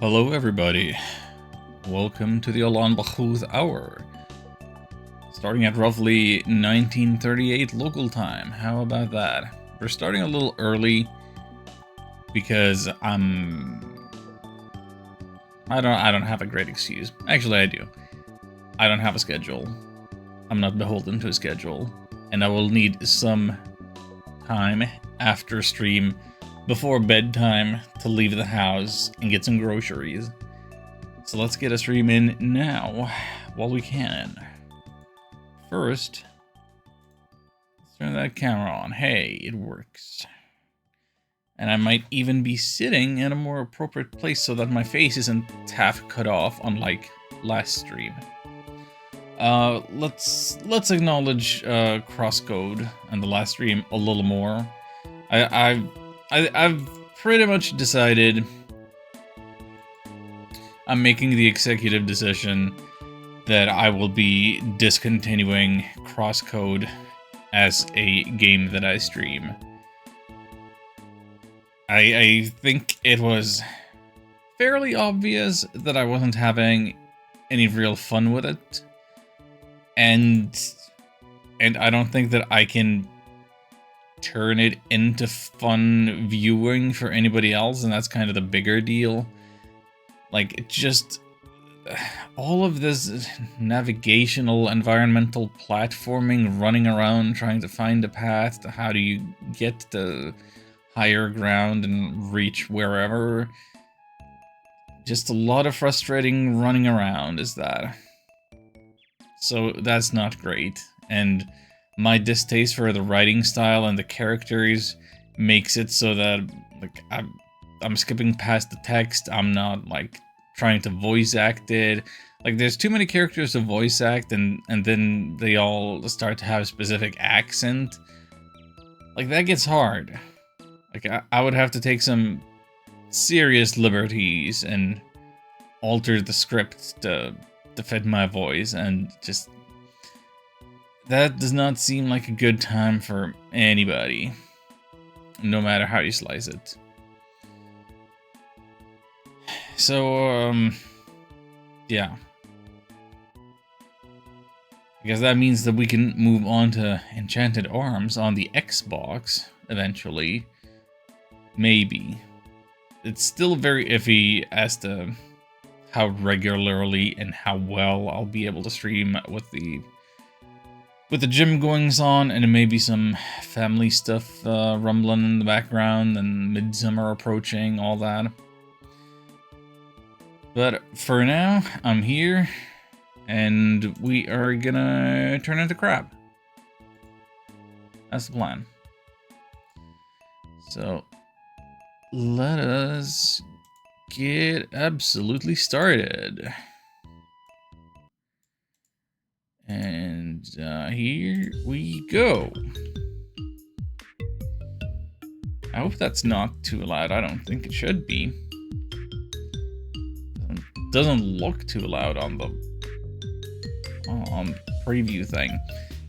Hello everybody, welcome to the Alan Bakhuz Hour, starting at roughly 1938 local time. How about that? We're starting a little early because I don't have a great excuse. Actually I do. I don't have a schedule. I'm not beholden to a schedule, and I will need some time after stream before bedtime to leave the house and get some groceries. So let's get a stream in now while we can. First, let's turn that camera on. Hey, it works. And I might even be sitting in a more appropriate place so that my face isn't half cut off, unlike last stream. Let's acknowledge Crosscode and the last stream a little more. I've pretty much decided I'm making the executive decision that I will be discontinuing Crosscode as a game that I stream. I think it was fairly obvious that I wasn't having any real fun with it. And I don't think that I can turn it into fun viewing for anybody else, and that's kind of the bigger deal. Like, it just all of this navigational, environmental platforming, running around trying to find a path to how do you get to higher ground and reach wherever. Just a lot of frustrating running around is that. So that's not great, and my distaste for the writing style and the characters makes it so that like I'm skipping past the text. I'm not like trying to voice act it. Like, there's too many characters to voice act, and then they all start to have a specific accent. Like, that gets hard. Like, I would have to take some serious liberties and alter the script to fit my voice, and just that does not seem like a good time for anybody, no matter how you slice it. So, yeah. I guess that means that we can move on to Enchanted Arms on the Xbox eventually. Maybe. It's still very iffy as to how regularly and how well I'll be able to stream with the gym goings on, and maybe some family stuff rumbling in the background, and midsummer approaching, all that. But for now, I'm here, and we are gonna turn into crap. That's the plan. So let us get absolutely started. And here we go. I hope that's not too loud. I don't think it should be. Doesn't look too loud on the preview thing.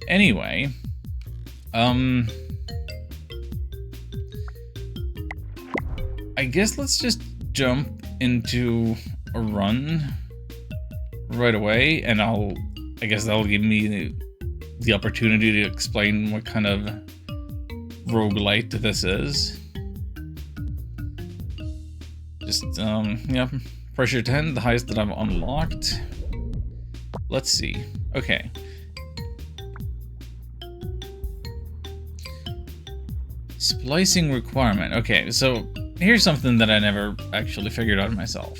Anyway, I guess let's just jump into a run right away, and I guess that'll give me the opportunity to explain what kind of roguelite this is. Just, yeah, pressure 10, the highest that I've unlocked. Let's see. Okay. Splicing requirement. Okay, so here's something that I never actually figured out myself.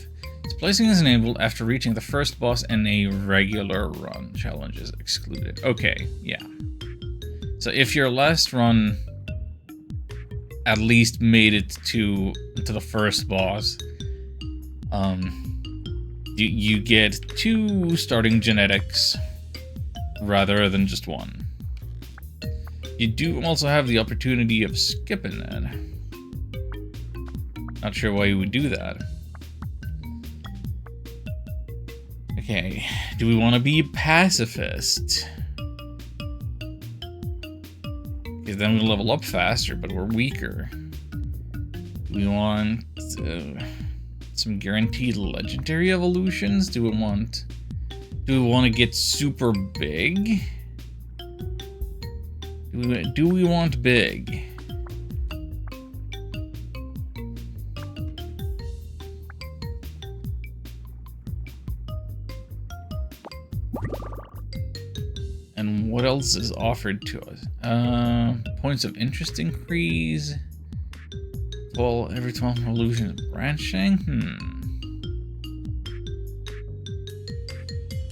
Splicing is enabled after reaching the first boss in a regular run. Challenges excluded. Okay, yeah. So if your last run at least made it to the first boss, you get 2 starting genetics rather than just 1. You do also have the opportunity of skipping that. Not sure why you would do that. Okay, do we want to be pacifist? Because then we level up faster, but we're weaker. We want some guaranteed legendary evolutions? Do we want to get super big? Do we want big? And what else is offered to us? Points of interest increase. Well, every 12 evolutions branching.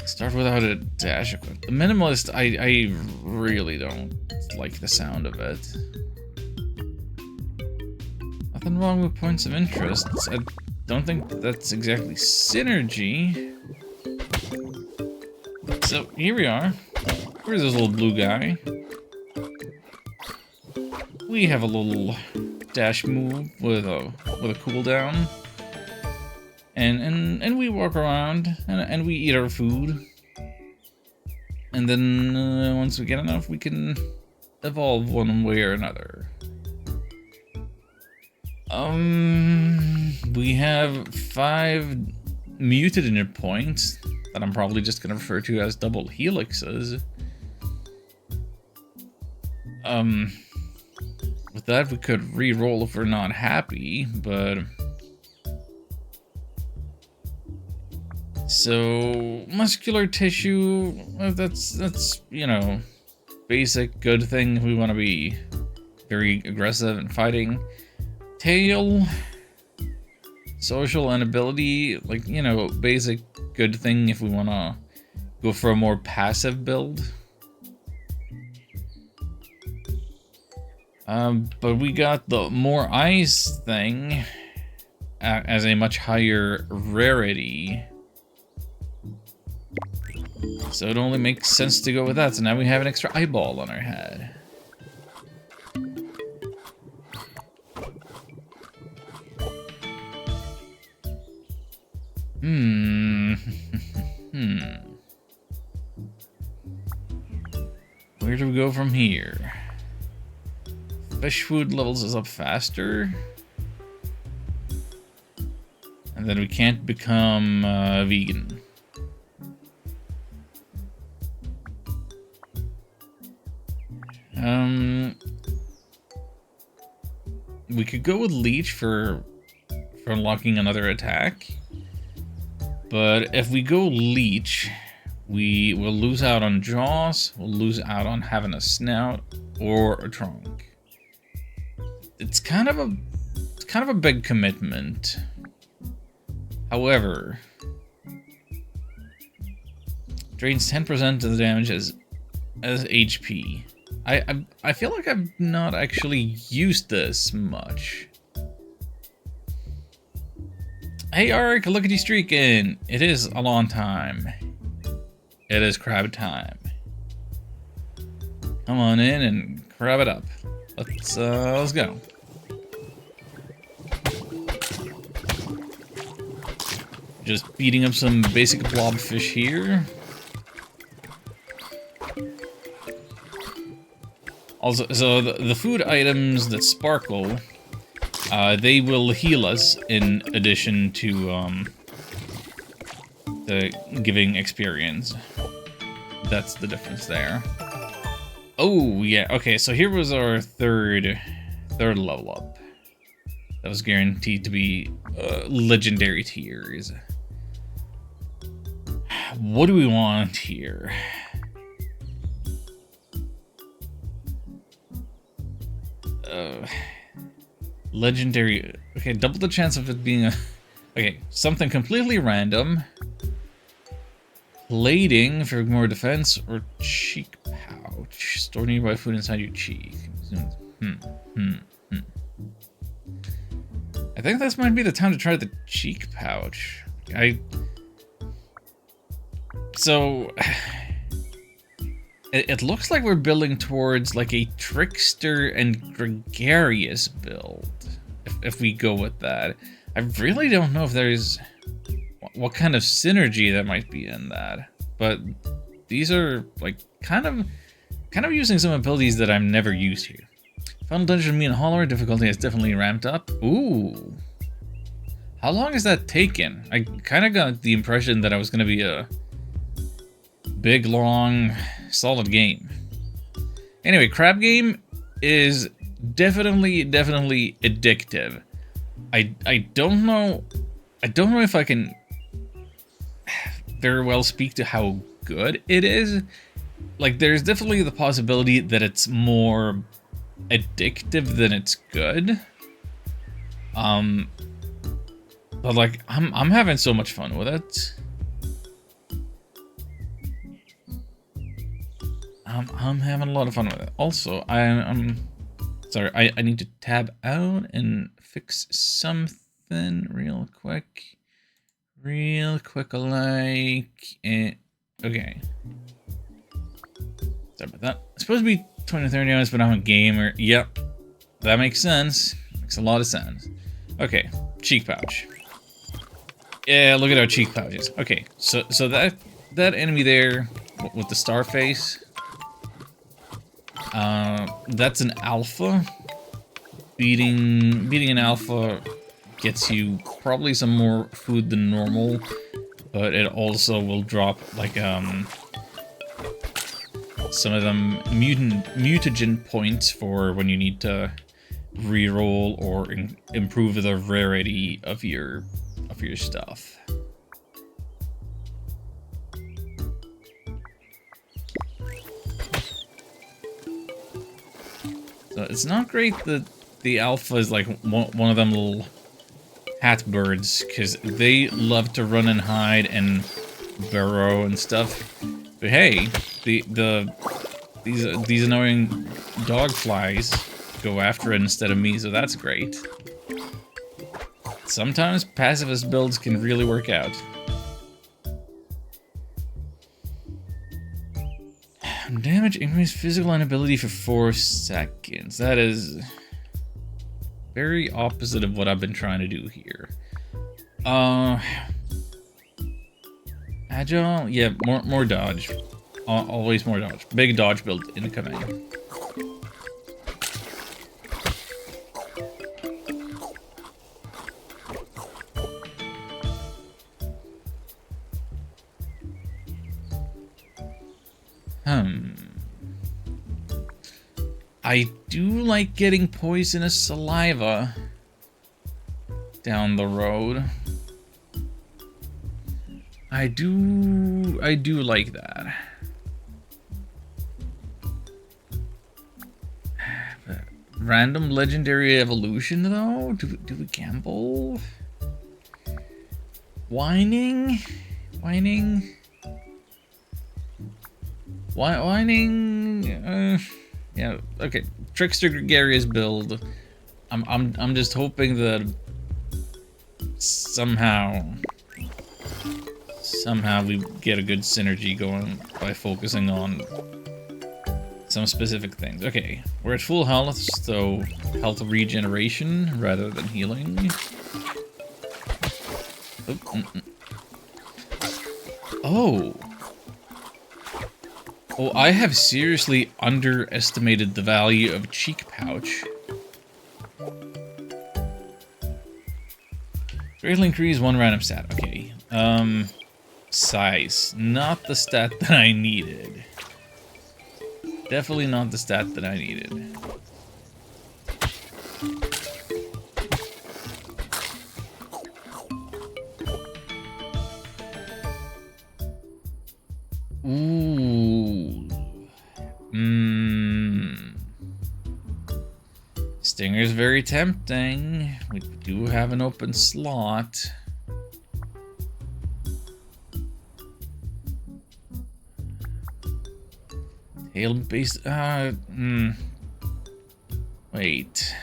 Start without a dash equip. The minimalist, I really don't like the sound of it. Nothing wrong with points of interest. I don't think that's exactly synergy. So here we are. Where's this little blue guy? We have a little dash move with a cooldown. And we walk around and we eat our food. And then once we get enough, we can evolve one way or another. We have 5 mutagen points that I'm probably just gonna refer to as double helixes. With that, we could re-roll if we're not happy, but... So, muscular tissue, that's, you know, basic good thing if we want to be very aggressive and fighting. Tail, social and ability, like, you know, basic good thing if we want to go for a more passive build. But we got the more eyes thing as a much higher rarity. So it only makes sense to go with that. So now we have an extra eyeball on our head. Where do we go from here? Fish food levels us up faster. And then we can't become vegan. We could go with Leech for unlocking another attack. But if we go Leech, we will lose out on Jaws, we'll lose out on having a snout or a trunk. It's kind of a big commitment. However, drains 10% of the damage as HP. I feel like I've not actually used this much. Hey Arik, look at you streaking. It is a long time. It is crab time. Come on in and crab it up. Let's go. Just beating up some basic blobfish here. Also, so the food items that sparkle, they will heal us in addition to the giving experience. That's the difference there. Oh yeah, okay. So here was our third level up. That was guaranteed to be legendary tiers. What do we want here? Legendary. Okay, double the chance of it being a... Okay, something completely random. Plating for more defense, or cheek pouch. Store nearby food inside your cheek. I think this might be the time to try the cheek pouch. So... It looks like we're building towards like a trickster and gregarious build. If we go with that. I really don't know if there's what kind of synergy that might be in that. But these are like kind of using some abilities that I've never used here. Final Dungeon Me and Holler difficulty has definitely ramped up. Ooh. How long has that taken? I kind of got the impression that I was going to be a big, long, solid game. Anyway, Crab Game is definitely addictive. I don't know if I can very well speak to how good it is. Like, there's definitely the possibility that it's more addictive than it's good. But like, I'm having so much fun with it. I'm having a lot of fun with it. Also, I'm sorry, I need to tab out and fix something real quick. Okay. Sorry about that. It's supposed to be 20 to 30 hours, but I'm a gamer. Yep. That makes sense. Makes a lot of sense. Okay, cheek pouch. Yeah, look at our cheek pouches. Okay, so that enemy there with the star face, that's an alpha. Beating an alpha gets you probably some more food than normal, but it also will drop like some of them mutagen points for when you need to reroll or improve the rarity of your stuff. So it's not great that the alpha is like one of them little hat birds, because they love to run and hide and burrow and stuff. But hey, these annoying dog flies go after it instead of me, so that's great. Sometimes pacifist builds can really work out. Damage increase physical inability for 4 seconds. That is very opposite of what I've been trying to do here. Agile? Yeah, more dodge. Always more dodge. Big dodge build incoming. I do like getting poisonous saliva down the road. I do like that. But random legendary evolution though? Do we gamble? Whining? Yeah, okay. Trickster Gregarious build. I'm just hoping that somehow we get a good synergy going by focusing on some specific things. Okay, we're at full health, so health regeneration rather than healing. Oh. Oh, I have seriously underestimated the value of cheek pouch. Greatly increase 1 random stat. Okay. Size. Not the stat that I needed. Definitely not the stat that I needed. Ooh. Stinger's very tempting. We do have an open slot. Tail-based... Wait.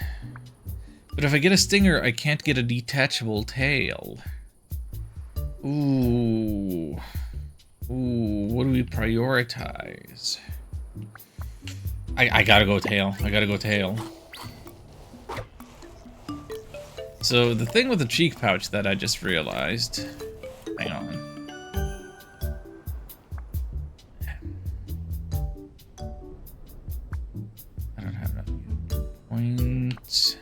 But if I get a Stinger, I can't get a detachable tail. Ooh. Ooh, what do we prioritize? I gotta go tail. So the thing with the cheek pouch that I just realized... Hang on. I don't have enough points.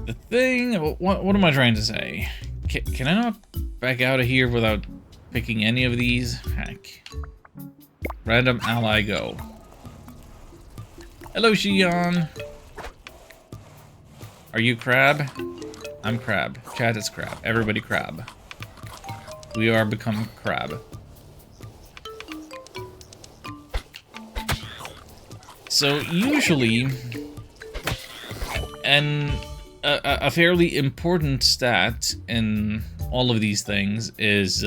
The thing. What am I trying to say? Can I not back out of here without picking any of these? Heck. Random ally go. Hello, Xion. Are you crab? I'm crab. Chat is crab. Everybody crab. We are become crab. So usually, a fairly important stat in all of these things is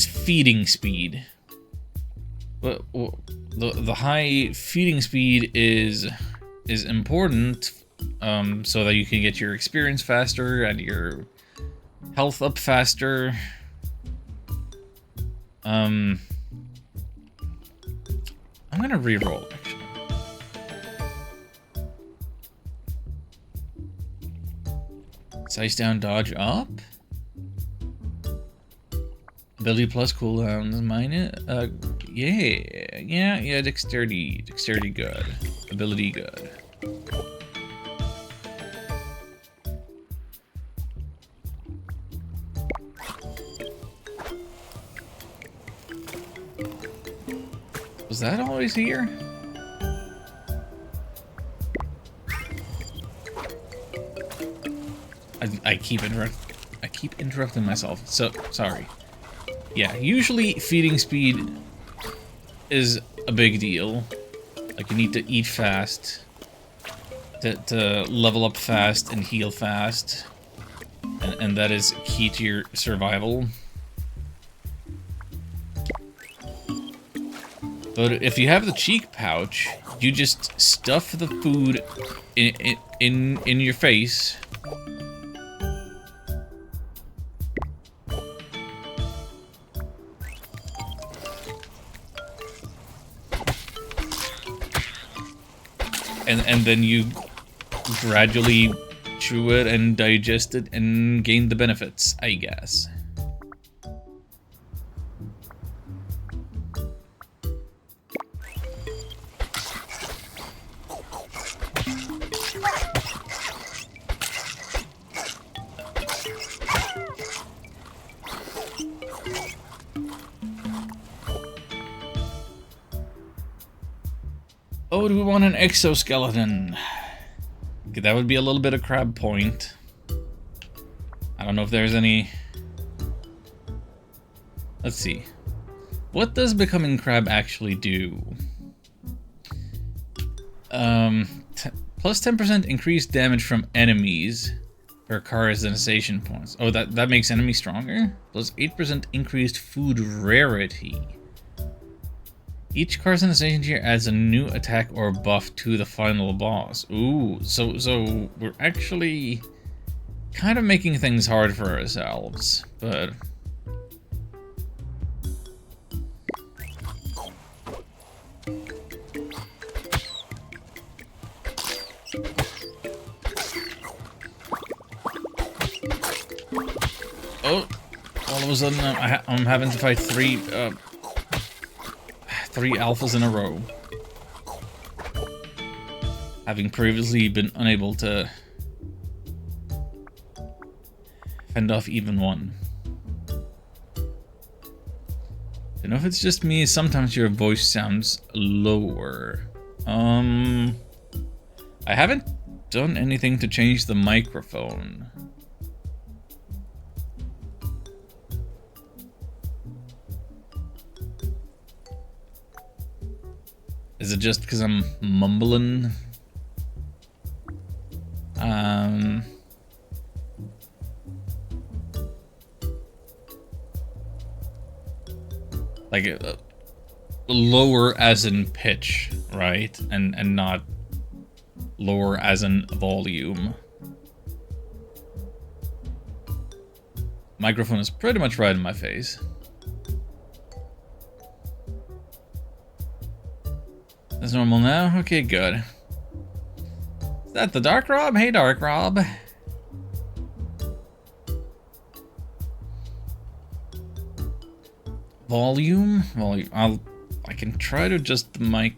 feeding speed. The high feeding speed is important, so that you can get your experience faster and your health up faster. I'm gonna reroll, actually. Size down, dodge up. Ability plus cooldowns, minus. Yeah. Dexterity good. Ability good. Was that always here? I keep interrupting myself. So sorry. Yeah, usually feeding speed is a big deal. Like, you need to eat fast to level up fast and heal fast, and that is key to your survival. But if you have the cheek pouch, you just stuff the food in your face. And then you gradually chew it and digest it and gain the benefits, I guess. Oh, do we want an exoskeleton? Okay, that would be a little bit of crab point. I don't know if there's any... Let's see. What does becoming crab actually do? Plus 10% increased damage from enemies per sensation points. Oh, that makes enemies stronger? Plus 8% increased food rarity. Each sensation tier adds a new attack or buff to the final boss. Ooh, so we're actually kind of making things hard for ourselves, but... Oh, all of a sudden I'm having to fight three alphas in a row. Having previously been unable to fend off even one. Don't know if it's just me, sometimes your voice sounds lower. I haven't done anything to change the microphone. Is it just because I'm mumbling? Like lower as in pitch, right? And not lower as in volume. Microphone is pretty much right in my face. That's normal now? Okay, good. Is that the Dark Rob? Hey, Dark Rob. Volume? I can try to adjust the mic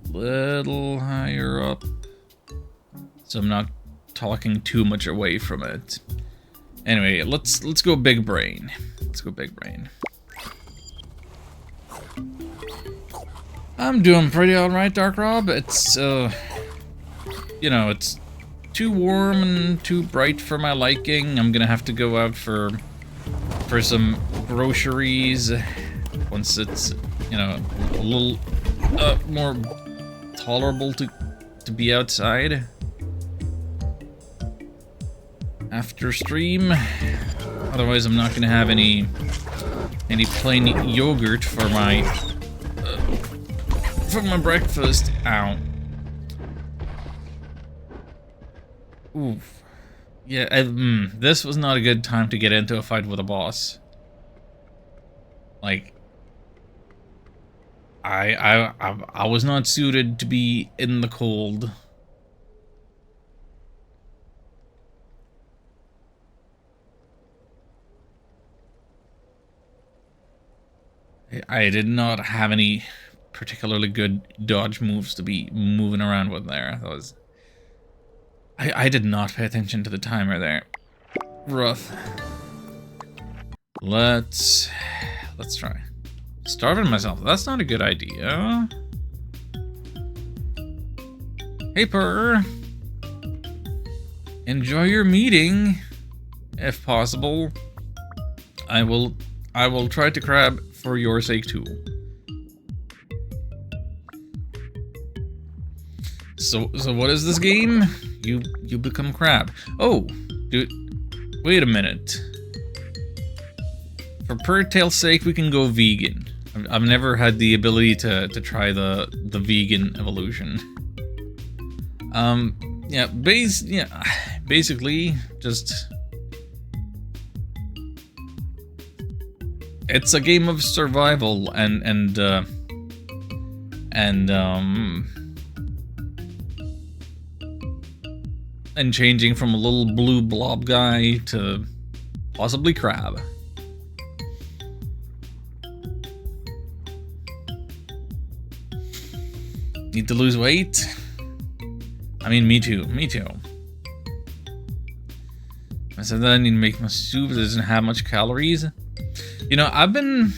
a little higher up, so I'm not talking too much away from it. Anyway, let's go big brain. Let's go big brain. I'm doing pretty alright, Dark Rob. It's you know, it's too warm and too bright for my liking. I'm gonna have to go out for some groceries once it's, you know, a little more tolerable to be outside after stream. Otherwise, I'm not gonna have any plain yogurt for my breakfast. Ow. Oof. Yeah, this was not a good time to get into a fight with a boss. Like, I was not suited to be in the cold. I did not have any particularly good dodge moves to be moving around with there. That was... I did not pay attention to the timer there. Rough. Let's try. Starving myself. That's not a good idea. Hey, Purr. Enjoy your meeting, if possible. I will try to crab for your sake too. So what is this game? You become crab. Oh, dude, wait a minute. For Purrtail's sake, we can go vegan. I've never had the ability to try the vegan evolution. Yeah, basically just it's a game of survival and changing from a little blue blob guy to possibly crab. Need to lose weight? I mean, me too. I said that I need to make my soup that doesn't have much calories. You know, I've been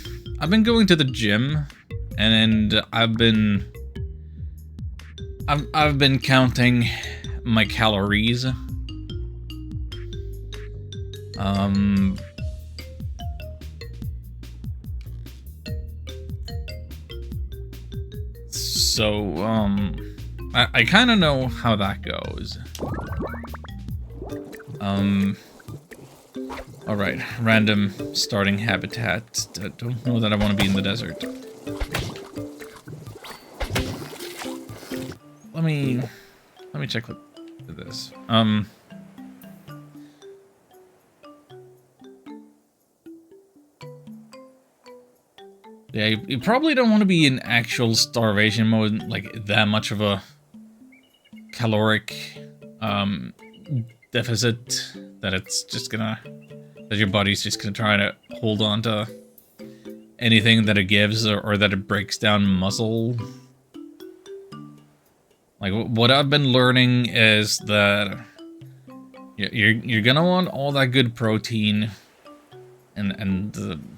going to the gym, and I've been counting my calories. So, I kind of know how that goes. Alright, random starting habitat. I don't know that I want to be in the desert. Let me check with this. Yeah, you probably don't want to be in actual starvation mode, like that much of a caloric deficit that it's just gonna, that your body's just gonna try to hold on to anything that it gives or that it breaks down muscle. Like, what I've been learning is that you're gonna want all that good protein and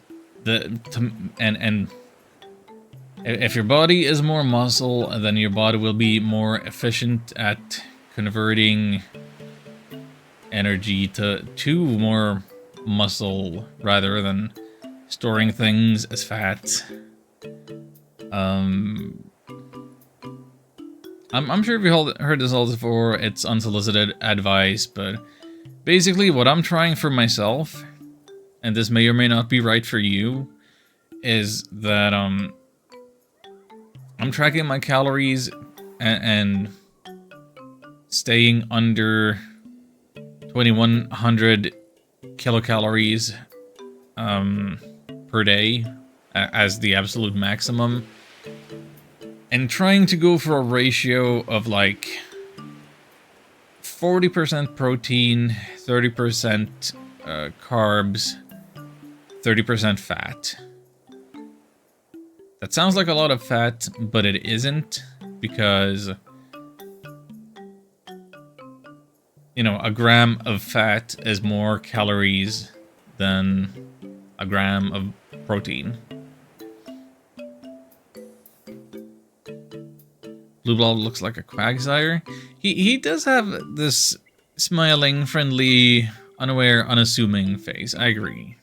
if your body is more muscle, then your body will be more efficient at converting energy to more muscle rather than storing things as fat. I'm sure if you heard this all before, it's unsolicited advice, but basically what I'm trying for myself, and this may or may not be right for you, is that I'm tracking my calories and staying under 2100 kilocalories per day as the absolute maximum, and trying to go for a ratio of like 40% protein, 30% carbs, 30% fat. That sounds like a lot of fat, but it isn't, because you know, a gram of fat is more calories than a gram of protein. Blue Blob looks like a Quagsire. He does have this smiling, friendly, unaware, unassuming face. I agree.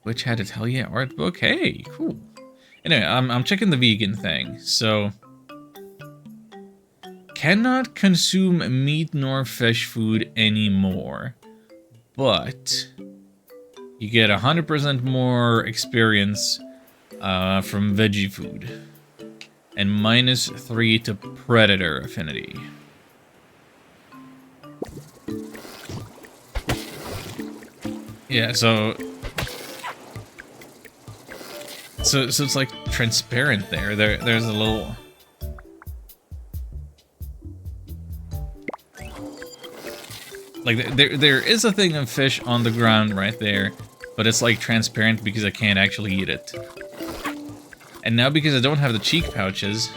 Which had a Talia art book? Hey, cool. Anyway, I'm checking the vegan thing. So, cannot consume meat nor fish food anymore, but you get 100% more experience from veggie food, and -3 to predator affinity. Yeah, so it's like transparent there. There's a little. Like there is a thing of fish on the ground right there, but it's like transparent because I can't actually eat it. And now because I don't have the cheek pouches,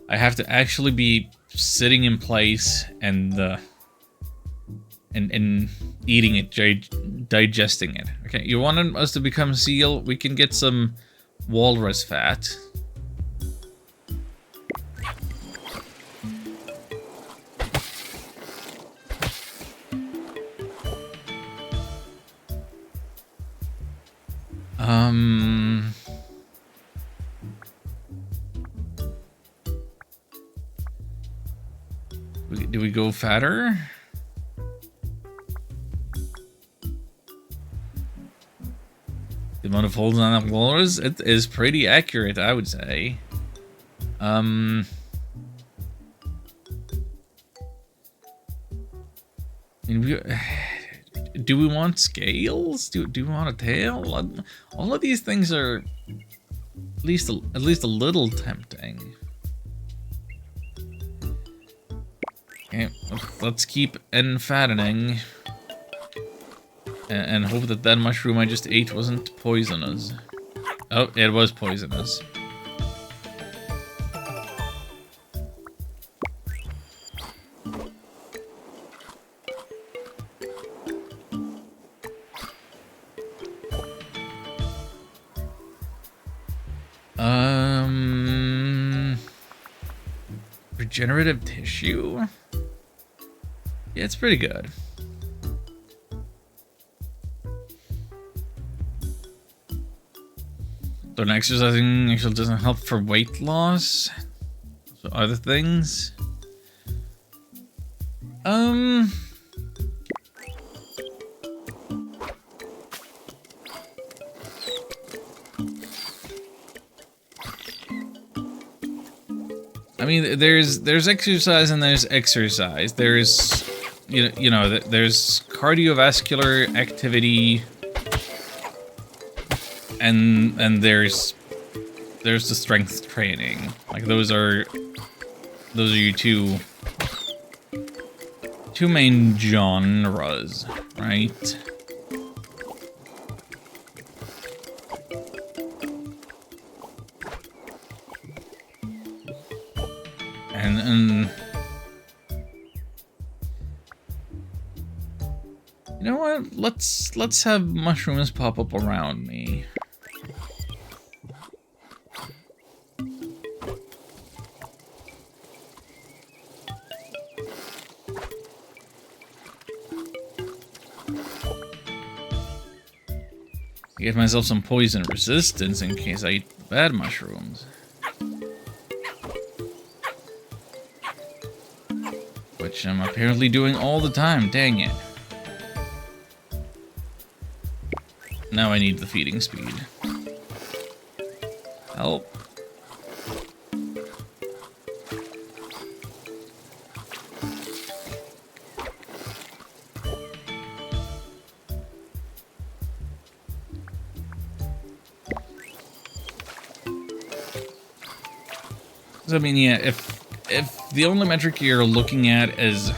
I have to actually be sitting in place and eating it, digesting it. Okay, you wanted us to become seal? We can get some walrus fat. Do we go fatter? The amount of holes on that walrus, it is pretty accurate, I would say. Do we want scales? Do we want a tail? All of these things are at least a little tempting. Okay, let's keep enfattening. And hope that mushroom I just ate wasn't poisonous. Oh, it was poisonous. Regenerative tissue? Yeah, it's pretty good. Don't exercising actually doesn't help for weight loss. So other things. I mean, there's exercise and there's exercise. There's you know there's cardiovascular activity. And there's the strength training. Like those are your two main genres, right? And you know what? Let's have mushrooms pop up around me. Get myself some poison resistance in case I eat bad mushrooms. Which I'm apparently doing all the time, dang it. Now I need the feeding speed. Help. So, I mean, yeah, if the only metric you're looking at is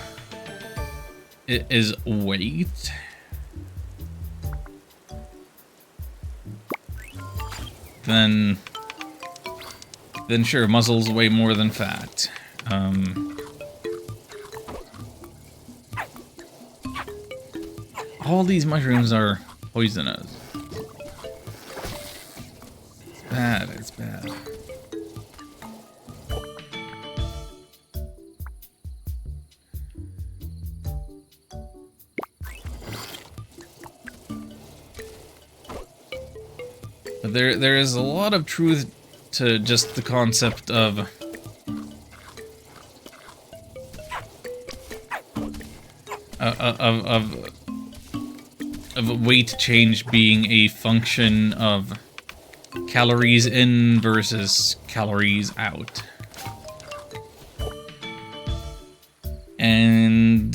weight, then sure, muscles weigh more than fat. All these mushrooms are poisonous. It's bad, it's bad. But there is a lot of truth to just the concept of weight change being a function of calories in versus calories out. And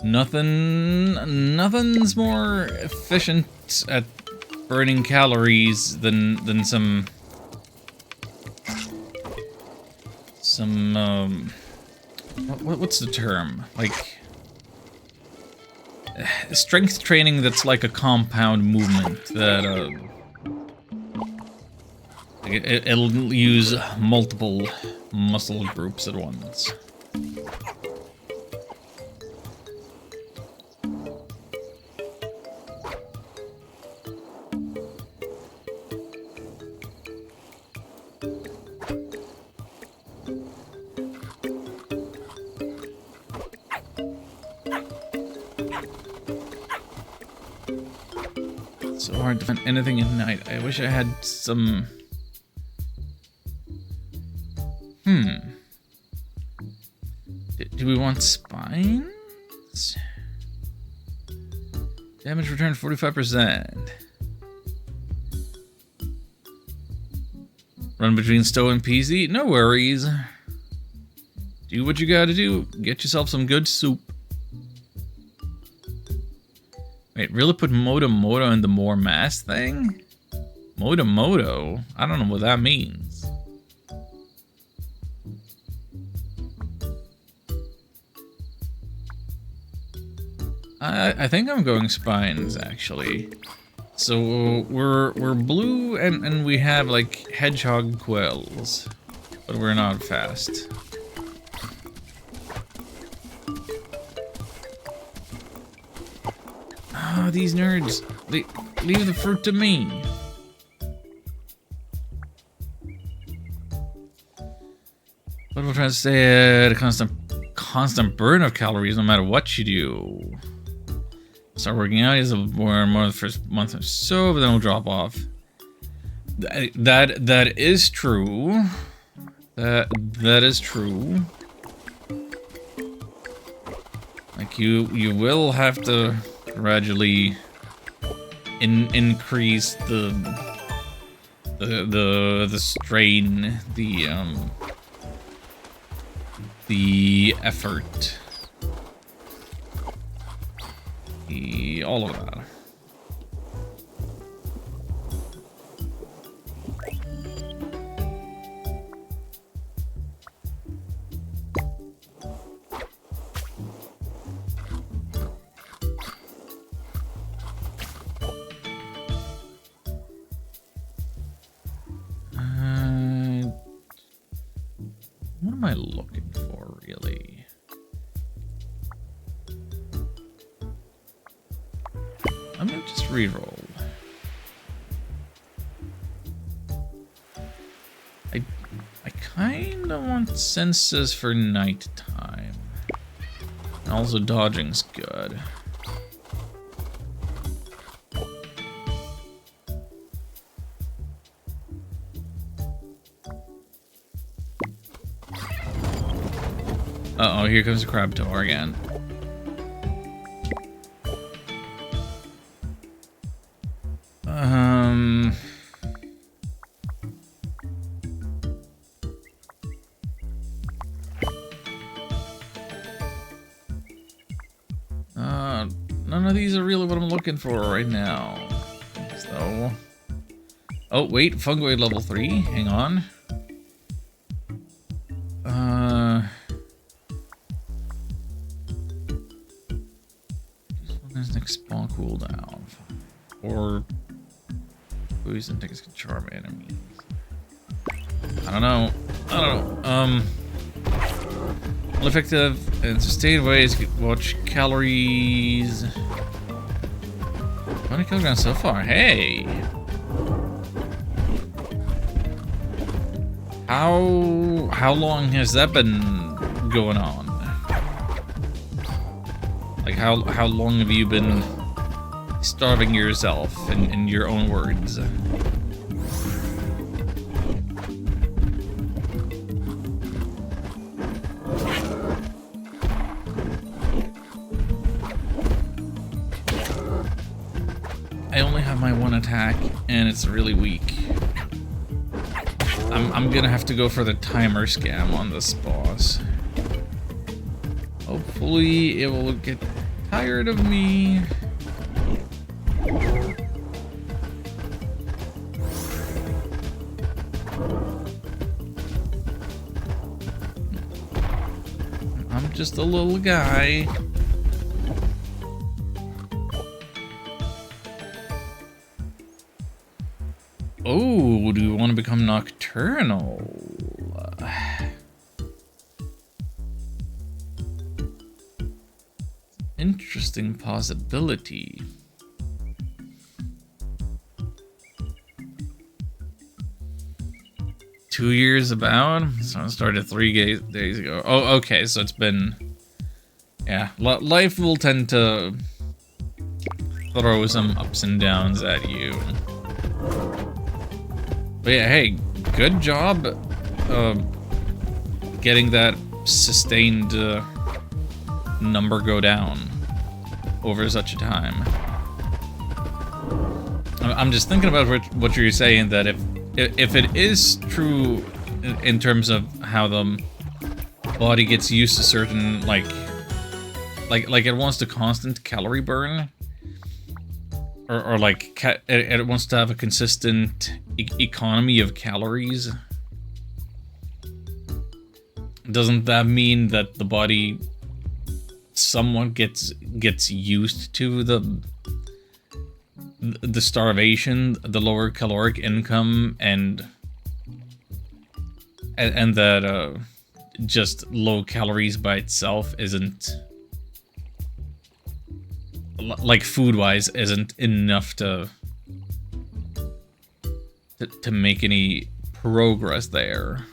nothing's more efficient at burning calories than some what's the term? Like strength training that's like a compound movement that it'll use multiple muscle groups at once. So hard to find anything at night. I wish I had some... Do we want spines? Damage returned 45%. Run between Stowe and PZ? No worries. Do what you gotta do. Get yourself some good soup. Wait, really put Moto Moto in the more mass thing? Moto Moto? I don't know what that means. I think I'm going spines, actually. So we're blue and we have like hedgehog quills, but we're not fast. Ah, these nerds! Leave the fruit to me. But we'll try to stay at a constant burn of calories no matter what you do. Start working out is more and more the first month or so, but then we'll drop off. That is true. That is true. Like you will have to gradually increase the strain, the effort. All of that. What am I looking for, really? I'm gonna just reroll. I kinda want senses for nighttime. And also dodging's good. Uh-oh, here comes the crab tower again. None of these are really what I'm looking for right now. So, oh wait, fungoid level 3. Hang on. There's next spawn cooldown, or poison tickets can charm enemies. I don't know. Well, effective and sustained ways to watch calories. 20 kilograms so far. Hey. How long has that been going on? Like how long have you been starving yourself in your own words? I only have my one attack, and it's really weak. I'm gonna have to go for the timer scam on this boss. Hopefully it will get tired of me. I'm just a little guy. Oh, do you want to become nocturnal? Interesting possibility. Two years about? So I started 3 days ago. Oh, okay, so it's been... Yeah, life will tend to throw some ups and downs at you. But yeah, hey, good job getting that sustained number go down over such a time. I'm just thinking about what you're saying, that if it is true in terms of how the body gets used to certain like it wants to constant calorie burn, or like it wants to have a consistent economy of calories. Doesn't that mean that the body somewhat gets used to the starvation, the lower caloric income, and that just low calories by itself isn't, like food-wise, isn't enough to make any progress there.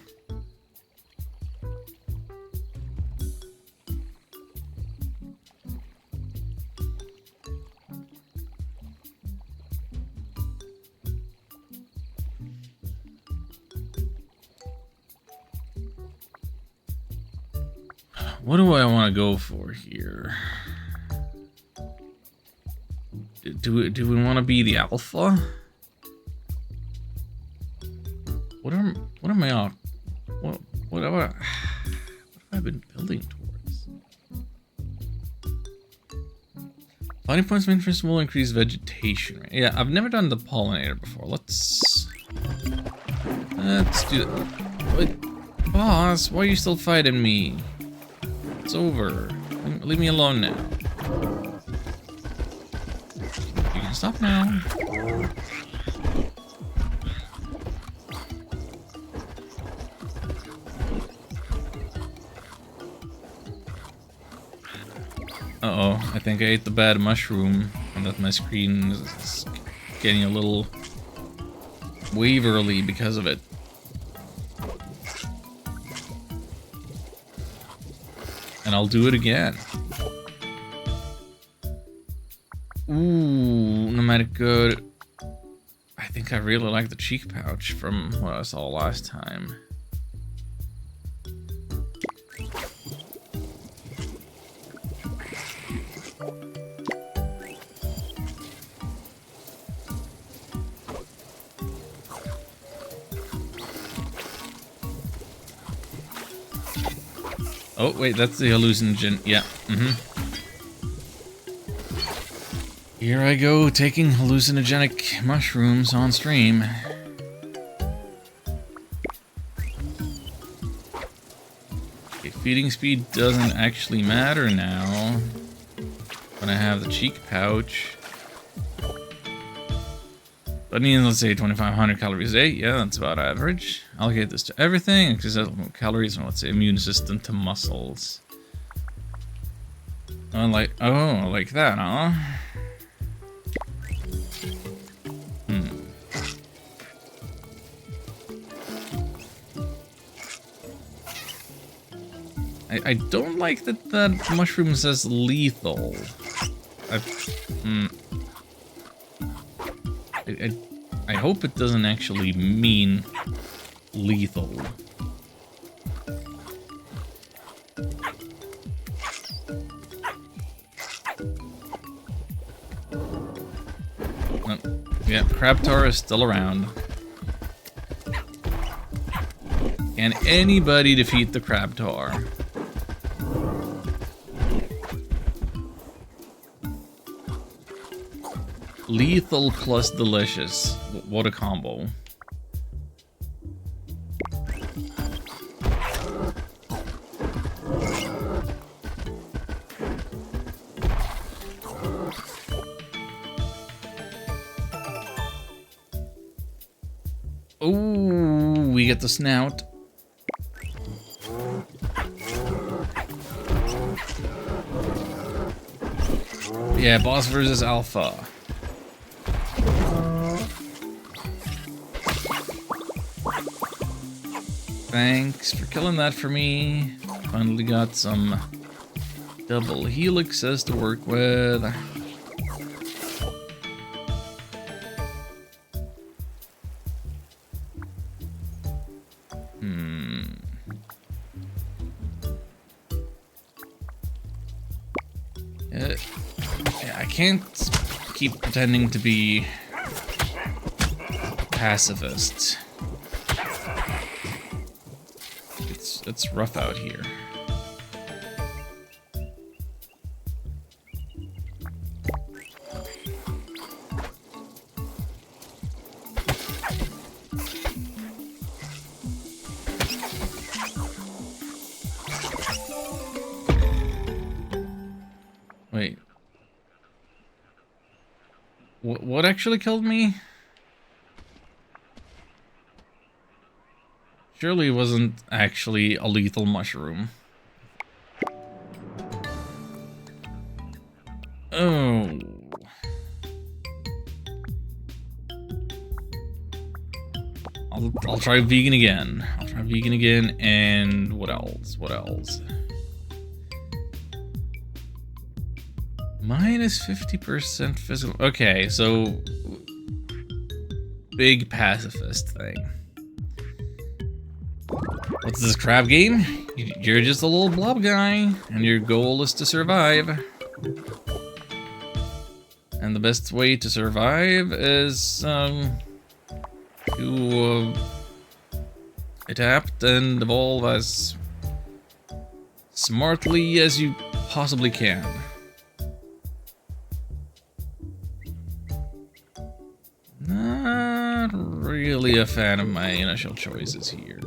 What do I want to go for here? Do we want to be the alpha? What am I on? What have I been building towards? Finding points of interest will increase vegetation rate. Yeah, I've never done the pollinator before. Let's do that. Wait, boss, why are you still fighting me? It's over. Leave me alone now. You can stop now. Uh-oh, I think I ate the bad mushroom, and that my screen is getting a little waverly because of it. And I'll do it again. Ooh, nomadic good. I think I really like the cheek pouch from what I saw last time. Oh, wait, that's the hallucinogen. Yeah, Here I go, taking hallucinogenic mushrooms on stream. Okay, feeding speed doesn't actually matter now when I have the cheek pouch. I need, let's say, 2,500 calories a day. Yeah, that's about average. Allocate this to everything. Increase calories and, let's say, immune system to muscles. Like that, huh? I don't like that that mushroom says lethal. I hope it doesn't actually mean lethal. Yeah, Crabtar is still around. Can anybody defeat the Crabtar? Lethal plus delicious. What a combo. Ooh, we get the snout. Yeah, boss versus alpha. Thanks for killing that for me. Finally got some double helixes to work with. Yeah, I can't keep pretending to be pacifist. It's rough out here. Wait. What actually killed me? Surely it wasn't actually a lethal mushroom. Oh. I'll try vegan again. I'll try vegan again, and what else? What else? Minus 50% physical. Okay, so big pacifist thing. What's this crab game? You're just a little blob guy, and your goal is to survive. And the best way to survive is to adapt and evolve as smartly as you possibly can. Not really a fan of my initial choices here.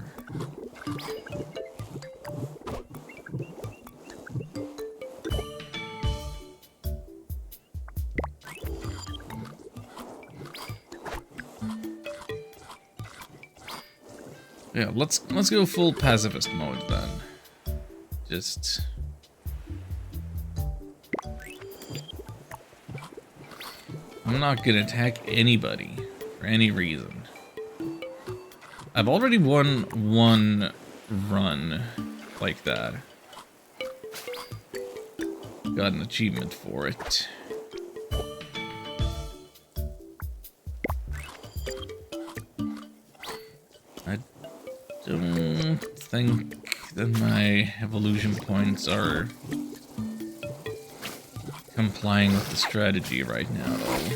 Yeah, let's go full pacifist mode then. Just I'm not gonna attack anybody for any reason. I've already won one run like that. Got an achievement for it. I don't think that my evolution points are complying with the strategy right now, though.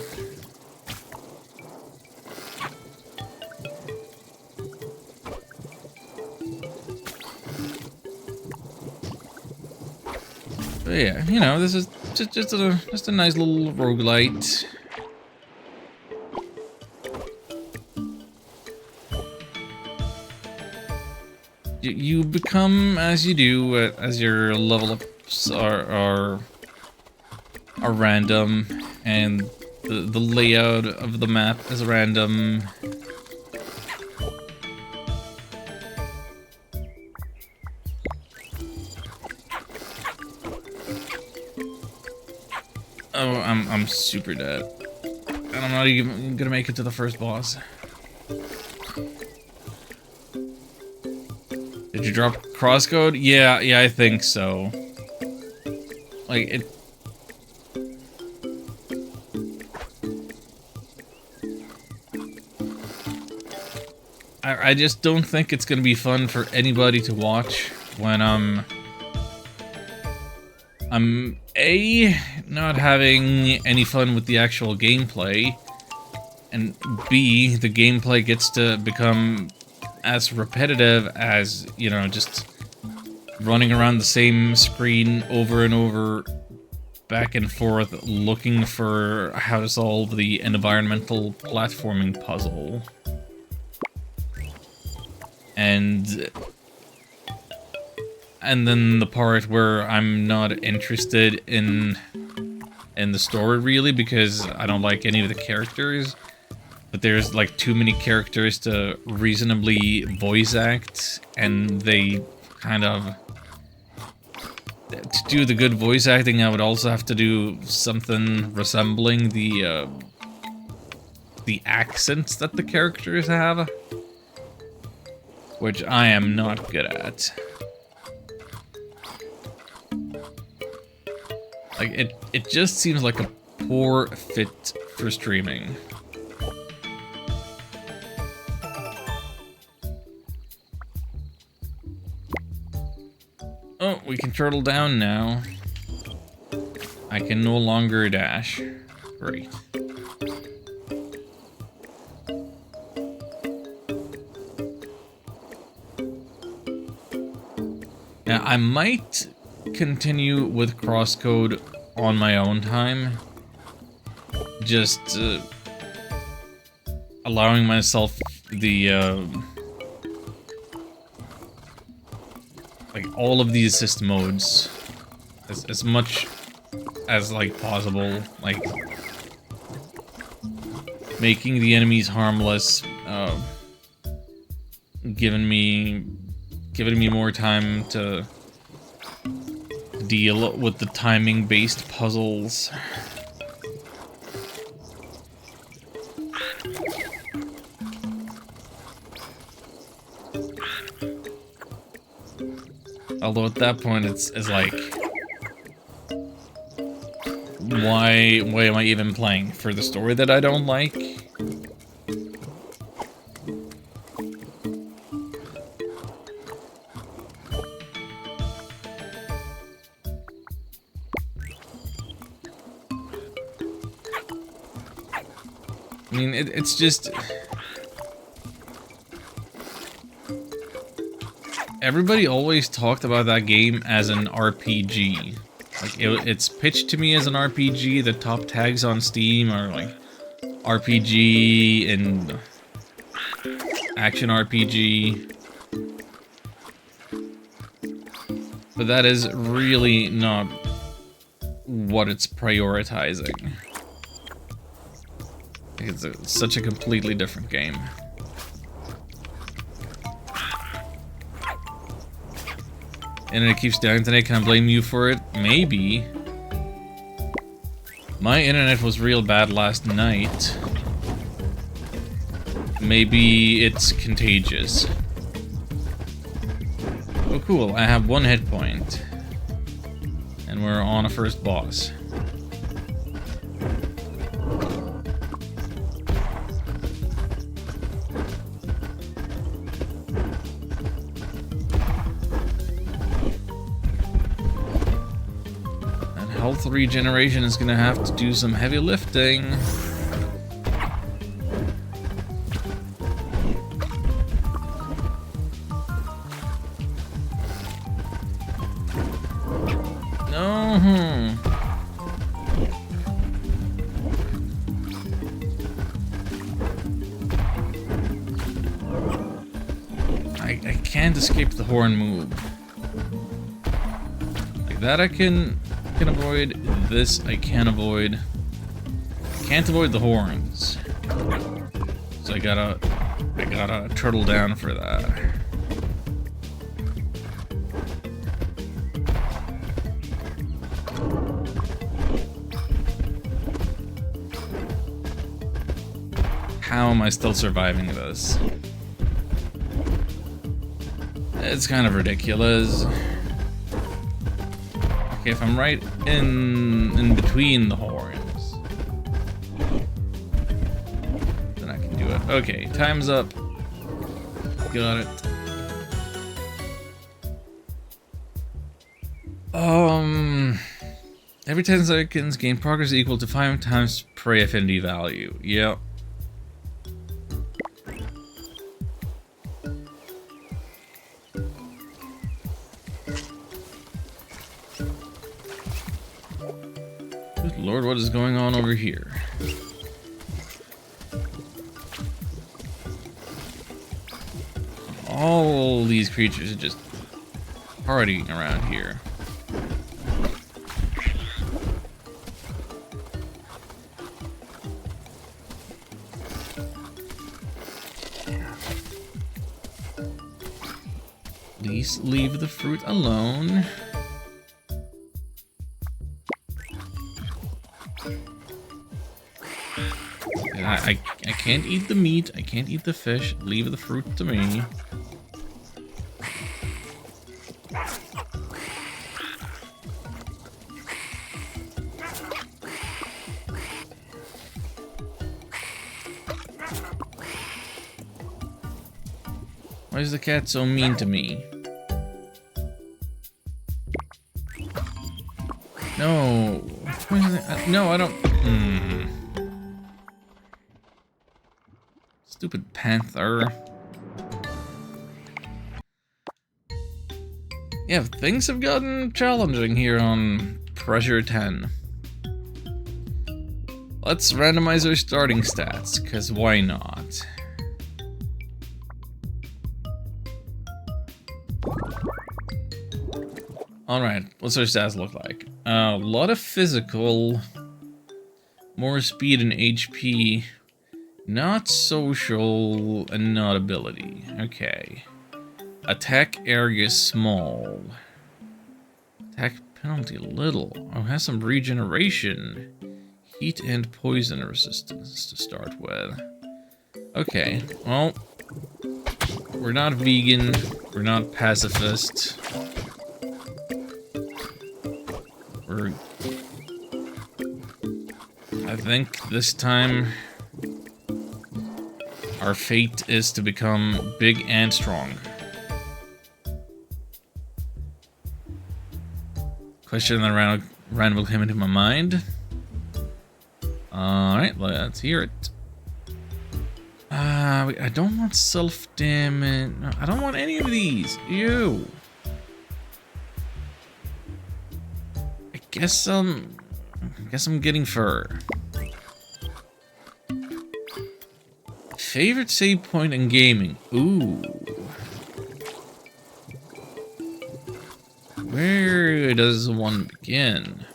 But yeah, you know, this is just a nice little roguelite. You become as you do as your level ups are random, and the layout of the map is random. Oh, I'm super dead. And I'm not even gonna make it to the first boss. Did you drop crosscode? Yeah, I think so. Like, it... I just don't think it's gonna be fun for anybody to watch when, I'm A, not having any fun with the actual gameplay, and B, the gameplay gets to become as repetitive as, you know, just running around the same screen over and over, back and forth, looking for how to solve the environmental platforming puzzle. And then the part where I'm not interested in the story, really, because I don't like any of the characters. But there's, like, too many characters to reasonably voice act, and they kind of... To do the good voice acting, I would also have to do something resembling the accents that the characters have. Which I am not good at. Like, it just seems like a poor fit for streaming. Oh, we can turtle down now. I can no longer dash. Great. Now, I might continue with crosscode on my own time. Just allowing myself the like all of the assist modes as much as like possible, like making the enemies harmless, giving me more time to deal with the timing-based puzzles. Although at that point it's like, why am I even playing? For the story that I don't like? I mean, it's just... Everybody always talked about that game as an RPG. Like, it's pitched to me as an RPG. The top tags on Steam are like RPG and action RPG. But that is really not what it's prioritizing. It's such a completely different game. And it keeps dying today. Can I blame you for it? Maybe. My internet was real bad last night. Maybe it's contagious. Oh, cool. I have 1 hit point. And we're on a first boss. Health regeneration is gonna have to do some heavy lifting. No. I can't escape the horn move. Like that I can avoid. This I can avoid. can't avoid the horns. So I gotta turtle down for that. How am I still surviving this? It's kind of ridiculous. Okay, if I'm right in between the horns, then I can do it. Okay, time's up. Got it. Every 10 seconds, gain progress equal to 5 times prey affinity value. Yep. Good lord, what is going on over here? All these creatures are just partying around here. Please leave the fruit alone. I can't eat the meat, I can't eat the fish, leave the fruit to me. Why is the cat so mean to me? No. No, I don't. Stupid panther. Yeah, things have gotten challenging here on Pressure 10. Let's randomize our starting stats, because why not? Alright, what's our stats look like? A lot of physical, more speed and HP, not social, and not ability. Okay. Attack area small. Attack penalty little. Oh, has some regeneration. Heat and poison resistance to start with. Okay, well, we're not vegan, we're not pacifist. I think this time our fate is to become big and strong. Question that randomly came into my mind. Alright, let's hear it. I don't want self-damage. No, I don't want any of these. Ew. I guess I'm getting fur. Favorite save point in gaming. Ooh. Where does one begin?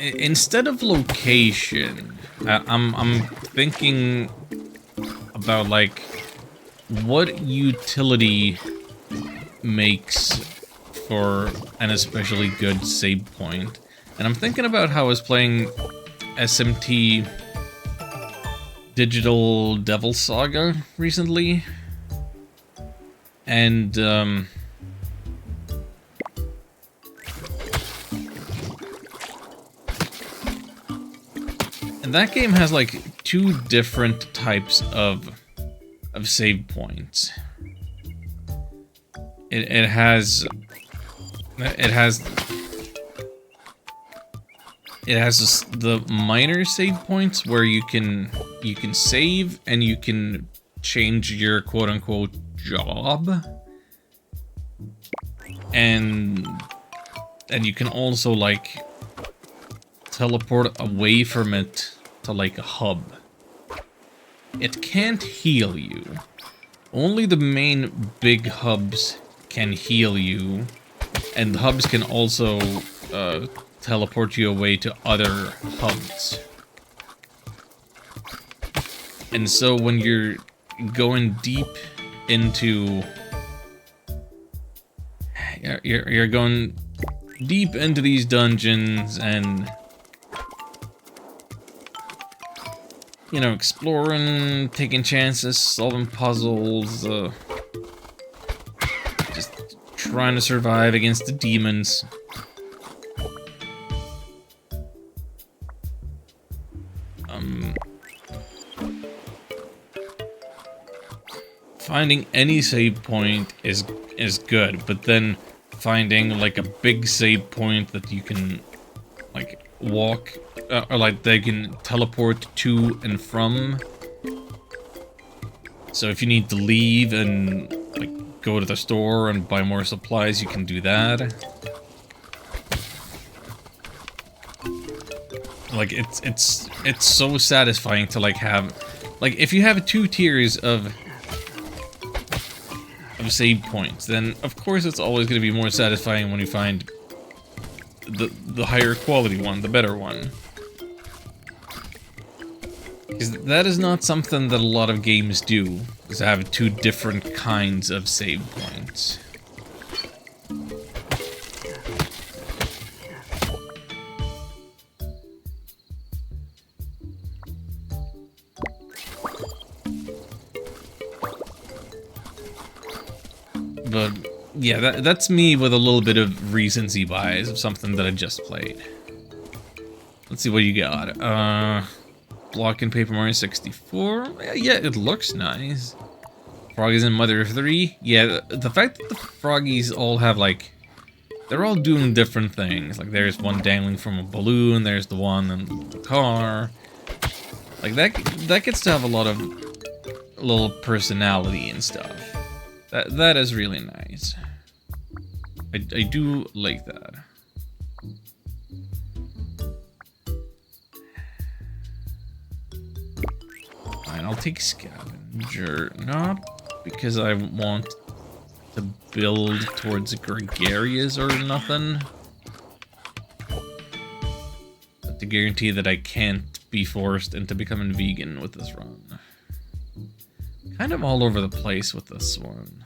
Instead of location, I'm thinking about like what utility makes for an especially good save point. And I'm thinking about how I was playing SMT Digital Devil Saga recently. And that game has like two different types of save points. It has the minor save points where you can save and you can change your quote unquote job. and you can also like teleport away from it to like a hub. It can't heal you. Only the main big hubs can heal you, and the hubs can also teleport you away to other hubs. And so when you're going deep into... You're going deep into these dungeons and... you know, exploring, taking chances, solving puzzles, just trying to survive against the demons. Finding any save point is good, but then finding like a big save point that you can like walk or like they can teleport to and from. So if you need to leave and like go to the store and buy more supplies, you can do that. Like it's so satisfying to like have, like if you have 2 tiers of save points, then of course it's always going to be more satisfying when you find the higher quality one, the better one. Because that is not something that a lot of games do, is have 2 different kinds of save points. But yeah, that's me with a little bit of recency bias of something that I just played. Let's see what you got. Block and Paper Mario 64. Yeah, it looks nice. Froggies and Mother 3. Yeah, the fact that the Froggies all have like, they're all doing different things. Like there's one dangling from a balloon. There's the one in the car. Like that gets to have a lot of little personality and stuff. That is really nice. I do like that. Fine, I'll take Scavenger. Not because I want to build towards Gregarious or nothing. But to guarantee that I can't be forced into becoming vegan with this run. Kind of all over the place with this one.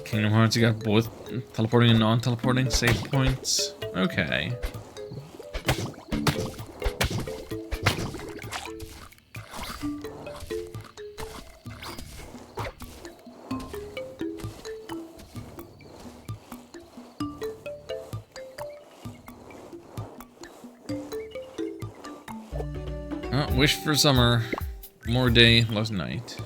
Kingdom Hearts, you got both teleporting and non-teleporting save points. Okay. Wish for summer. More day, less night.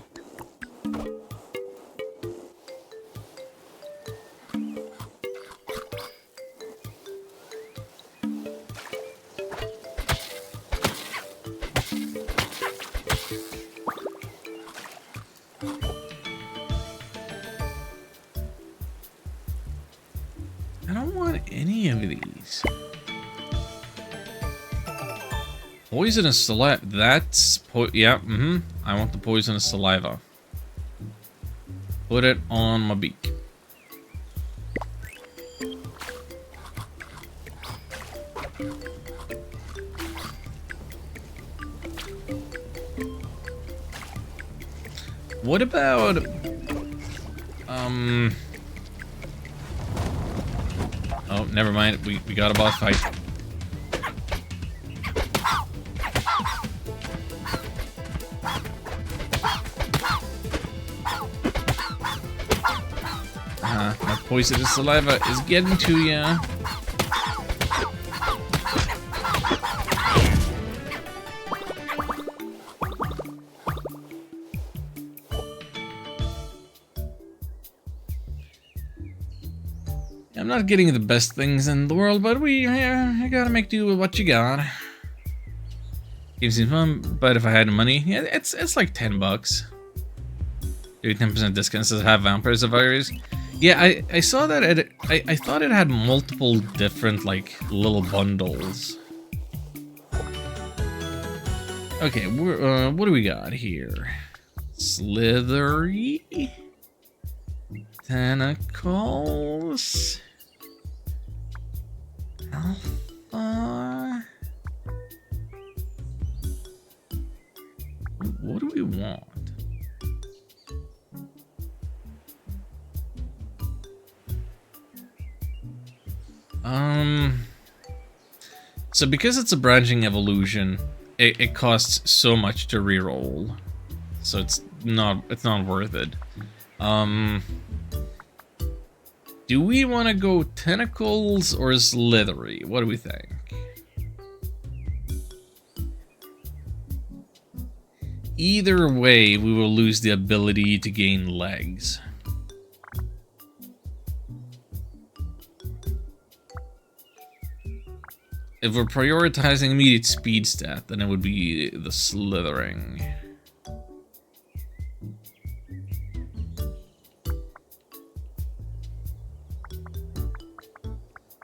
I don't want any of these. Poisonous saliva. That's yeah. I want the poisonous saliva. Put it on my beak. What about oh, never mind. We got a boss fight. My poisonous saliva is getting to ya. I'm not getting the best things in the world, but I gotta make do with what you got. Game seems fun, but if I had money, yeah, it's like $10. Maybe 10% discount says have vampire survivors. Yeah, I saw that I thought it had multiple different like little bundles. Okay, what do we got here? Slithery tentacles. Alpha. What do we want? So because it's a branching evolution, it costs so much to reroll, so it's not worth it. Do we want to go tentacles or slithery? What do we think? Either way, we will lose the ability to gain legs. If we're prioritizing immediate speed stat, then it would be the slithering.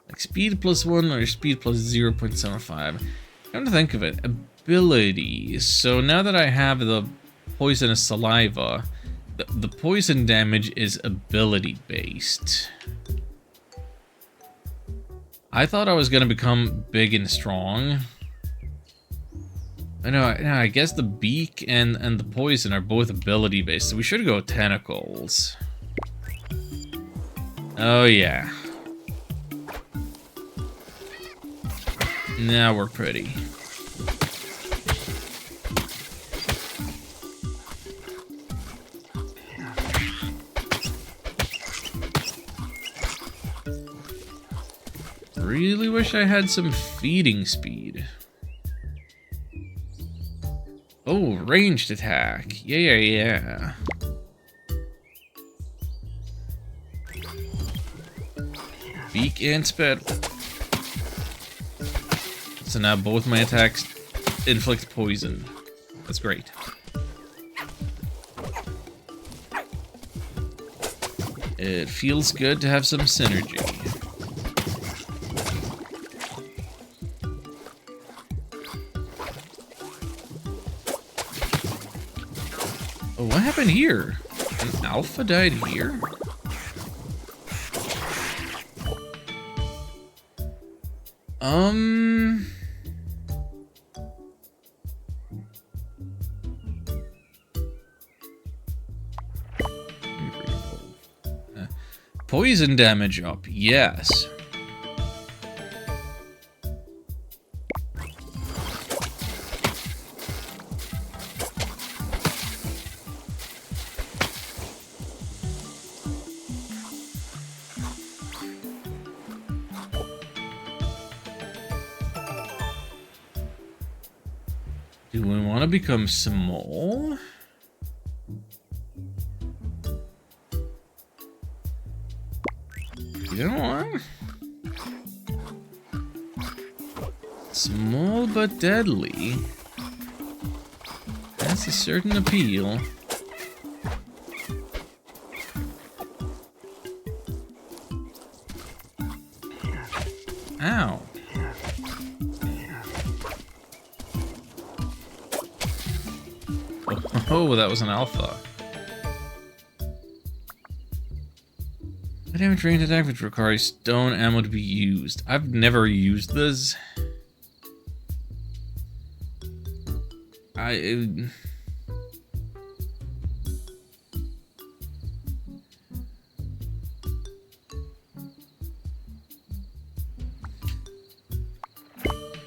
Like speed +1 or speed plus 0.75. Come to think of it, abilities. So now that I have the poisonous saliva, the poison damage is ability based. I thought I was gonna become big and strong. I guess the beak and the poison are both ability based, so we should go tentacles. Oh yeah. Now we're pretty. Really wish I had some feeding speed. Oh, ranged attack. Yeah. Beak and spit. So now both my attacks inflict poison. That's great. It feels good to have some synergy. Oh, what happened here? An alpha died here? Poison damage up, yes. Do we want to become small? You know what? Small but deadly. That's a certain appeal. Ow. Oh, that was an alpha. Damage range attack which requires stone ammo to be used. I've never used this.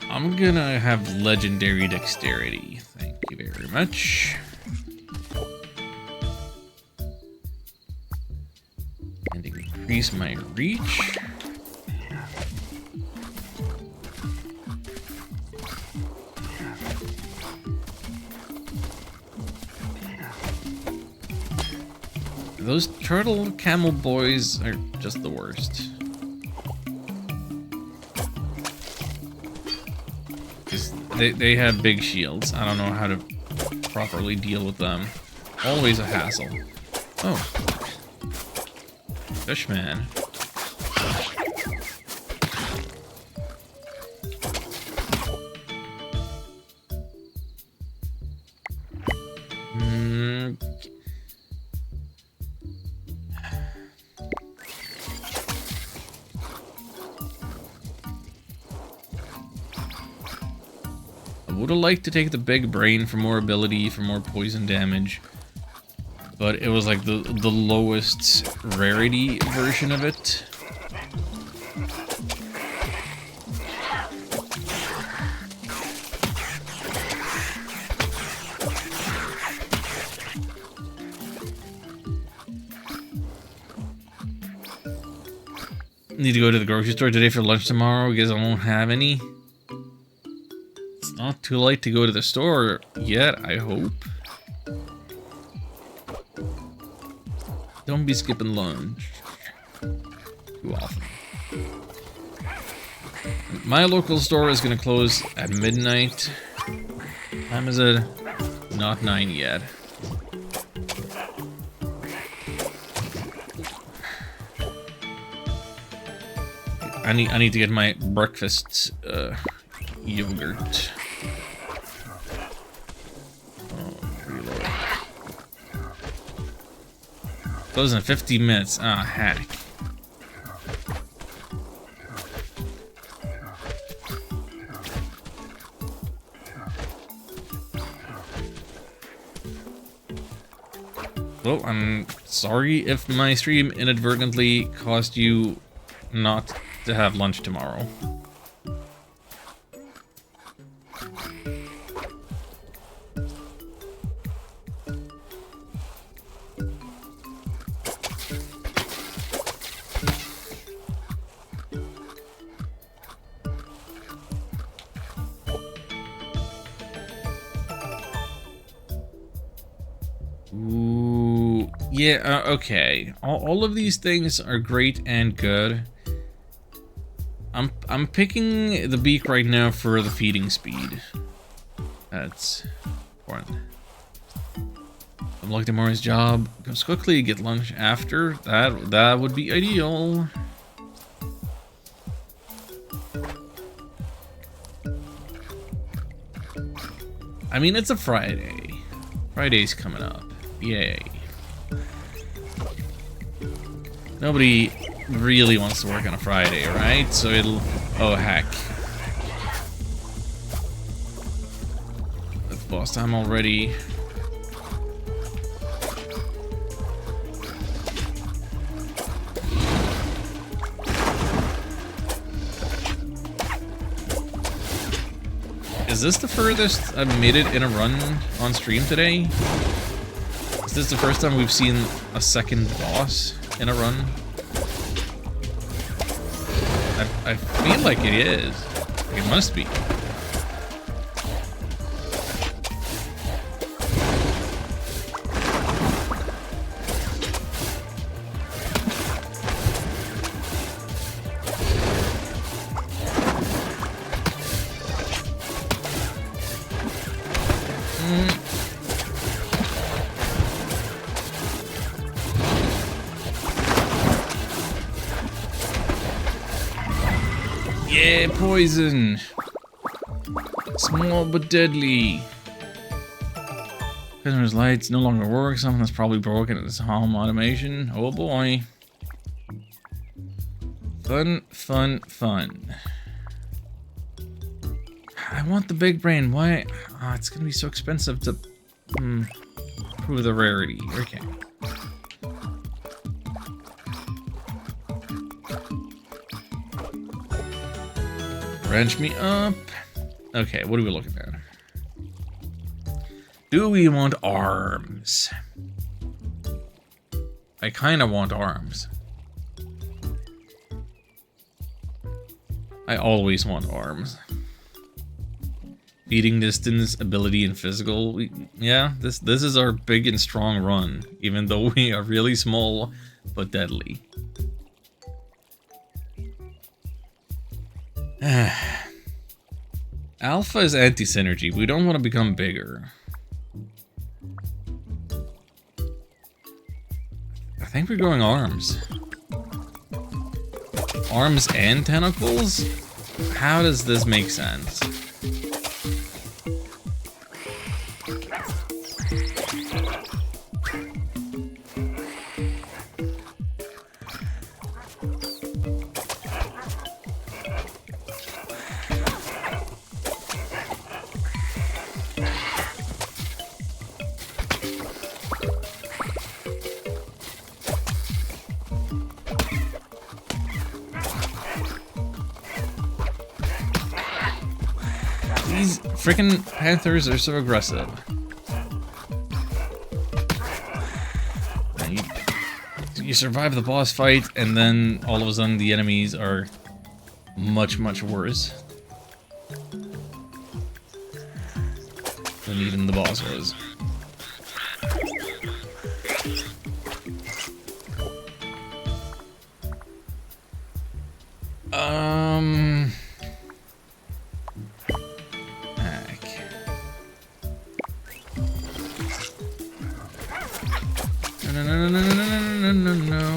I'm gonna have legendary dexterity. Thank you very much. And increase my reach. Those turtle camel boys are just the worst. They have big shields. I don't know how to properly deal with them. Always a hassle. Oh. Fishman. I would have liked to take the big brain for more ability, for more poison damage. But it was like the lowest rarity version of it. Need to go to the grocery store today for lunch tomorrow because I won't have any. It's not too late to go to the store yet, I hope. Don't be skipping lunch too often. My local store is going to close at midnight. Time is it? Not 9 yet. I need to get my breakfast yogurt. Oh, reload. Close in 50 minutes. Ah, heck. Well, I'm sorry if my stream inadvertently caused you not to have lunch tomorrow. Ooh, yeah, okay. All of these things are great and good. I'm picking the beak right now for the feeding speed. That's important. I'm looking at Mori's job. Goes quickly, get lunch after. That would be ideal. I mean, it's a Friday. Friday's coming up. Yay. Nobody really wants to work on a Friday, right? So it'll... Oh, heck. It's boss time already. Is this the furthest I've made it in a run on stream today? Is this the first time we've seen a second boss in a run? I feel like it is. It must be. Yeah, poison. Small but deadly. Customer's lights no longer work. Something that's probably broken at this home automation. Oh boy. Fun, fun, fun. I want the big brain. Why? Oh, it's gonna be so expensive to prove the rarity. Okay. Wrench me up. Okay, what are we looking at? Do we want arms? I kind of want arms. I always want arms. Feeding distance, ability, and physical. Yeah, this is our big and strong run, even though we are really small but deadly. Alpha is anti-synergy. We don't want to become bigger. I think we're going arms. Arms and tentacles? How does this make sense? These freaking panthers are so aggressive. You survive the boss fight, and then all of a sudden the enemies are much, much worse than even the boss was. No.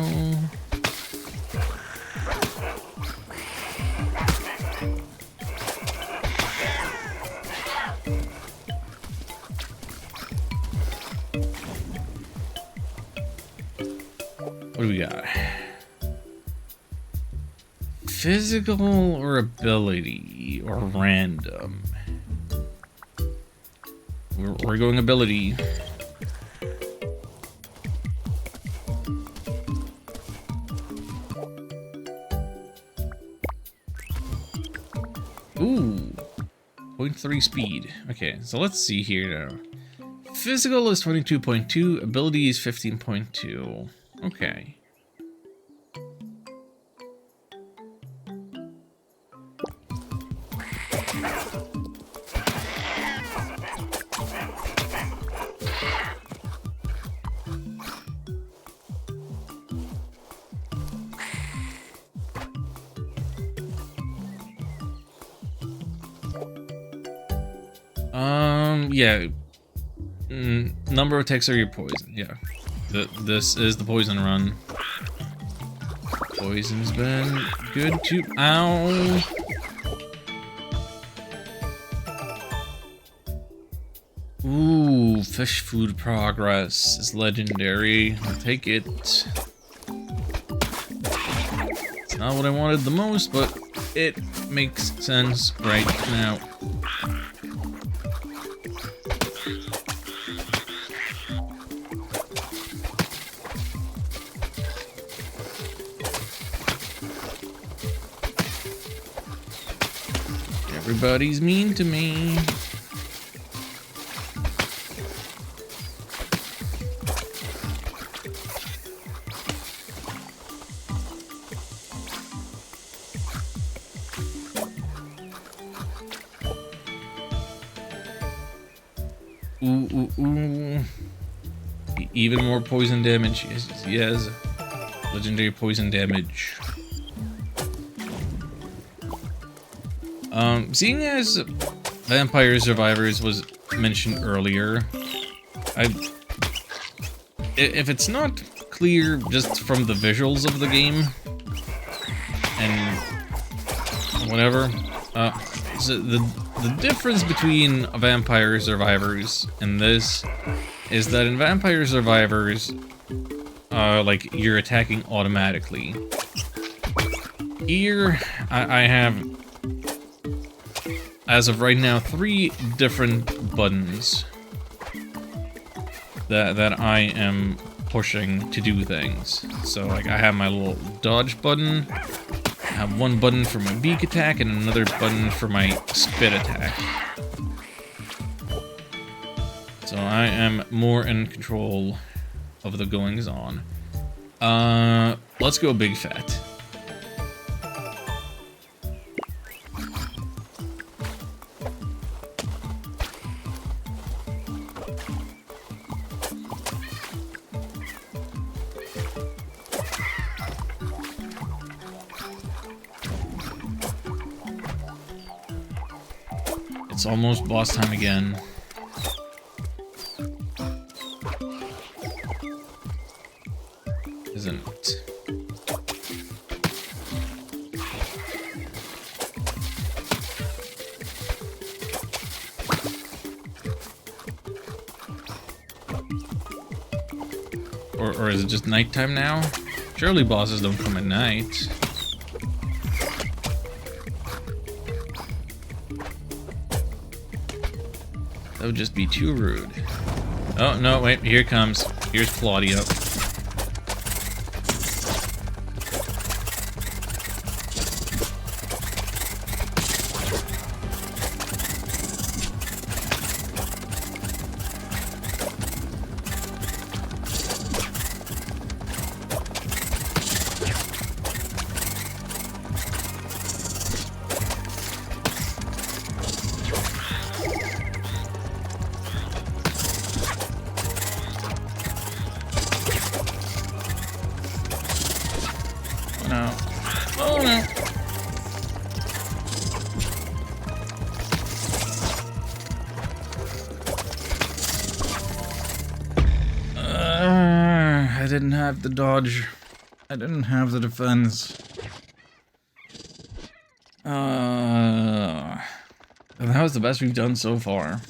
What do we got? Physical or ability or random? We're going ability. Ooh, 0.3 speed. Okay, so let's see here now. Physical is 22.2, ability is 15.2. Okay. Yeah. Number of attacks are your poison. Yeah. This is the poison run. Poison's been good to... Ow! Ooh, fish food progress is legendary. I'll take it. It's not what I wanted the most, but it makes sense right now. Everybody's mean to me. Ooh. Even more poison damage. Yes. Legendary poison damage. Seeing as Vampire Survivors was mentioned earlier, if it's not clear just from the visuals of the game and whatever, so the difference between Vampire Survivors and this is that in Vampire Survivors, like, you're attacking automatically. Here, I have, as of right now, 3 different buttons that I am pushing to do things. So, like, I have my little dodge button, I have 1 button for my beak attack, and another button for my spit attack. So I am more in control of the goings-on. Let's go Big Fat. It's almost boss time again. Isn't it? Or is it just nighttime now? Surely bosses don't come at night. That would just be too rude. Oh, no, wait, here it comes. Here's Claudia. I didn't have the dodge. I didn't have the defense. That was the best we've done so far.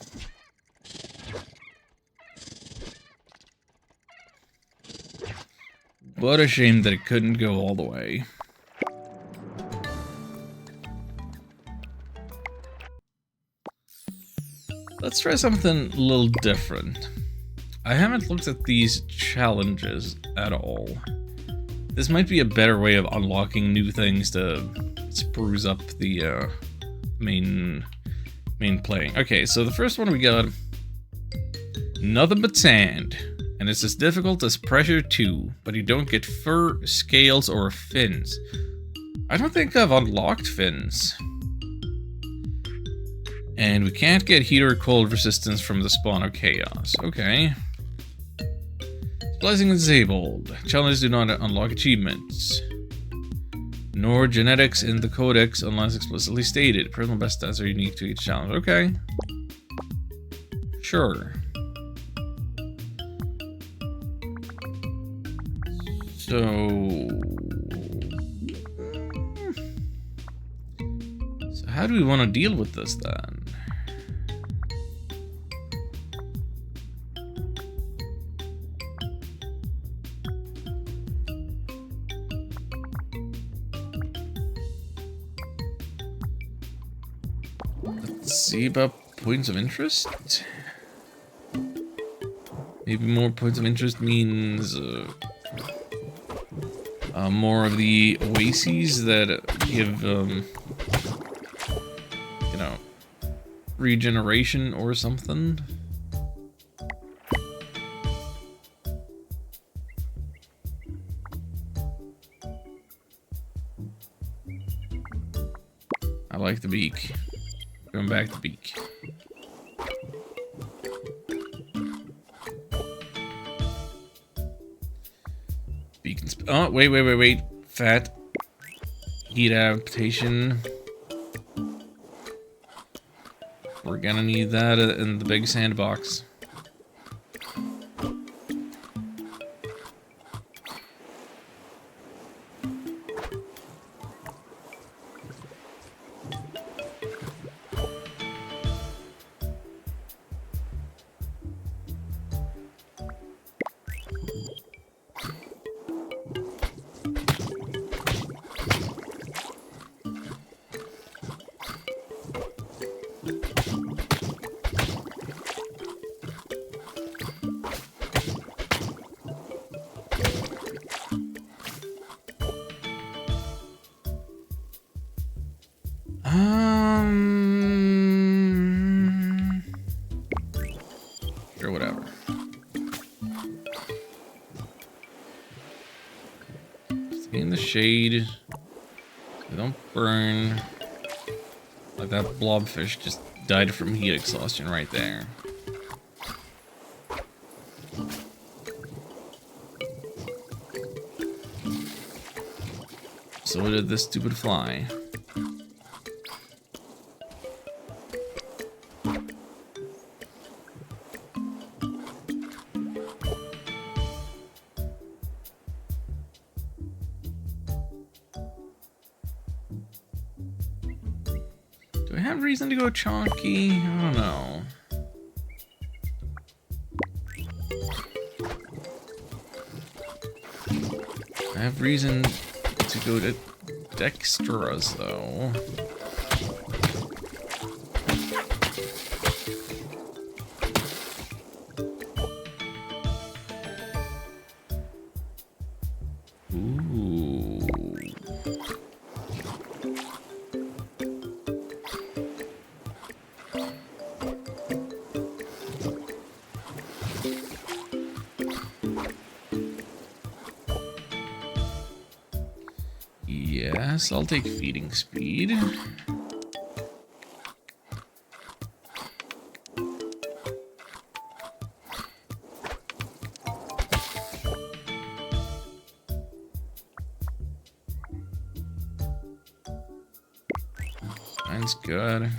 What a shame that it couldn't go all the way. Let's try something a little different. I haven't looked at these challenges at all. This might be a better way of unlocking new things to spruce up the main playing. Okay, so the first one we got nothing but sand, and it's as difficult as Pressure 2, but you don't get fur, scales, or fins. I don't think I've unlocked fins. And we can't get heat or cold resistance from the spawn of chaos. Okay. Splicing disabled. Challenges do not unlock achievements. Nor genetics in the codex unless explicitly stated. Personal best stats are unique to each challenge. Okay. Sure. So how do we want to deal with this then? Let's see about points of interest. Maybe more points of interest means more of the oases that give, you know, regeneration or something. I like the beak. Going back to beak. Beacon. Oh, wait. Fat. Heat adaptation. We're gonna need that in the big sandbox. Sure, whatever. Stay in the shade. They don't burn. Like that blobfish just died from heat exhaustion right there. So did this stupid fly. I have reason to go chonky? I don't know. I have reason to go to Dextra's, though. Ooh. Yes, I'll take feeding speed. Mine's good.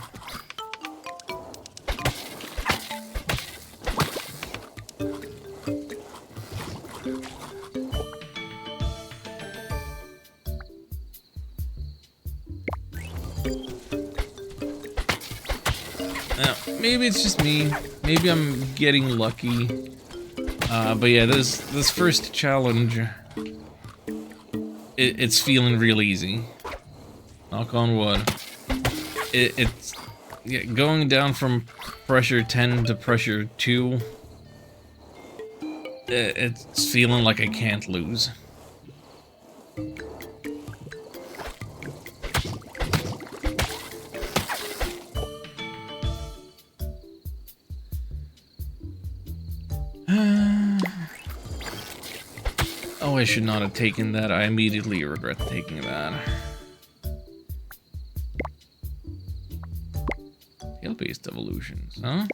Now, maybe it's just me. Maybe I'm getting lucky. But yeah, this first challenge, it's feeling real easy. Knock on wood. It's yeah, going down from pressure 10 to pressure 2. It's feeling like I can't lose. Oh, I should not have taken that. I immediately regret taking that. Tail-based evolutions, huh?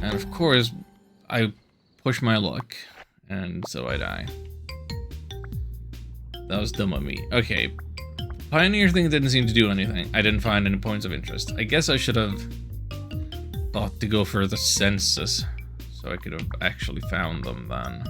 And of course, I push my luck, and so I die. That was dumb of me. Okay. Pioneer thing didn't seem to do anything. I didn't find any points of interest. I guess I should have thought to go for the census, so I could have actually found them then.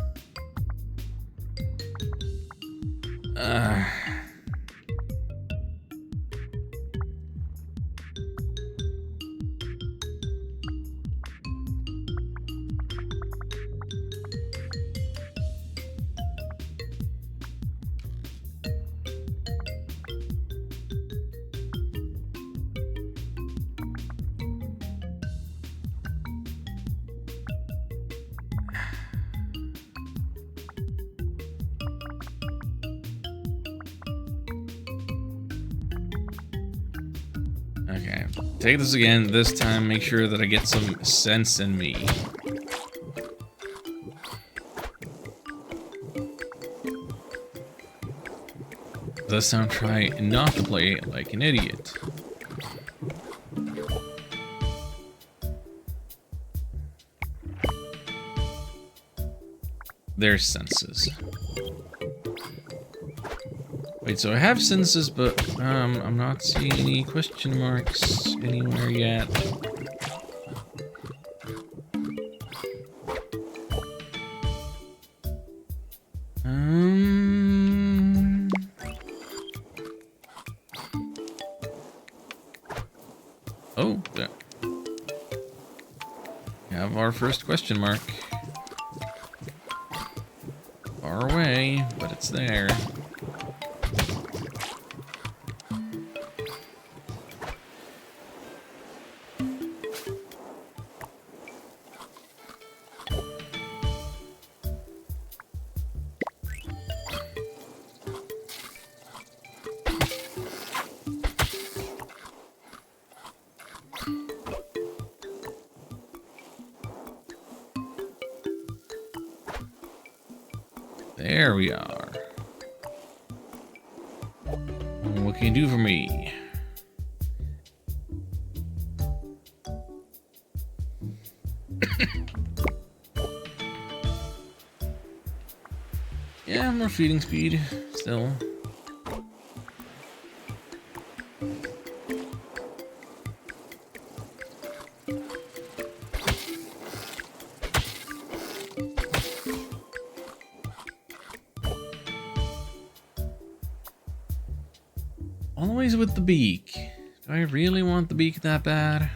Okay, take this again. This time, make sure that I get some sense in me. This time, try not to play like an idiot. There's senses. Wait, so I have senses, but I'm not seeing any question marks anywhere yet. Oh, there. We have our first question mark. Far away, but it's there. There we are. What can you do for me? Yeah, more feeding speed, still. Always with the beak. Do I really want the beak that bad?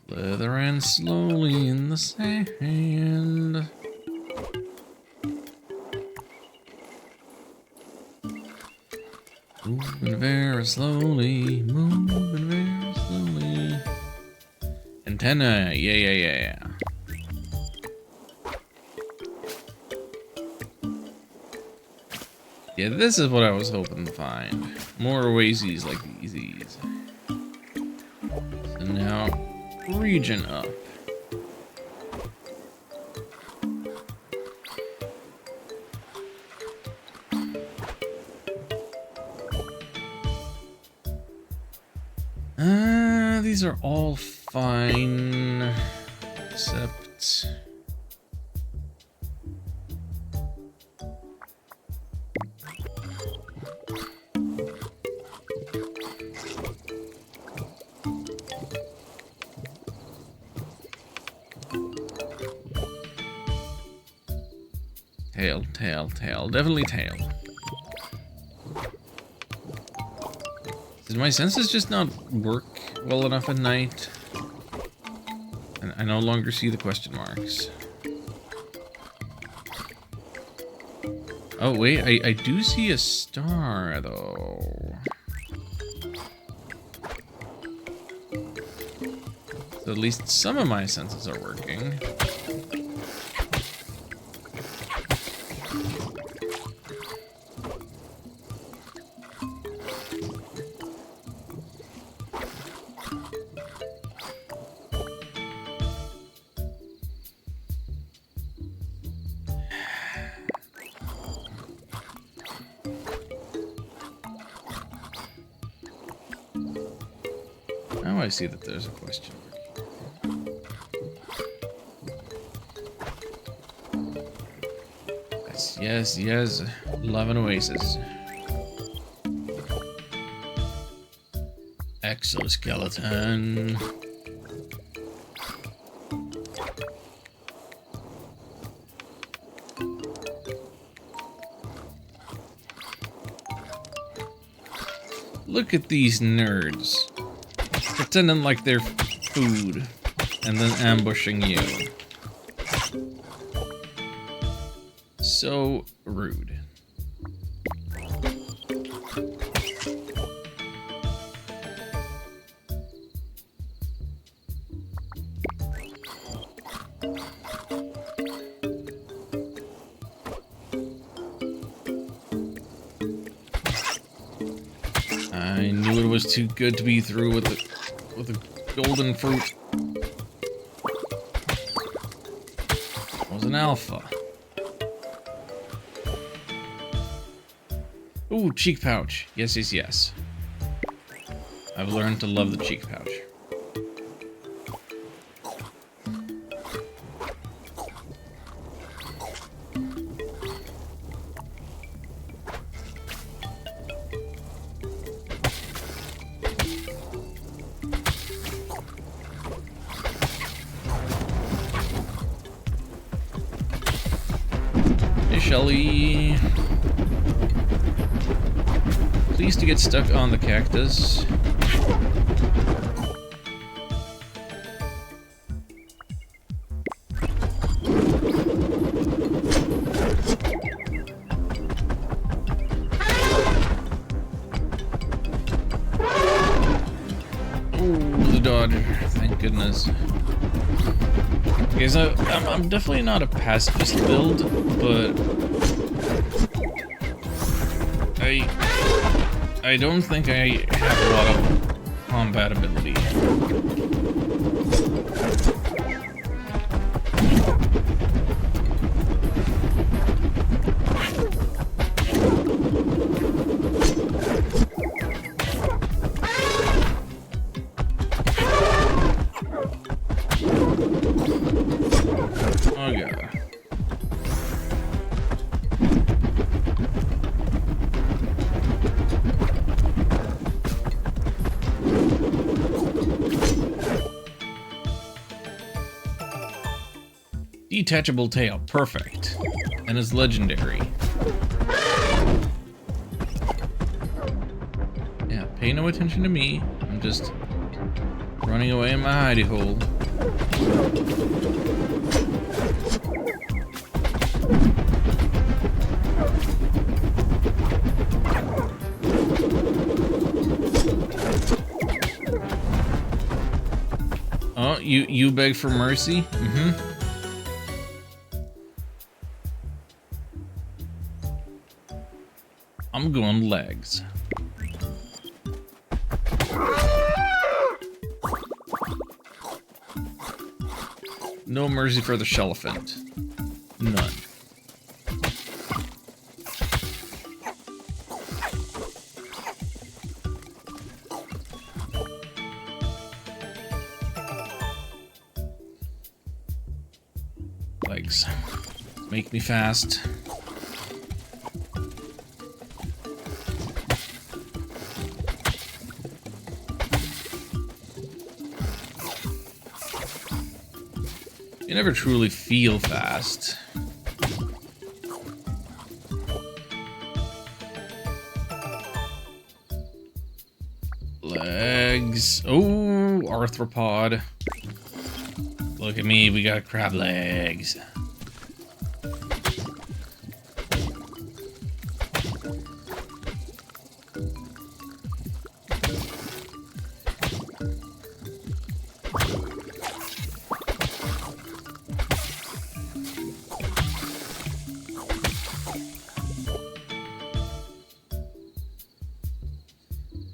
Slithering slowly in the sand. Moving very slowly, moving very slowly. Antenna, yeah. Yeah, this is what I was hoping to find. More oases like these. So now, region up. These are all fine, except... Tail. Definitely tail. Did my senses just not work well enough at night? And I no longer see the question marks. Oh, wait, I do see a star, though. So at least some of my senses are working. Now I see that there's a question mark. Yes. Love an oasis. Exoskeleton. Look at these nerds. Pretending like they're food, and then ambushing you. So rude. I knew it was too good to be through with the golden fruit. It was an alpha. Ooh, cheek pouch. Yes. I've learned to love the cheek pouch. Shelly. Pleased to get stuck on the cactus. Ooh, the dodger. Thank goodness. Okay, so I'm definitely not a pacifist build, but I don't think I have a lot of combat ability. Oh god. Detachable tail, perfect. And it's legendary. Yeah, pay no attention to me. I'm just running away in my hidey hole. Oh, you beg for mercy? Mm-hmm. I'm going legs. No mercy for the Shelliphant. None. Legs. Make me fast. You never truly feel fast. Legs. Oh, arthropod. Look at me, we got crab legs.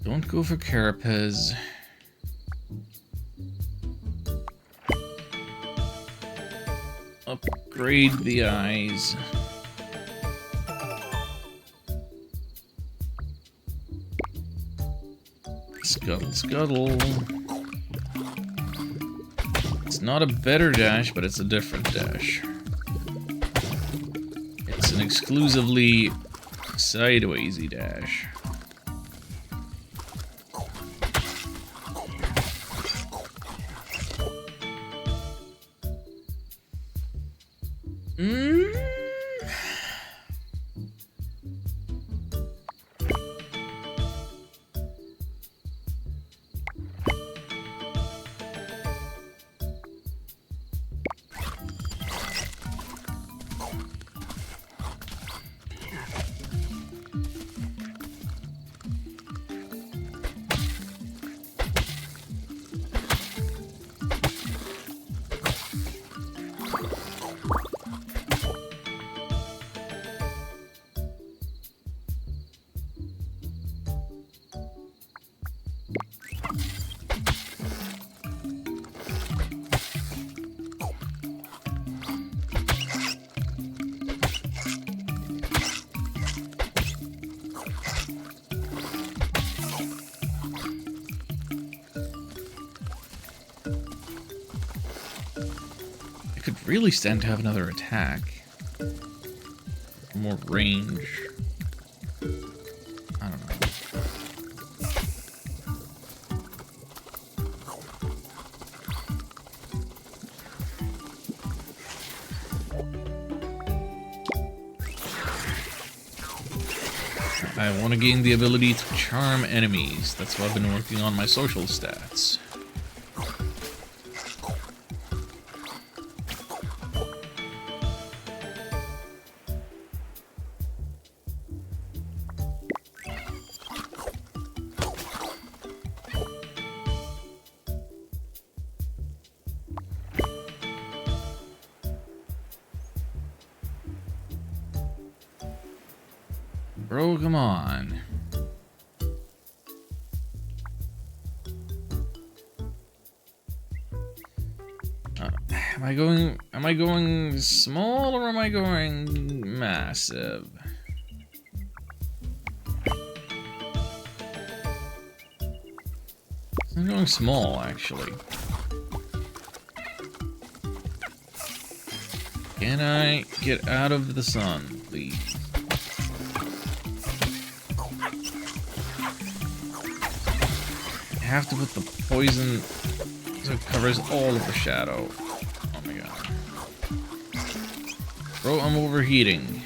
Don't go for Carapace. Upgrade the eyes. Scuttle, scuttle. It's not a better dash, but it's a different dash. It's an exclusively sidewaysy dash. Really stand to have another attack. More range. I don't know. I want to gain the ability to charm enemies. That's what I've been working on my social stats. Bro, come on. Am I going small or am I going massive? I'm going small, actually. Can I get out of the sun, please? I have to put the poison so it covers all of the shadow. Oh my god. Bro, I'm overheating.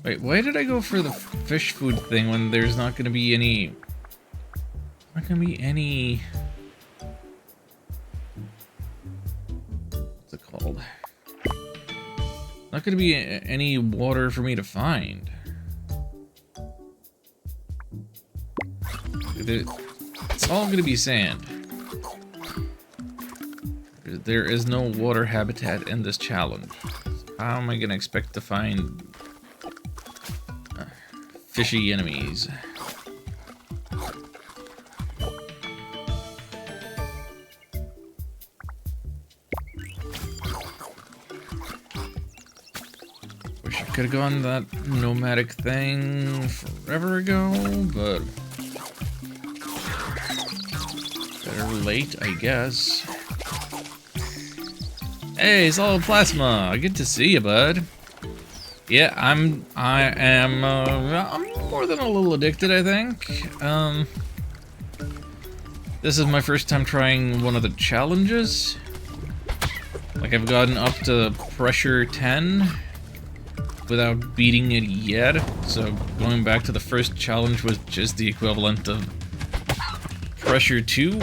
Wait, why did I go for the fish food thing when there's not gonna be any... Not gonna be any... What's it called? Not gonna be any water for me to find. It's all gonna be sand. There is no water habitat in this challenge. How am I gonna expect to find fishy enemies? Wish I could have gone that nomadic thing forever ago, but better late, I guess. Hey, Solid Plasma, good to see you, bud. Yeah, I'm more than a little addicted, I think. This is my first time trying one of the challenges. Like, I've gotten up to pressure 10 without beating it yet. So going back to the first challenge was just the equivalent of pressure 2.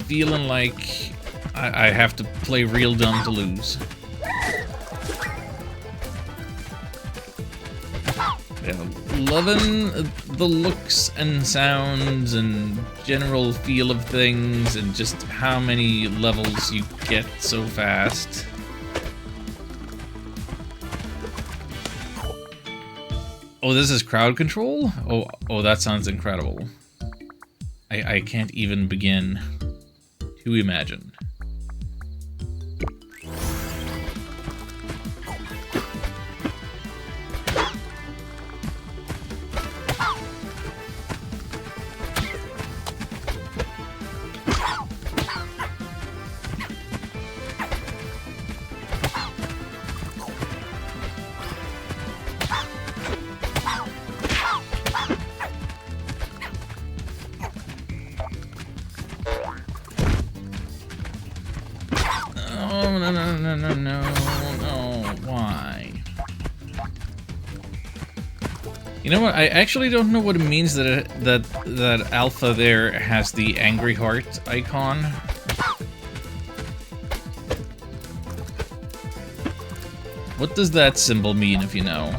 Feeling like I have to play real dumb to lose. Yeah, loving the looks and sounds and general feel of things and just how many levels you get so fast. Oh, this is crowd control? Oh, that sounds incredible. I can't even begin to imagine. No, why? You know what? I actually don't know what it means that that Alpha there has the angry heart icon. What does that symbol mean, if you know?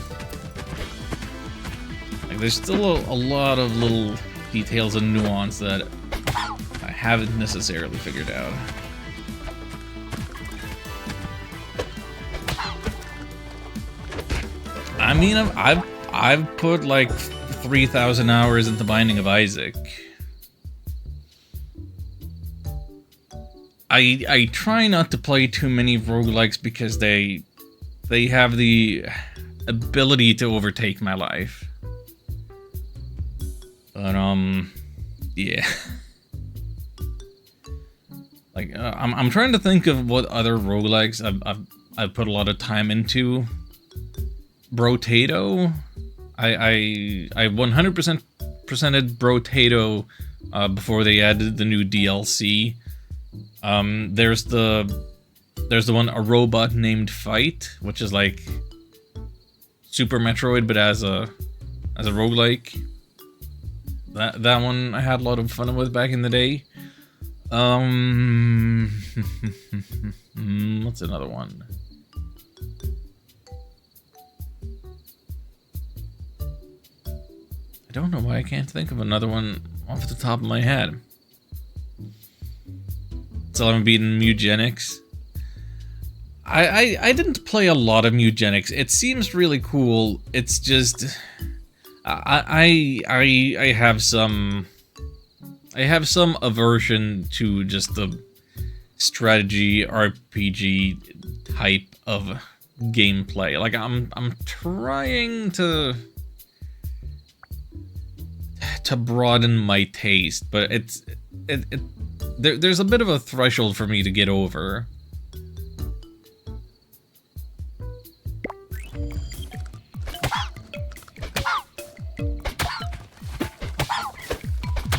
Like, there's still a lot of little details and nuance that I haven't necessarily figured out. I mean, I've put like 3,000 hours into Binding of Isaac. I try not to play too many roguelikes because they have the ability to overtake my life. But yeah. Like I'm trying to think of what other roguelikes I've put a lot of time into. Brotato, I 100%ed Brotato before they added the new DLC. There's the one A Robot Named Fight, which is like Super Metroid but as a roguelike. That one I had a lot of fun with back in the day. What's another one? I don't know why I can't think of another one off the top of my head. So I'm beating Mugenics. I didn't play a lot of Mugenics. It seems really cool. It's just I have some aversion to just the strategy RPG type of gameplay. Like I'm trying to broaden my taste, but there's a bit of a threshold for me to get over.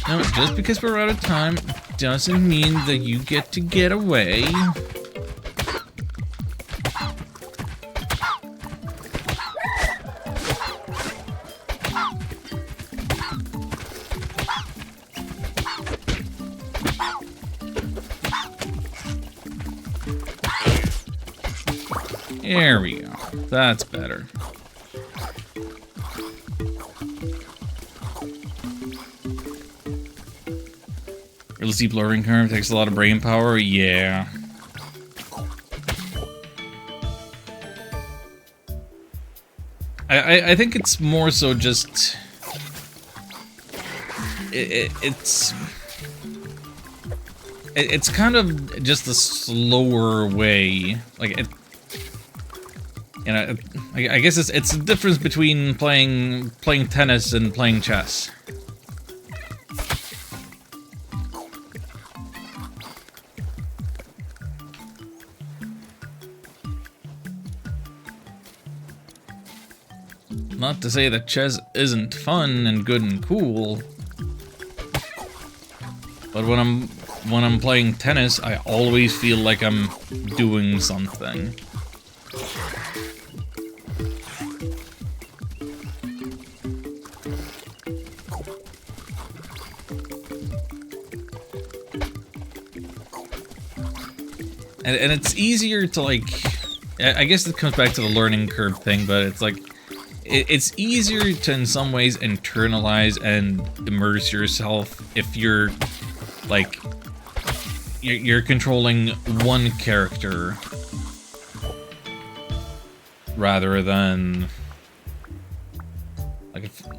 No, just because we're out of time doesn't mean that you get to get away. There we go. That's better. Really steep learning curve takes a lot of brain power. Yeah. I think it's more so just it's kind of just a slower way. Like it, you know, I guess it's the difference between playing tennis and playing chess. Not to say that chess isn't fun and good and cool, but when I'm playing tennis, I always feel like I'm doing something. And it's easier to, like, I guess it comes back to the learning curve thing, but it's like, it's easier to, in some ways, internalize and immerse yourself if you're, like, you're controlling one character rather than,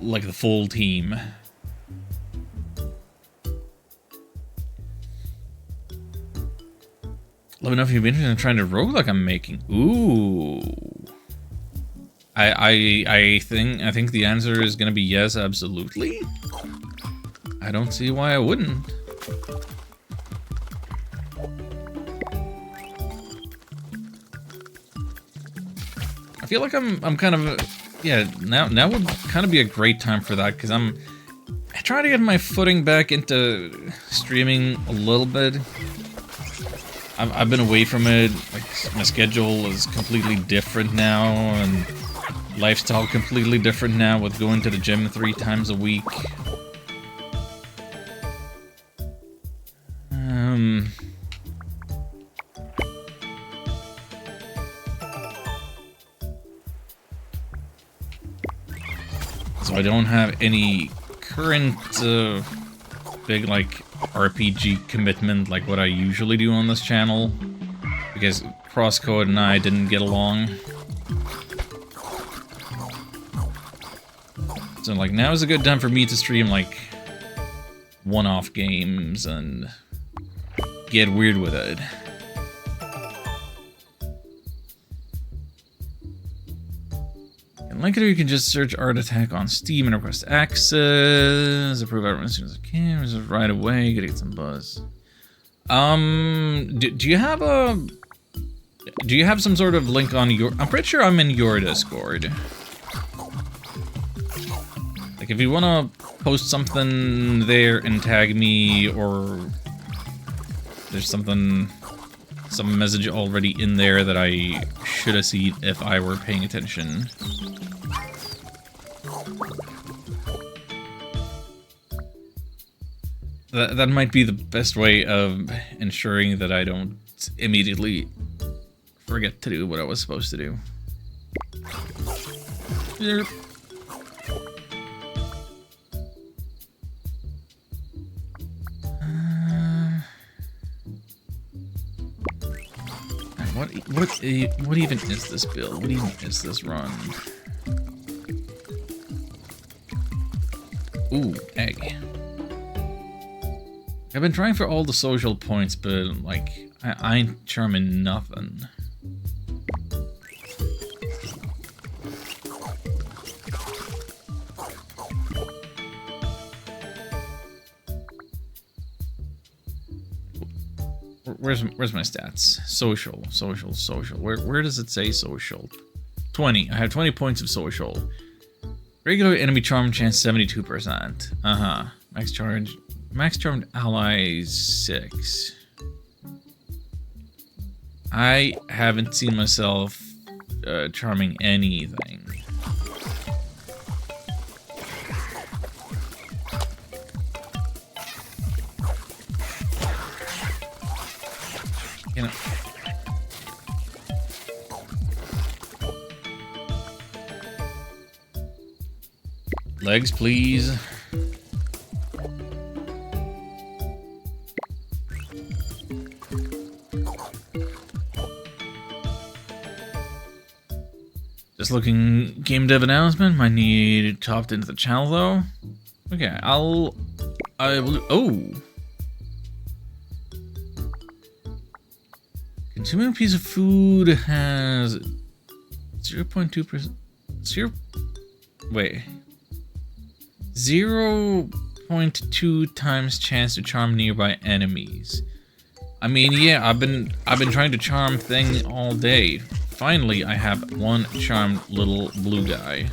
like the full team. Let me know if you'd be interested in trying to roguelike I'm making. Ooh. I think the answer is gonna be yes, absolutely. I don't see why I wouldn't. I feel like I'm kind of, yeah, now would kind of be a great time for that, because I'm trying to get my footing back into streaming a little bit. I've been away from it. Like, my schedule is completely different now, and lifestyle completely different now with going to the gym 3 times a week. So I don't have any current big, like, RPG commitment like what I usually do on this channel, because Crosscode and I didn't get along. So, like, now is a good time for me to stream, like, one-off games and get weird with it. In Linkater, you can just search Art Attack on Steam and request access. Approve everyone as soon as I can. Reserve right away. Gotta get some buzz. Do you have some sort of link on your... I'm pretty sure I'm in your Discord. Like, if you want to post something there and tag me, or there's some message already in there that I should have seen if I were paying attention. That might be the best way of ensuring that I don't immediately forget to do what I was supposed to do. Yep. What even is this build? What even is this run? Ooh, egg. I've been trying for all the social points, but, like, I ain't charming nothing. Where's my stats? Social. Where does it say social? 20. I have 20 points of social. Regular enemy charm chance 72%. Max charmed allies 6. I haven't seen myself charming anything. You know. Legs, please. Just looking game dev announcement. Might need chopped into the channel though. Okay, I will. Oh. Consuming a piece of food has 0.2%. Wait. 0.2 times chance to charm nearby enemies. I mean, yeah, I've been trying to charm thing all day. Finally, I have one charmed little blue guy.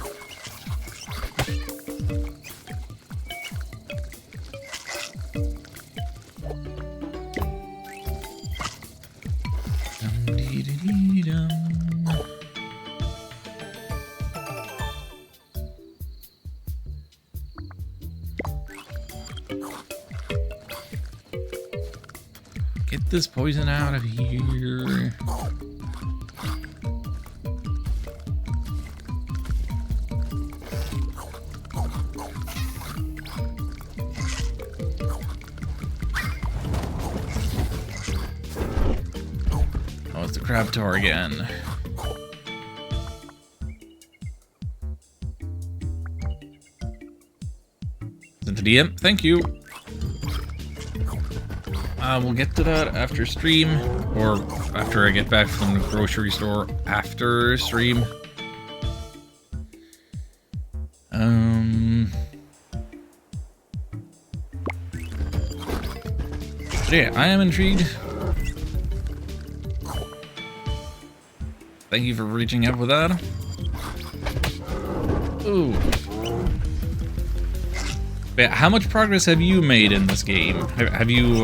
Get this poison out of here. Oh, it's the crab tar again. Into the imp, thank you. We'll get to that after stream, or after I get back from the grocery store after stream. But yeah, I am intrigued. Thank you for reaching out with that. Ooh. But how much progress have you made in this game? Have you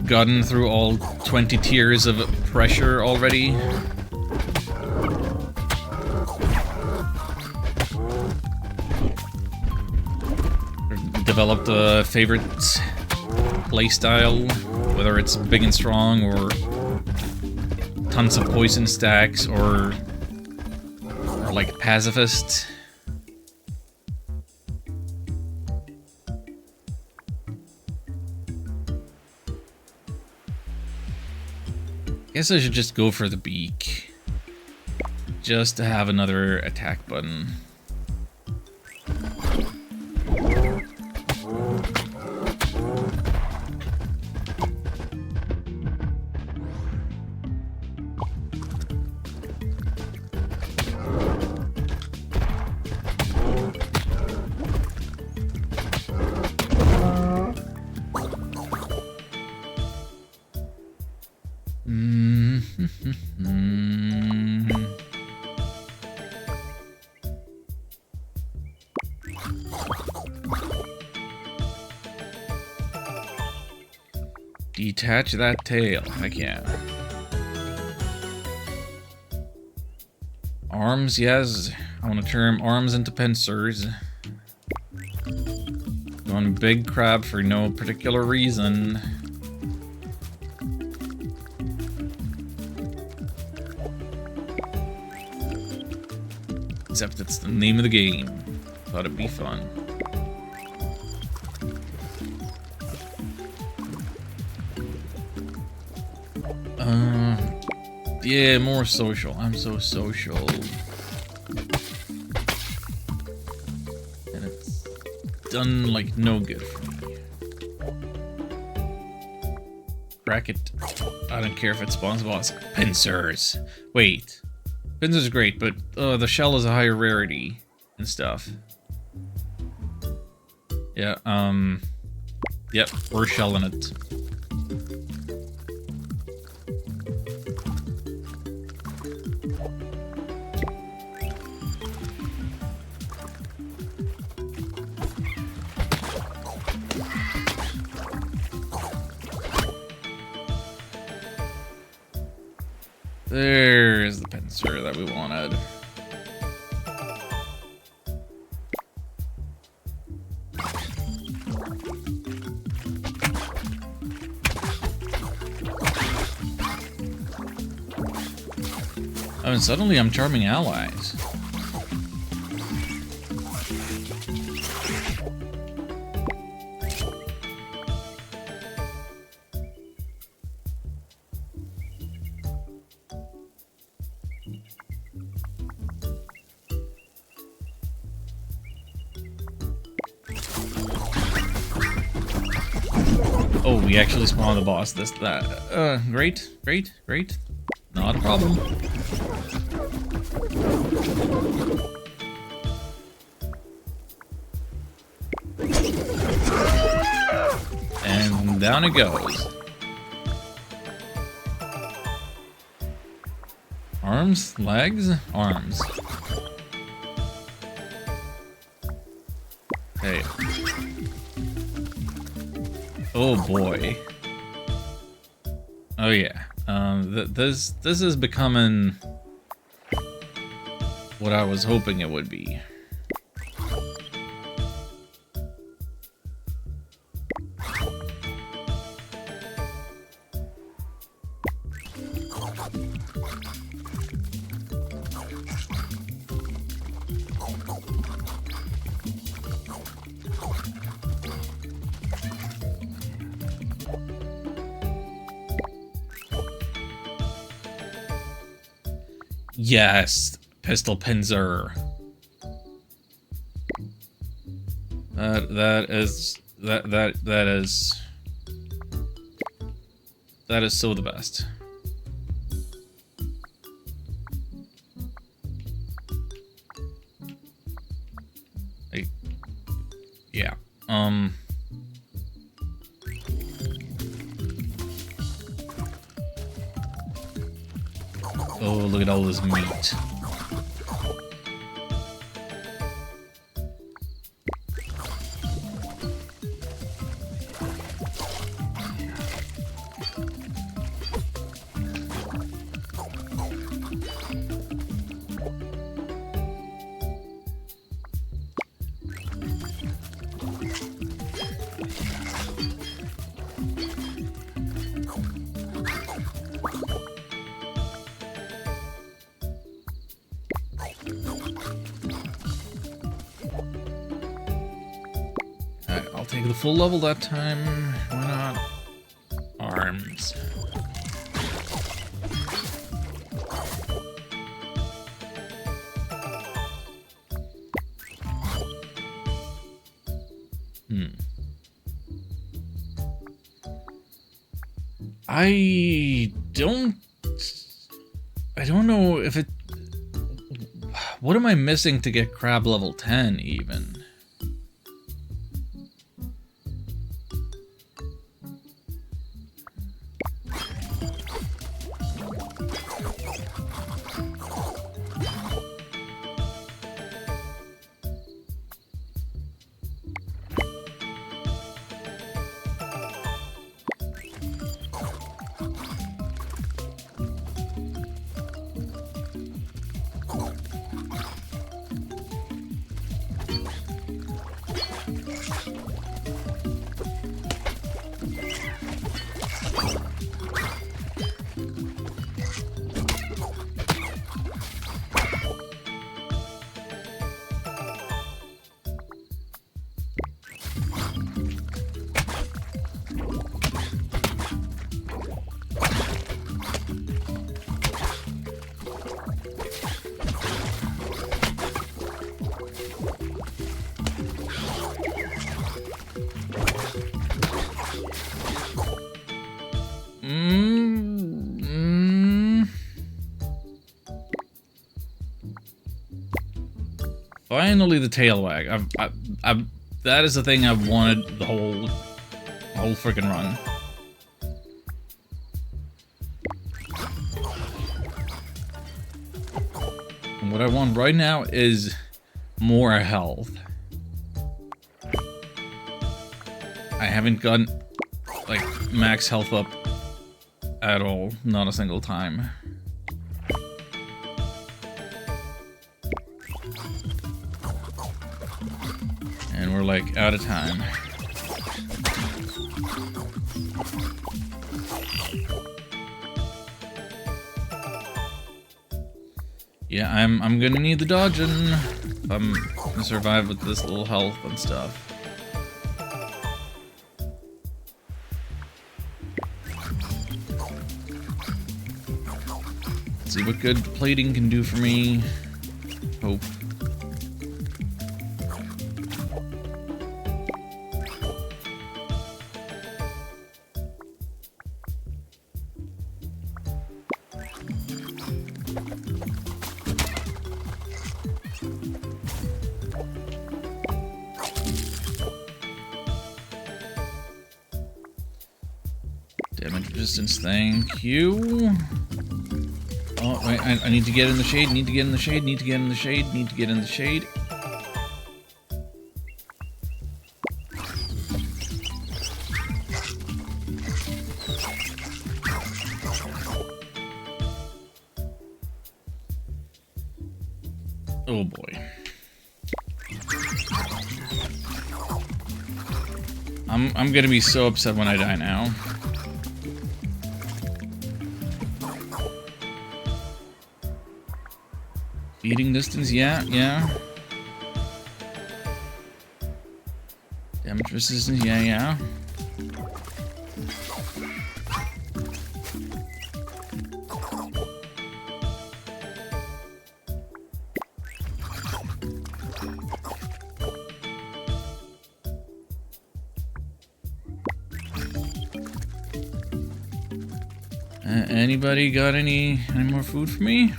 gotten through all 20 tiers of pressure already? Developed a favorite playstyle, whether it's big and strong or tons of poison stacks or like pacifist? Guess I should just go for the beak. Just to have another attack button. Detach that tail. I can't. Arms, yes. I want to turn arms into pincers. Going big crab for no particular reason. Except it's the name of the game. Thought it'd be fun. Yeah, more social. I'm so social. done, like, no good for me. Bracket. I don't care if it spawns boss. Pincers. Wait. Pincers is great, but the shell is a higher rarity and stuff. Yeah, yep, we're shelling it. There's the pincer that we wanted. Oh, and suddenly I'm charming allies. Oh, we actually spawned the boss. Great. Not a problem. And down it goes. Arms, legs, arms. Hey. Oh boy. Oh yeah. This is becoming what I was hoping it would be. Yes, pistol pincer. That is so the best. Like, yeah. Oh, look at all this meat. Alright, I'll take the full level that time. Why not? Arms. I don't know if it... What am I missing to get crab level 10 even? finally the tail wag. That is the thing I've wanted the whole freaking run. And what I want right now is more health. I haven't gotten, like, max health up at all. Not a single time. And we're, like, out of time. Yeah, I'm gonna need the dodging if I'm gonna survive with this little health and stuff. Let's see what good plating can do for me. Hope. Damage resistance, thank you. Oh, wait, I need to get in the shade, need to get in the shade, need to get in the shade, need to get in the shade. Oh boy. I'm gonna be so upset when I die now. Feeding distance, yeah. Damage resistance, yeah. Anybody got any more food for me?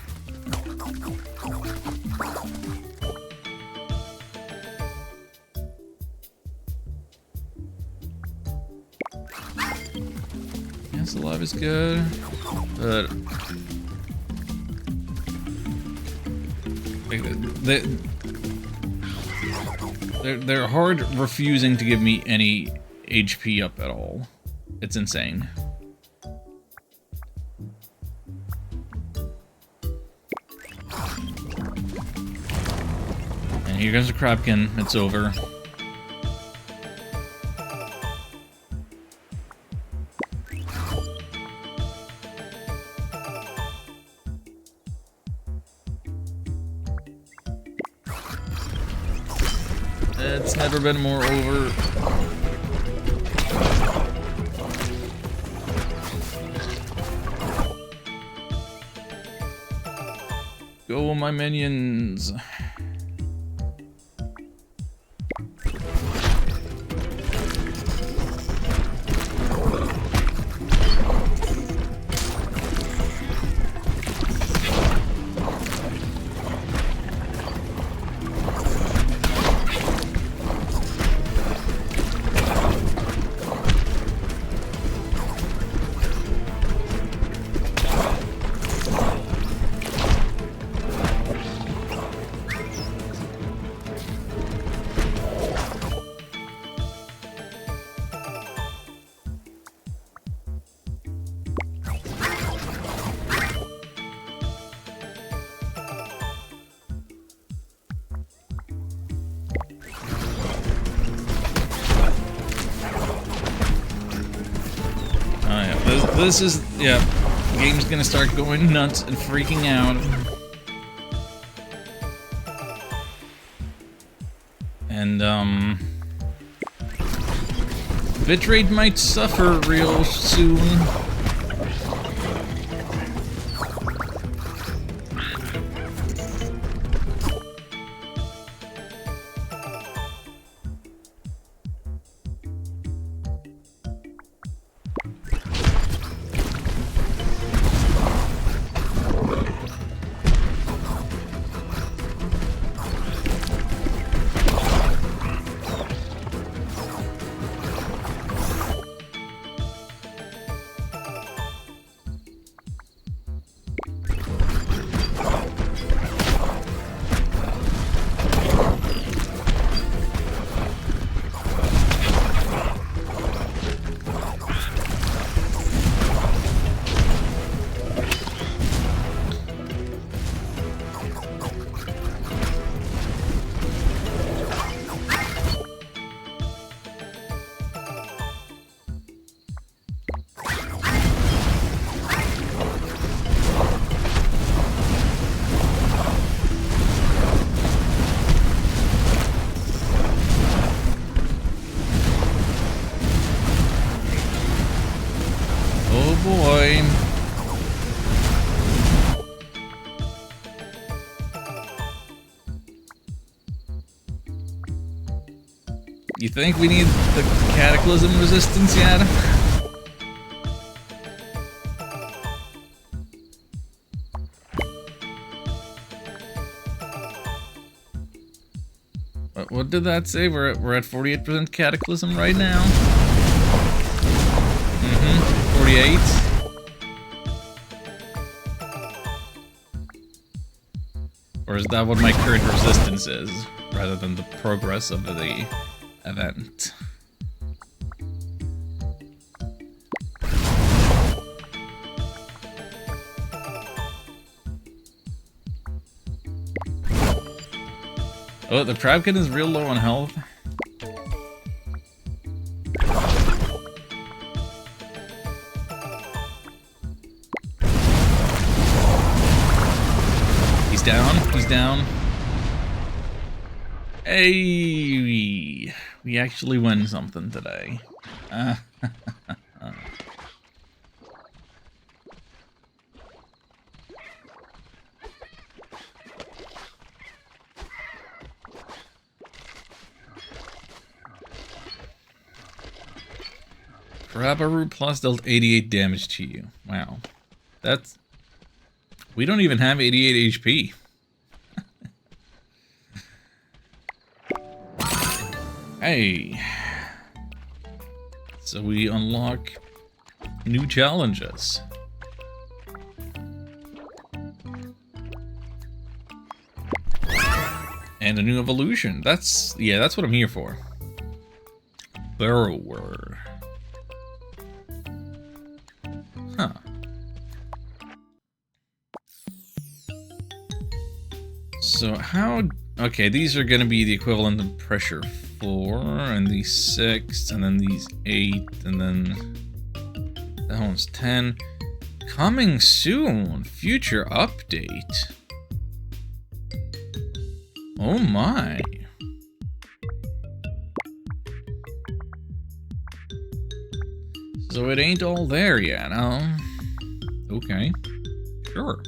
Yes, alive is good, but they're hard refusing to give me any HP up at all. It's insane. And here goes the Crabkin. It's over. It's never been more over. Go, my minions. This is, yeah, the game's gonna start going nuts and freaking out. And, bitrate might suffer real soon. think we need the Cataclysm resistance yet? What did that say? We're at 48% Cataclysm right now. 48. Or is that what my current resistance is, rather than the progress of the event? Oh, the Crabkin is real low on health. He's down. Hey, we actually win something today. Rabaru Plus dealt 88 damage to you. Wow. That's... We don't even have 88 HP. Hey. So we unlock new challenges. And a new evolution. That's what I'm here for. Burrower. Huh. So how... Okay, these are gonna be the equivalent of pressure 4, and these 6, and then these 8, and then... That one's 10. Coming soon! Future update. Oh my. So it ain't all there yet, okay. Sure.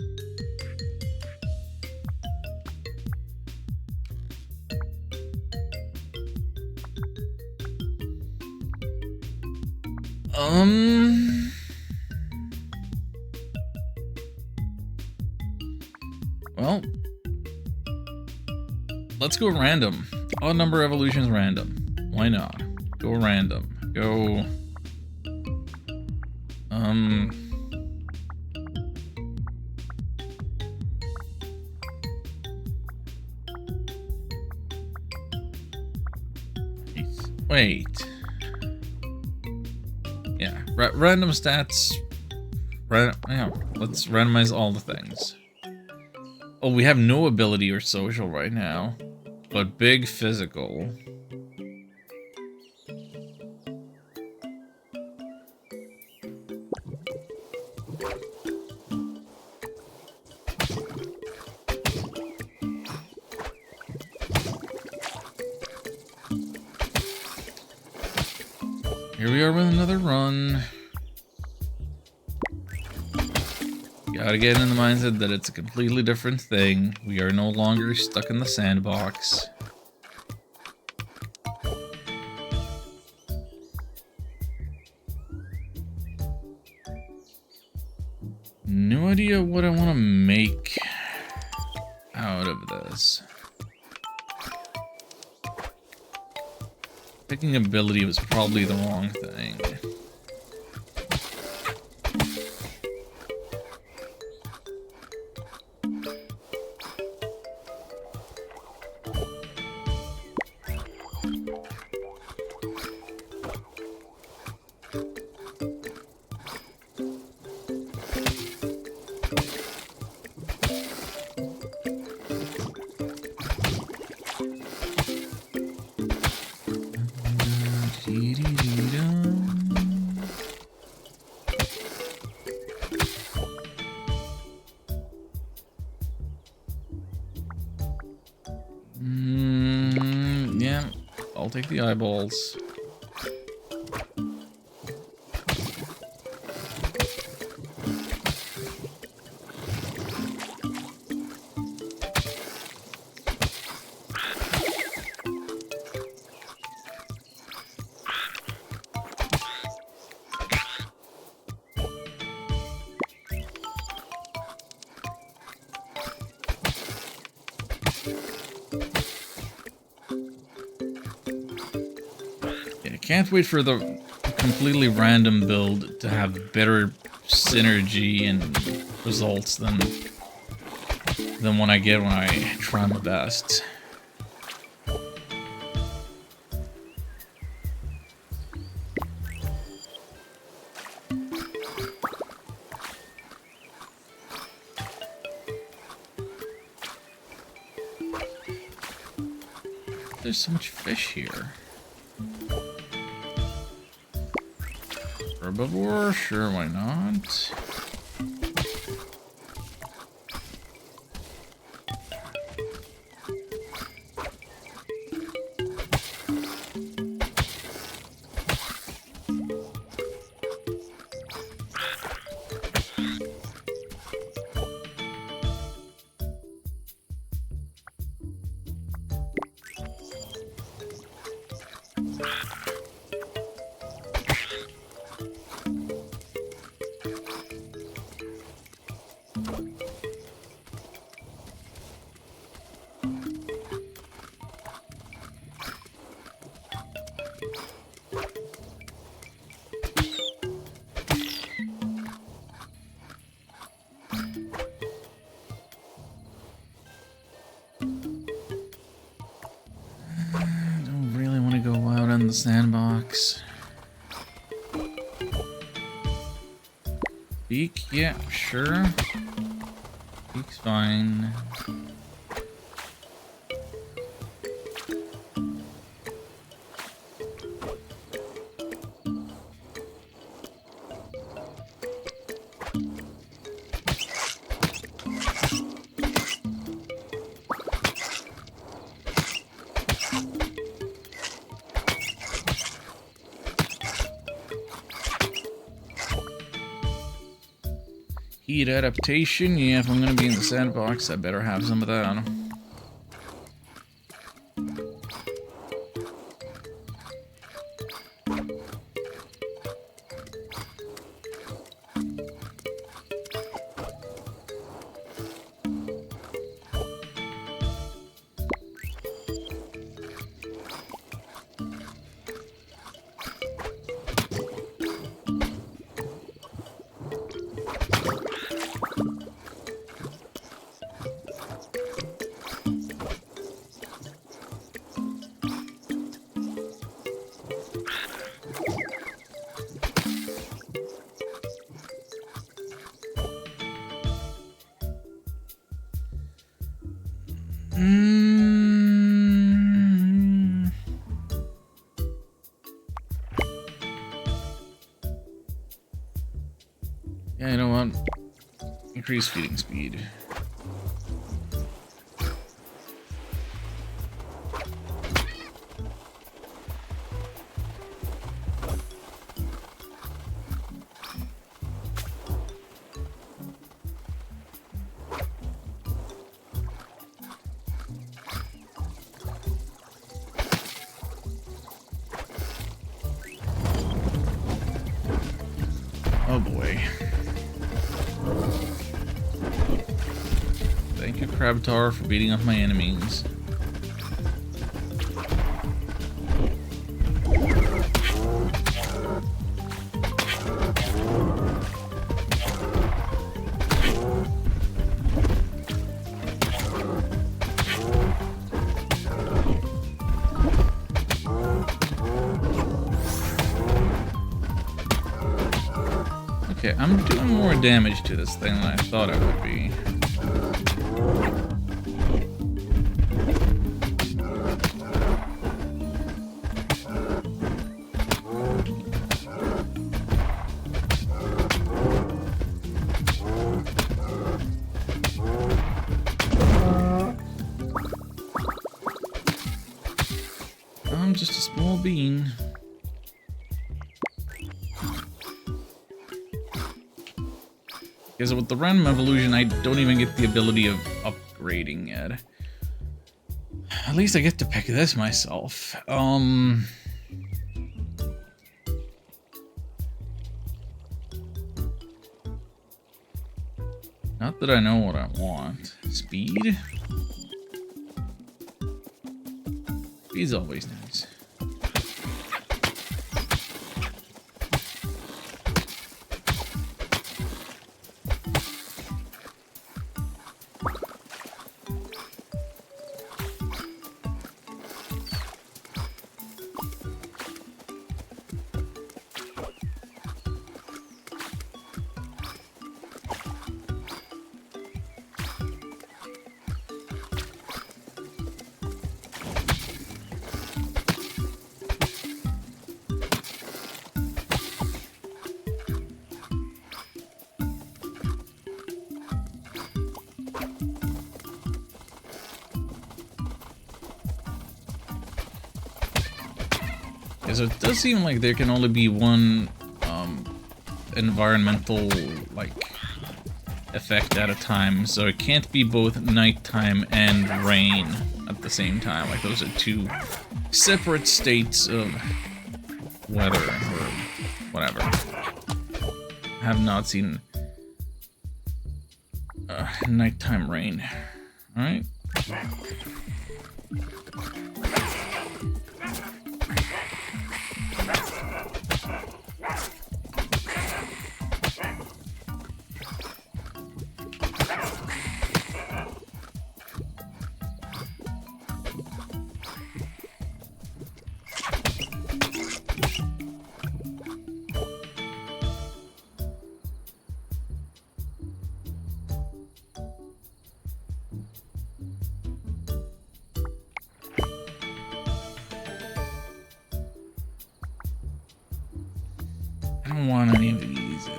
Well, let's go random. Odd number evolutions random. Why not? Go random. Go... Wait. Yeah, random stats. Yeah, let's randomize all the things. Oh, we have no ability or social right now, but big physical. Here we are with another run. Gotta get in the mindset that it's a completely different thing. We are no longer stuck in the sandbox. No idea what I want to make out of this. Picking ability was probably the wrong thing. Yeah, I'll take the eyeballs. Can't wait for the completely random build to have better synergy and results than what I get when I try my best. There's so much fish here. Herbivore? Sure, why not? The sandbox. Beak, yeah, sure. Beak's fine. Heat adaptation, yeah, if I'm gonna be in the sandbox, I better have some of that. Yeah, you know what? Increase feeding speed. Oh boy. Thank you, Crabtar, for beating up my enemies. Okay, I'm doing more damage to this thing than I thought I would be. I'm just a small bean. Because with the random evolution, I don't even get the ability of upgrading yet. At least I get to pick this myself. Not that I know what I want. Speed? Speed's always nice. Because it does seem like there can only be one environmental, like, effect at a time, so it can't be both nighttime and rain at the same time. Like, those are two separate states of weather or whatever. I have not seen nighttime rain. Alright. I don't want any of these.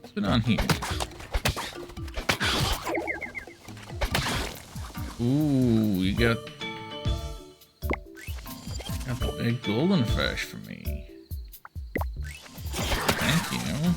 What's been on here? Ooh, you got the big golden fish for me. Thank you.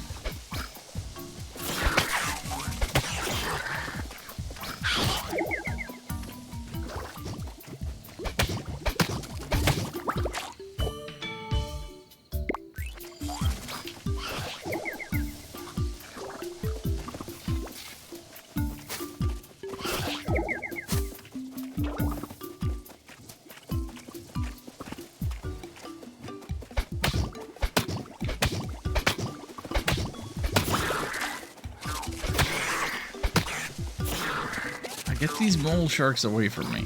Get these mole sharks away from me.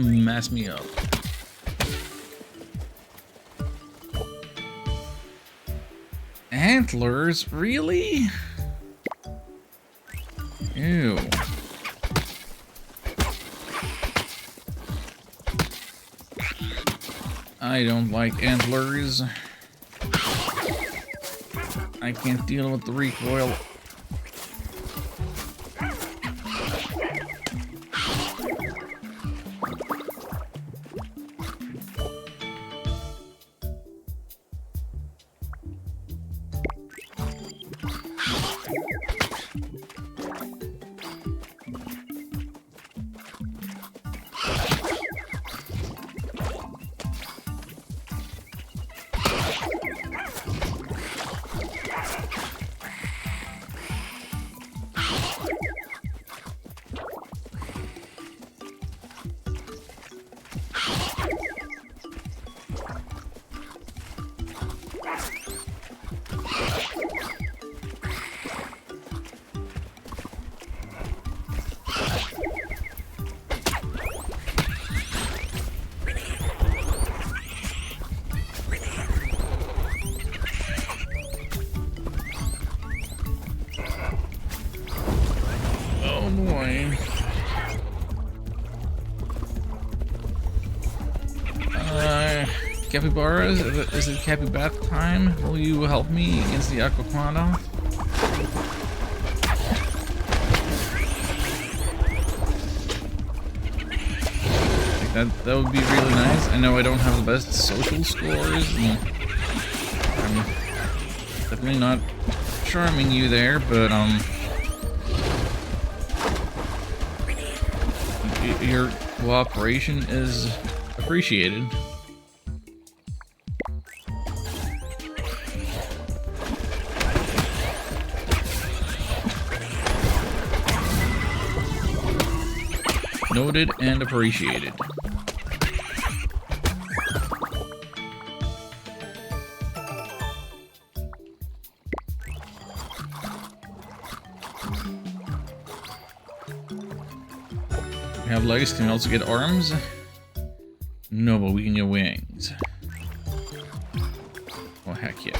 Mess me up. Antlers? Really? Ew. I don't like antlers. I can't deal with the recoil. Capybaras? Is it Cappy-Bath time? Will you help me against the Aquaquantum? That would be really nice. I know I don't have the best social scores, and I'm definitely not charming you there, but your cooperation is appreciated. Noted and appreciated. We have legs. Can we also get arms? No, but we can get wings. Oh, heck yeah.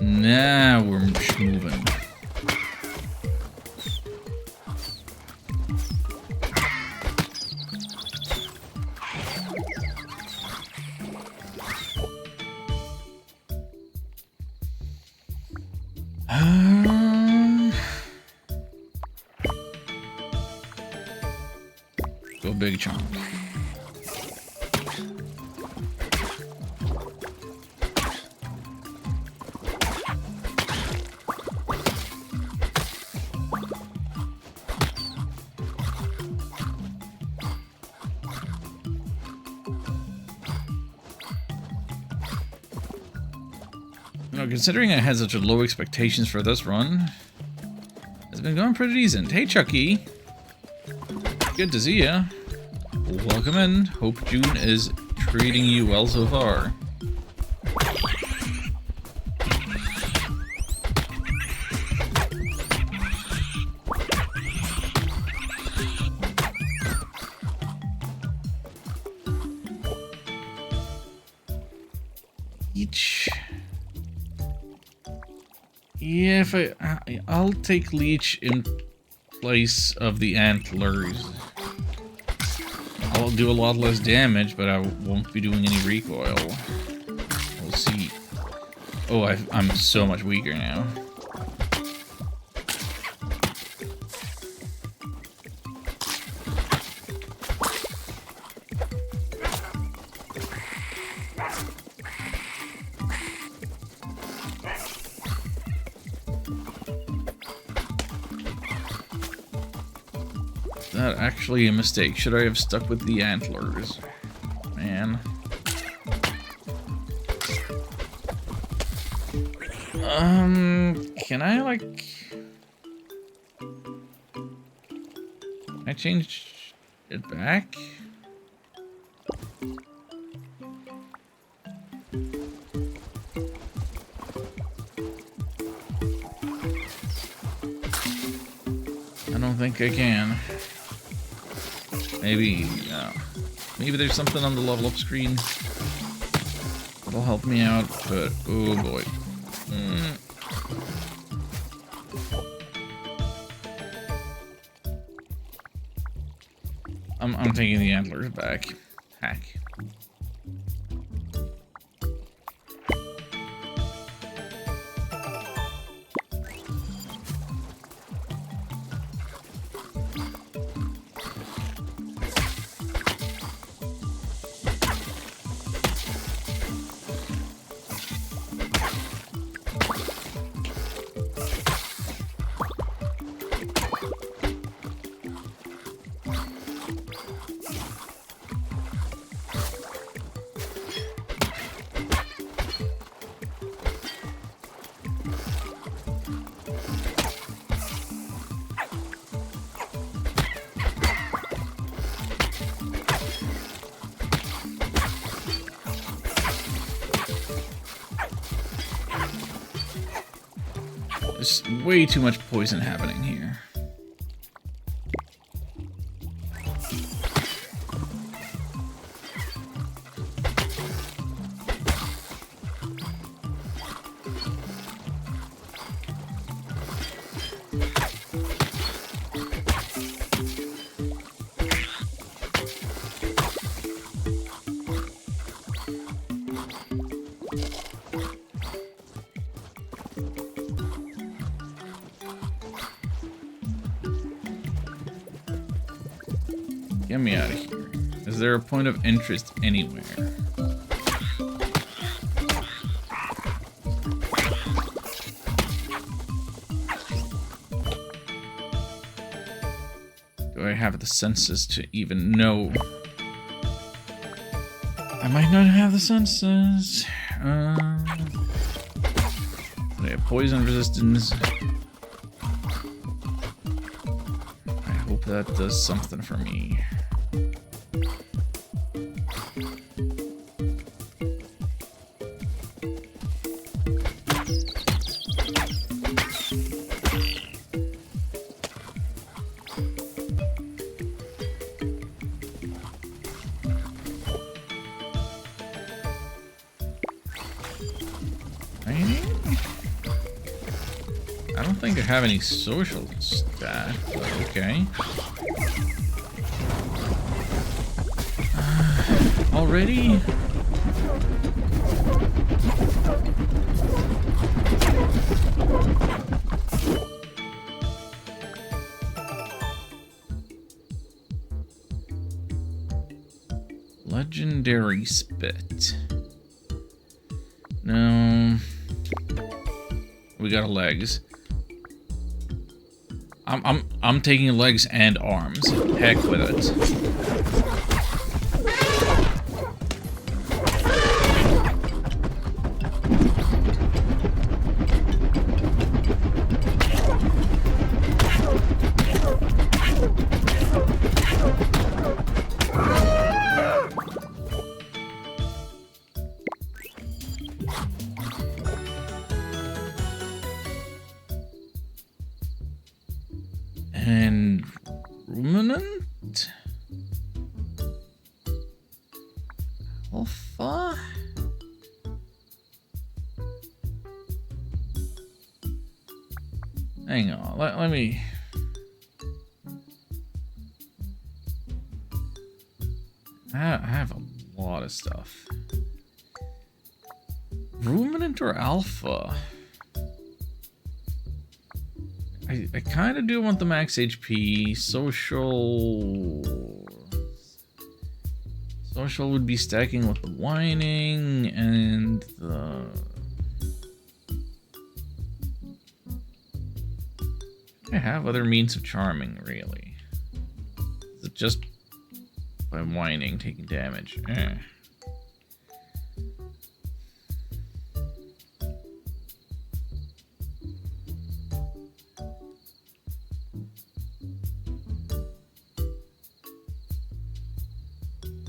Now we're moving. Go big chunk. You know, considering I had such low expectations for this run, it's been going pretty decent. Hey, Chucky. Good to see ya. Welcome in. Hope June is treating you well so far. Leech. Yeah, if I'll take Leech in place of the antlers. I'll do a lot less damage, but I won't be doing any recoil. We'll see. Oh, I'm so much weaker now. That actually a mistake. Should I have stuck with the antlers? Man. Can I like... Can I change it back? I don't think I can. Maybe, maybe there's something on the level up screen that'll help me out, but oh boy. I'm taking the antlers back. Hack. There's way too much poison happening here. Get me out of here. Is there a point of interest anywhere? Do I have the senses to even know? I might not have the senses. Okay, poison resistance. I hope that does something for me. I don't think I have any social stat, but okay. Already? Legendary Spit. No. We got legs. I'm taking legs and arms. Heck with it. And ruminant? Alpha? Hang on, let me... I have a lot of stuff. Ruminant or alpha? I kind of do want the max HP. Social would be stacking with the whining and the... I have other means of charming, really. Is it just by whining taking damage? Eh.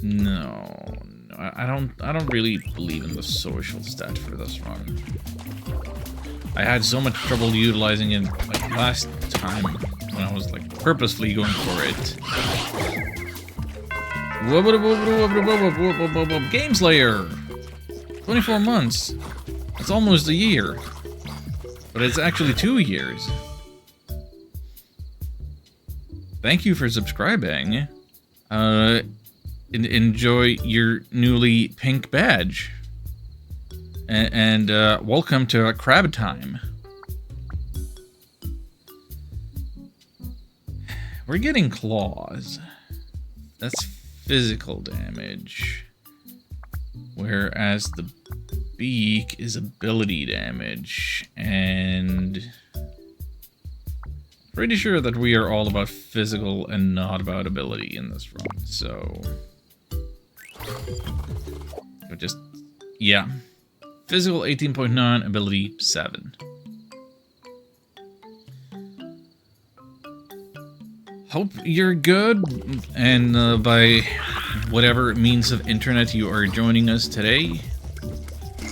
No, I don't really believe in the social stat for this run. I had so much trouble utilizing it like last time when I was like purposefully going for it. Game Slayer! 24 months. That's almost a year. But it's actually 2 years. Thank you for subscribing. Enjoy your newly pink badge. And welcome to Crab Time. We're getting claws. That's physical damage. Whereas the beak is ability damage. And... pretty sure that we are all about physical and not about ability in this run, so... just... yeah. Physical 18.9, ability 7. Hope you're good, and by whatever means of internet you are joining us today,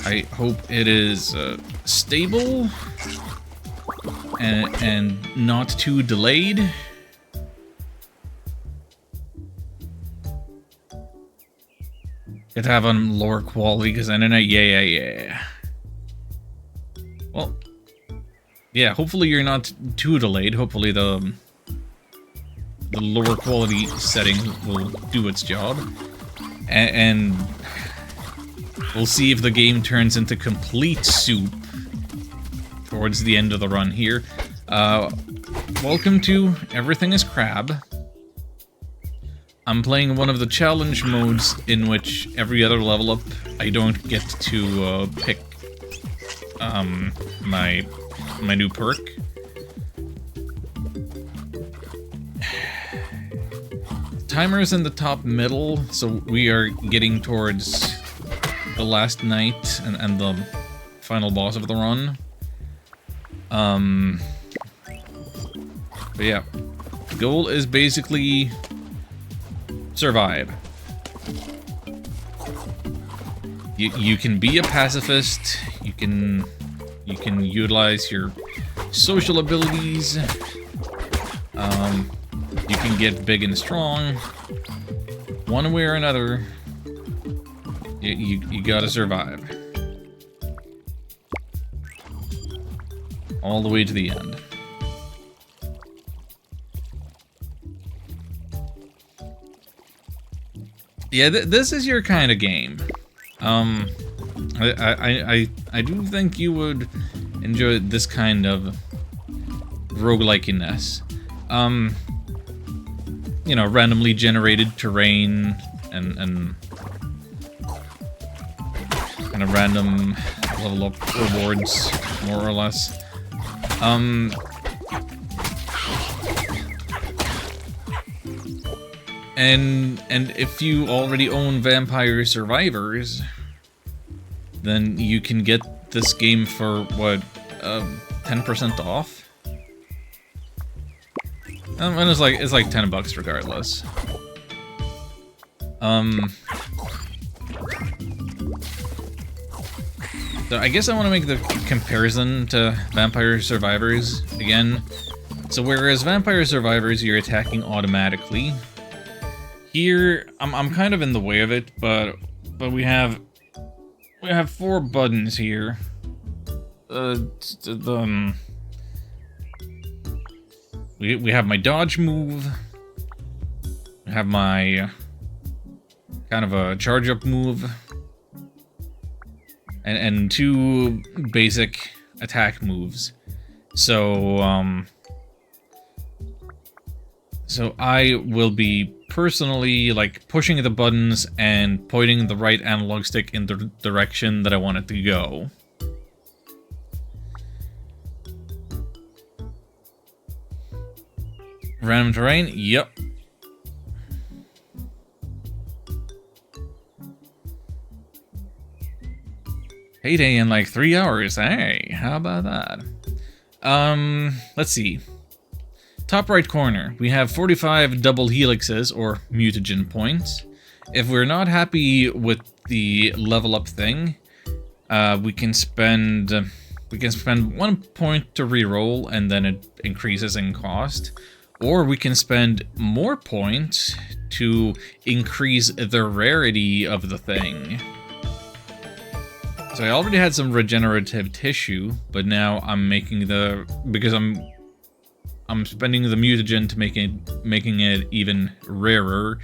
I hope it is stable and not too delayed. Could have on lower quality because internet, yeah. Well, yeah, hopefully you're not too delayed. Hopefully the lower quality setting will do its job. And we'll see if the game turns into complete soup towards the end of the run here. Welcome to Everything is Crab. I'm playing one of the challenge modes in which every other level up I don't get to pick my new perk. Timer's in the top middle, so we are getting towards the last night and the final boss of the run. But yeah, the goal is basically survive. You can be a pacifist. You can utilize your social abilities. You can get big and strong. One way or another, you gotta survive. All the way to the end. Yeah, this is your kind of game. I do think you would enjoy this kind of roguelikeness. You know, randomly generated terrain and kind of random level up rewards, more or less. And if you already own Vampire Survivors, then you can get this game for, what, 10% off? And it's like $10 regardless. So I guess I want to make the comparison to Vampire Survivors again. So whereas Vampire Survivors, you're attacking automatically. Here, I'm kind of in the way of it, but we have 4 buttons here. We have my dodge move. We have my kind of a charge up move. And 2 basic attack moves. So so I will be personally like pushing the buttons and pointing the right analog stick in the direction that I want it to go. Random terrain? Yep. Payday in like 3 hours. Hey, how about that? Let's see. Top right corner, we have 45 double helixes, or mutagen points. If we're not happy with the level up thing, we can spend 1 point to reroll, and then it increases in cost. Or we can spend more points to increase the rarity of the thing. So I already had some regenerative tissue, but now I'm making because I'm spending the mutagen to making it even rarer.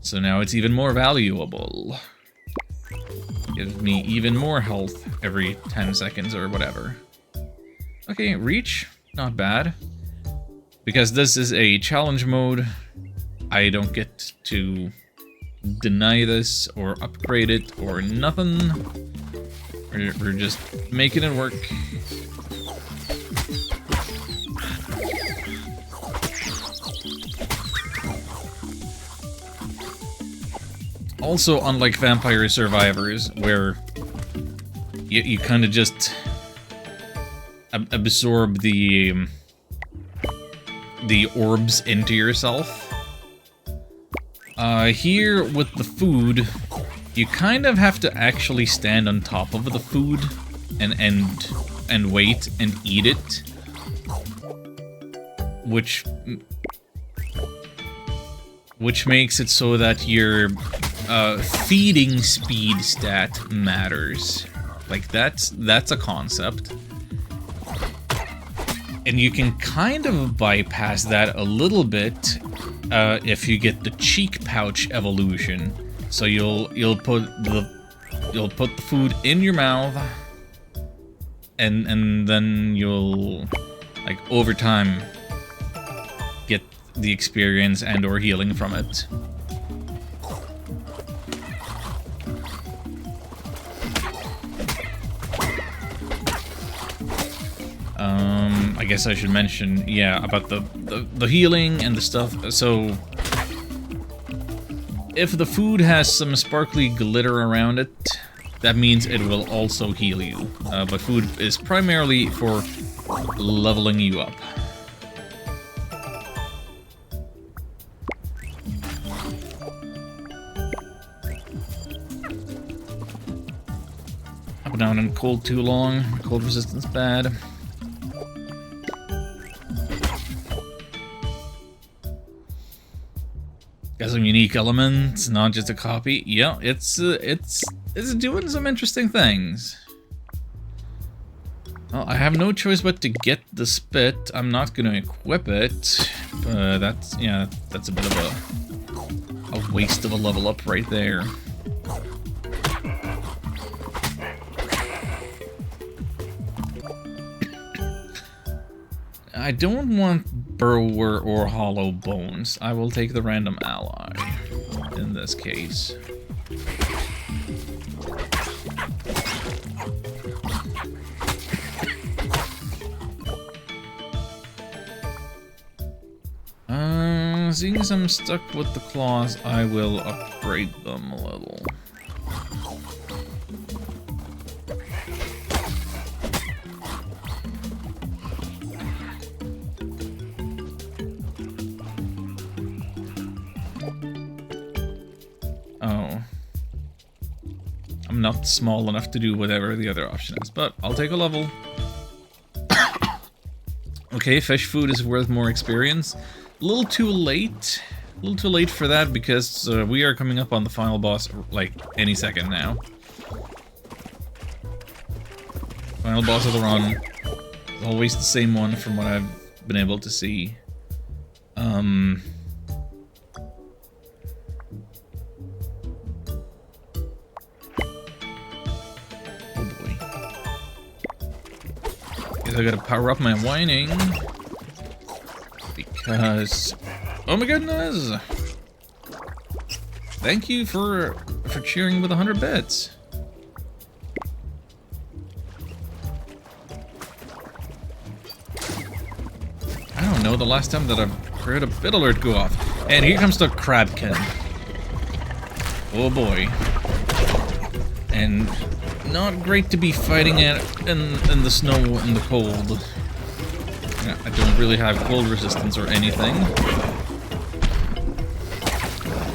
So now it's even more valuable. Gives me even more health every 10 seconds or whatever. Okay, reach, not bad. Because this is a challenge mode, I don't get to deny this or upgrade it or nothing. We're just making it work. Also, unlike Vampire Survivors, where you kind of just absorb the orbs into yourself. Here with the food, you kind of have to actually stand on top of the food and wait and eat it, which makes it so that your feeding speed stat matters. Like that's a concept. And you can kind of bypass that a little bit if you get the cheek pouch evolution. So you'll put the food in your mouth, and then you'll, like, over time get the experience and or healing from it. I guess I should mention, yeah, about the healing and the stuff. So, if the food has some sparkly glitter around it, that means it will also heal you. But food is primarily for leveling you up. Up and down in cold too long. Cold resistance bad. Got some unique elements, not just a copy. Yeah, it's doing some interesting things. Well, I have no choice but to get the spit. I'm not going to equip it. That's a bit of a waste of a level up right there. I don't want Burrower or Hollow Bones. I will take the random ally in this case. Seeing as I'm stuck with the claws, I will upgrade them a little. Oh. I'm not small enough to do whatever the other option is, but I'll take a level. Okay, fish food is worth more experience. A little too late. A little too late for that because we are coming up on the final boss like any second now. Final boss of the run. Always the same one from what I've been able to see. Oh boy. Guess I gotta power up my whining. Because, oh my goodness! Thank you for cheering with 100 bits. I don't know the last time that I've heard a bit alert go off. And here comes the Crabkin. Oh boy. And not great to be fighting it in the snow and the cold. Yeah, I don't really have cold resistance or anything.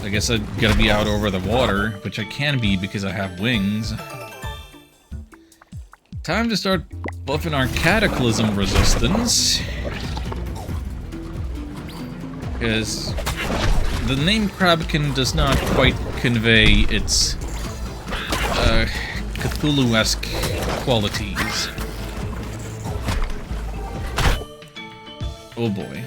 I guess I gotta be out over the water, which I can be because I have wings. Time to start buffing our Cataclysm resistance. Because the name Crabkin does not quite convey its Cthulhu-esque qualities. Oh boy.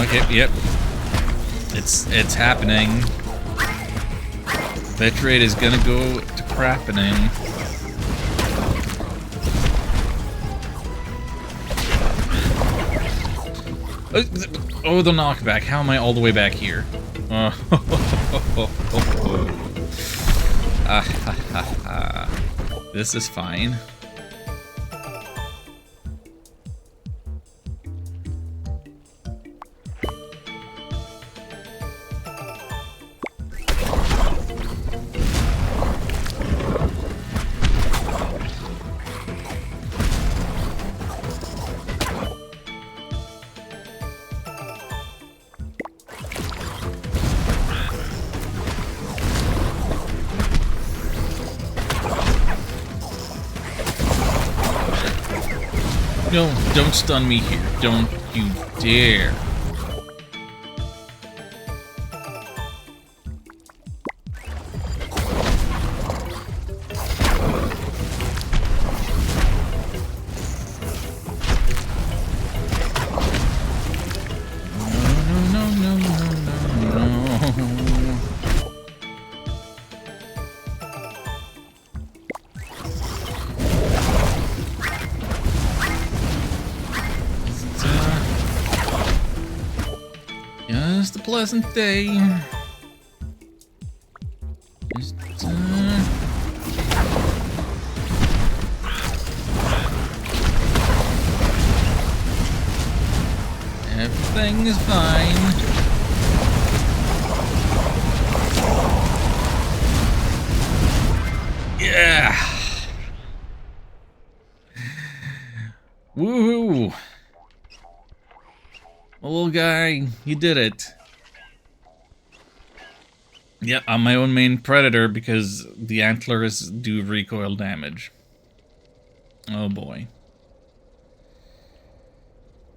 Okay, yep. It's happening. Bit rate is gonna go to crappening. Oh, the knockback. How am I all the way back here? This is fine. No, don't stun me here. Don't you dare. Just a pleasant day. Just, Everything is fine. Yeah. Woohoo. Little guy, you did it. Yep, I'm my own main predator because the antlers do recoil damage. Oh boy.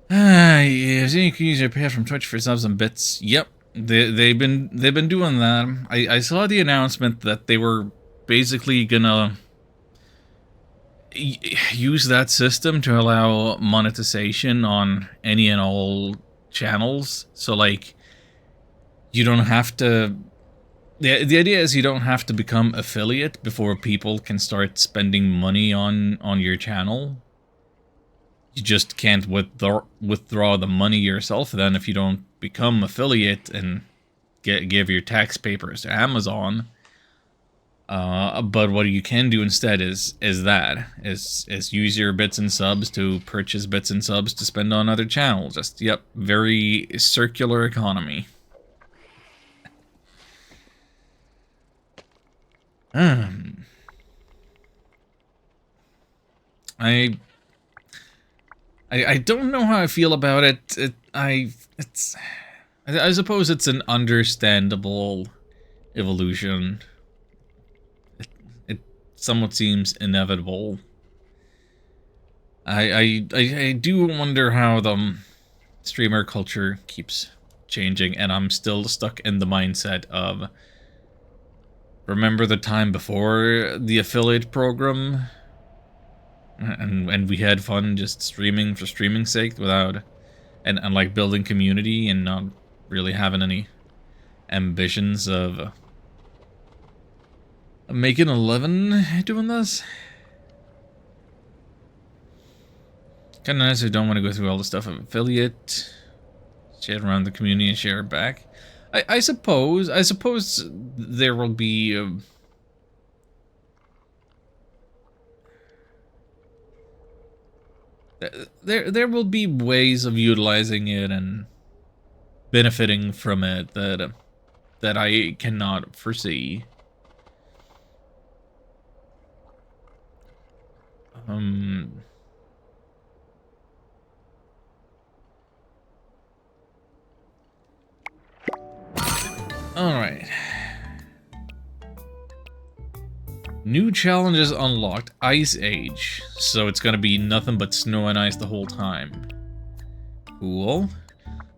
Yeah, so you can use your pay from Twitch for subs and bits. Yep, they've been doing that. I saw the announcement that they were basically gonna use that system to allow monetization on any and all channels. So like, you don't have to. The idea is you don't have to become affiliate before people can start spending money on your channel. You just can't withdraw the money yourself then if you don't become affiliate and give your tax papers to Amazon. But what you can do instead is use your bits and subs to purchase bits and subs to spend on other channels. Just, yep, very circular economy. I don't know how I feel about it. I suppose it's an understandable evolution. It somewhat seems inevitable. I do wonder how the streamer culture keeps changing, and I'm still stuck in the mindset of, remember the time before the affiliate program? And we had fun just streaming for streaming's sake without, and like building community and not really having any ambitions of making a living doing this. Kind of nice. I don't want to go through all the stuff of affiliate, share around the community and share it back. I suppose there will be there will be ways of utilizing it and benefiting from it that I cannot foresee. Alright. New challenges unlocked. Ice Age. So it's gonna be nothing but snow and ice the whole time. Cool.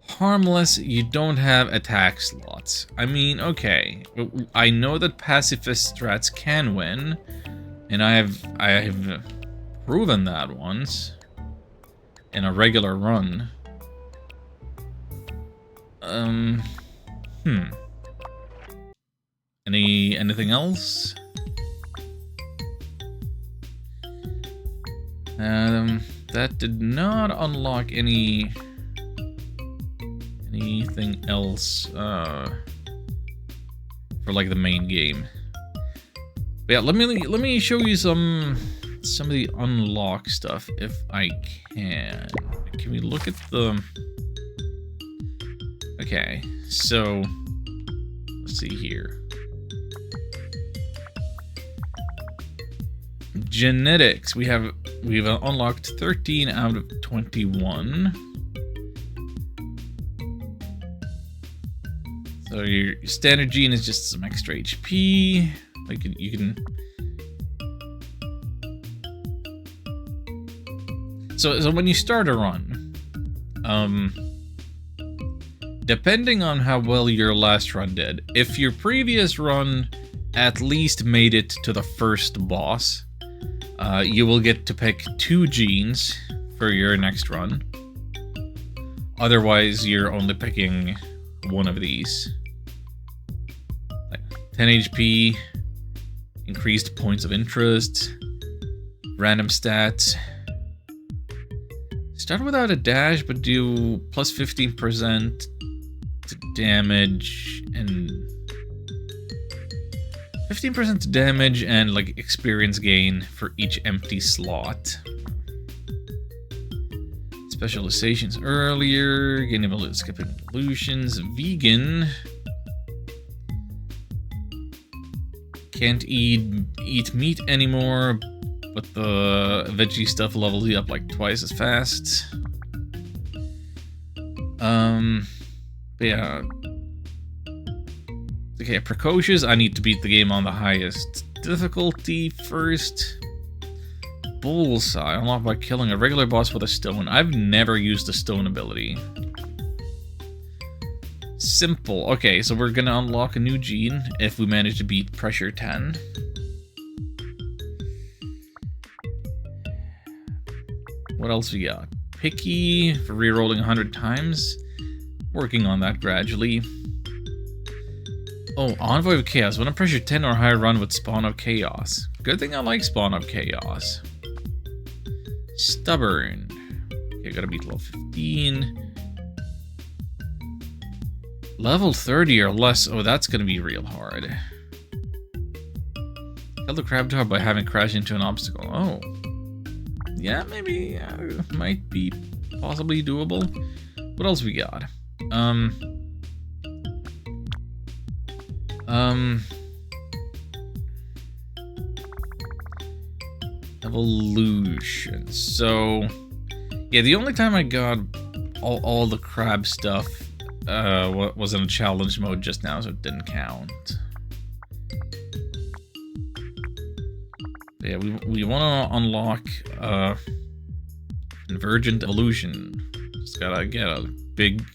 Harmless, you don't have attack slots. I mean, okay. I know that pacifist strats can win. And I have proven that once. In a regular run. Anything else? That did not unlock anything else for like the main game. But yeah, let me show you some of the unlock stuff if I can. Can we look at the? Okay, so let's see here. Genetics. We've unlocked 13 out of 21. So your standard gene is just some extra HP. Like you can. So when you start a run, depending on how well your last run did, if your previous run at least made it to the first boss, you will get to pick 2 genes for your next run. Otherwise, you're only picking one of these. Like 10 HP, increased points of interest, random stats. Start without a dash, but do plus 15% to damage and 15% to damage and like experience gain for each empty slot. It's Specializations earlier. Getting skipping evolutions. Vegan. Can't eat meat anymore, but the veggie stuff levels you up like twice as fast. But yeah. Okay, precocious. I need to beat the game on the highest difficulty first. Bullseye, unlocked by killing a regular boss with a stone. I've never used the stone ability. Simple. Okay, so we're gonna unlock a new gene if we manage to beat Pressure 10. What else we got? Picky for rerolling 100 times. Working on that gradually. Oh, Envoy of Chaos. When a Pressure 10 or higher run with Spawn of Chaos. Good thing I like Spawn of Chaos. Stubborn. Okay, gotta beat level 15. Level 30 or less. Oh, that's gonna be real hard. Kill the crab tower by having crashed into an obstacle. Oh. Yeah, maybe. Might be possibly doable. What else we got? Evolution. So, yeah, the only time I got all the crab stuff was in a challenge mode just now, so it didn't count. But yeah, we want to unlock Convergent Evolution. Just gotta get a big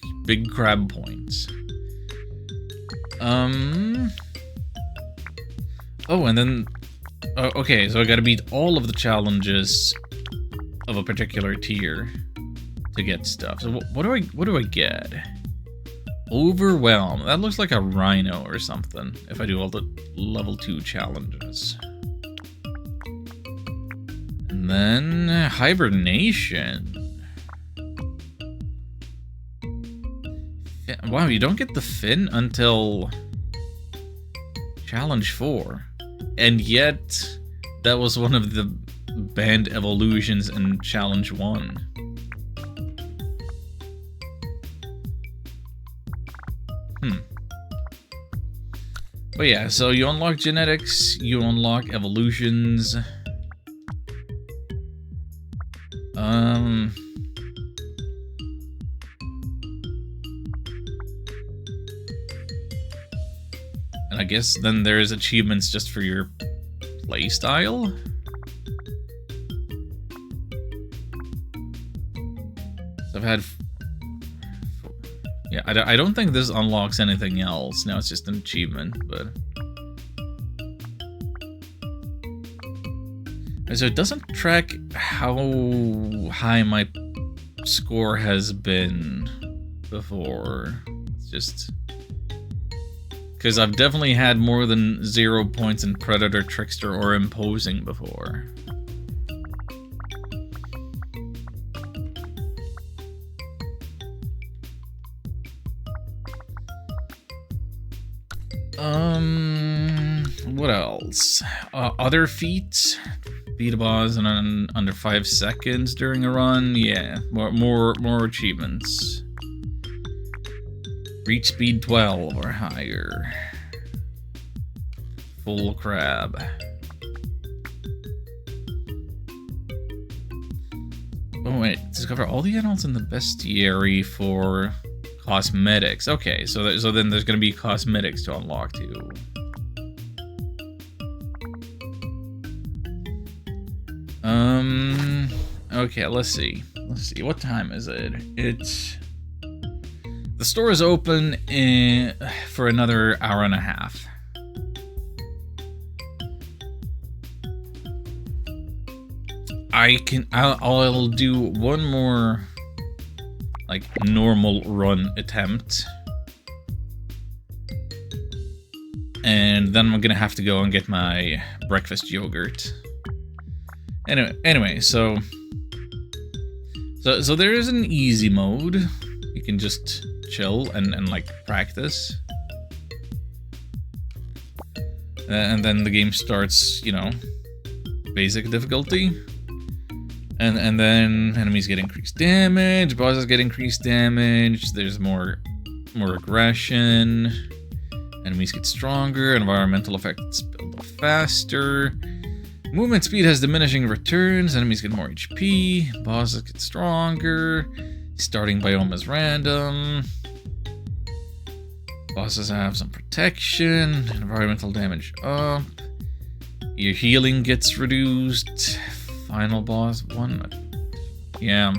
crab points. Oh, and then okay, so I gotta beat all of the challenges of a particular tier to get stuff. So what do I get? Overwhelm. That looks like a rhino or something if I do all the level 2 challenges. And then hibernation. Wow, you don't get the fin until challenge 4. And yet, that was one of the banned evolutions in challenge 1. But yeah, so you unlock genetics, you unlock evolutions. And I guess then there's achievements just for your playstyle. So I've had... Yeah, I don't think this unlocks anything else. Now it's just an achievement, but... So it doesn't track how high my score has been before. It's just... Because I've definitely had more than 0 points in Predator, Trickster, or Imposing before. What else? Other feats? Beat a boss in under 5 seconds during a run. Yeah, more achievements. Reach speed 12 or higher. Full crab. Oh wait, discover all the animals in the bestiary for cosmetics. Okay, so then there's gonna be cosmetics to unlock too. Okay, let's see. What time is it? The store is open for another hour and a half. I'll do one more like normal run attempt. And then I'm gonna have to go and get my breakfast yogurt. Anyway, so there is an easy mode. You can just chill and like practice. And then the game starts, you know, basic difficulty. And then enemies get increased damage, bosses get increased damage, there's more aggression, enemies get stronger, environmental effects build up faster, movement speed has diminishing returns, enemies get more HP, bosses get stronger, starting biome is random, bosses have some protection, environmental damage up, your healing gets reduced, final boss one, yeah.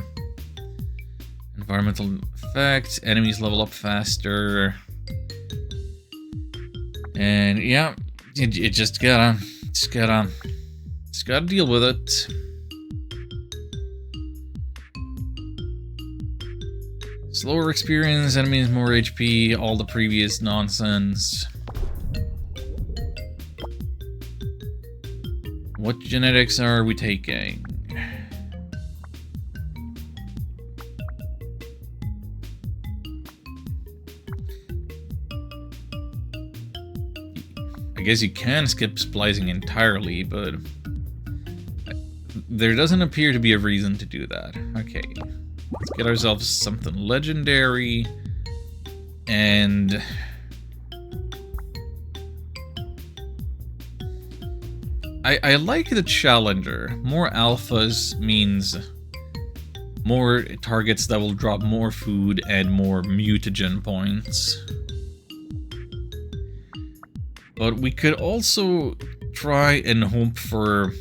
Environmental effects, enemies level up faster. And yeah, you just gotta deal with it. Slower experience, enemies more HP, all the previous nonsense. What genetics are we taking? I guess you can skip splicing entirely, but there doesn't appear to be a reason to do that. Okay, let's get ourselves something legendary, and I like the challenger. More alphas means more targets that will drop more food and more mutagen points. But we could also try and hope for,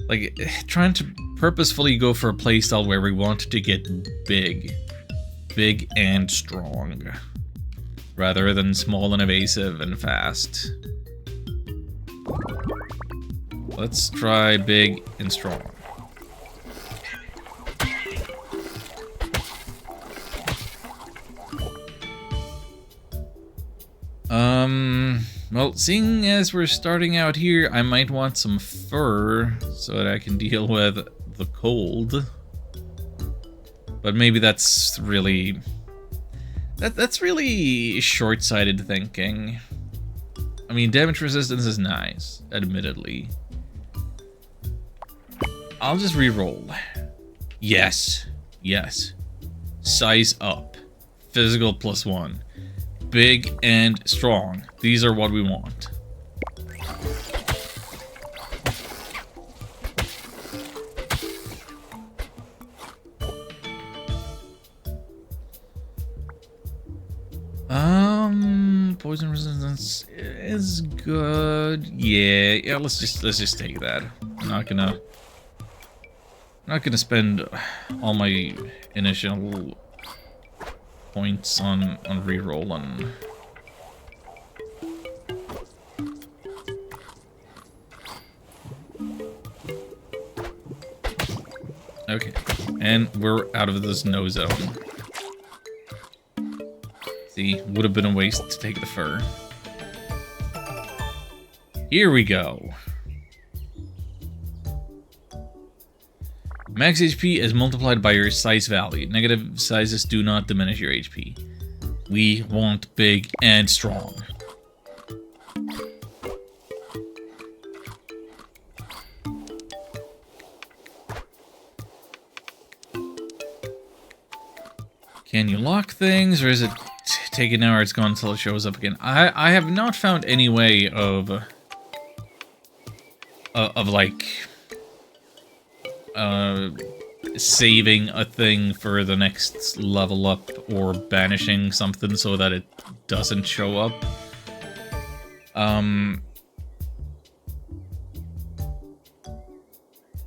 like, trying to purposefully go for a playstyle where we want to get big and strong, rather than small and evasive and fast. Let's try big and strong. Well, seeing as we're starting out here, I might want some fur so that I can deal with the cold. But maybe that's really... That's really short-sighted thinking. I mean, damage resistance is nice, admittedly. I'll just re-roll. Yes. Yes. Size up. Physical +1. Big and strong. These are what we want. Poison resistance is good. Yeah, let's just take that. I'm not gonna spend all my initial points on re-rolling. Okay, and we're out of this no zone. See, would have been a waste to take the fur. Here we go. Max HP is multiplied by your size value. Negative sizes do not diminish your HP. We want big and strong. Can you lock things, or is it take an hour, it's gone until it shows up again? I have not found any way of like saving a thing for the next level up or banishing something so that it doesn't show up.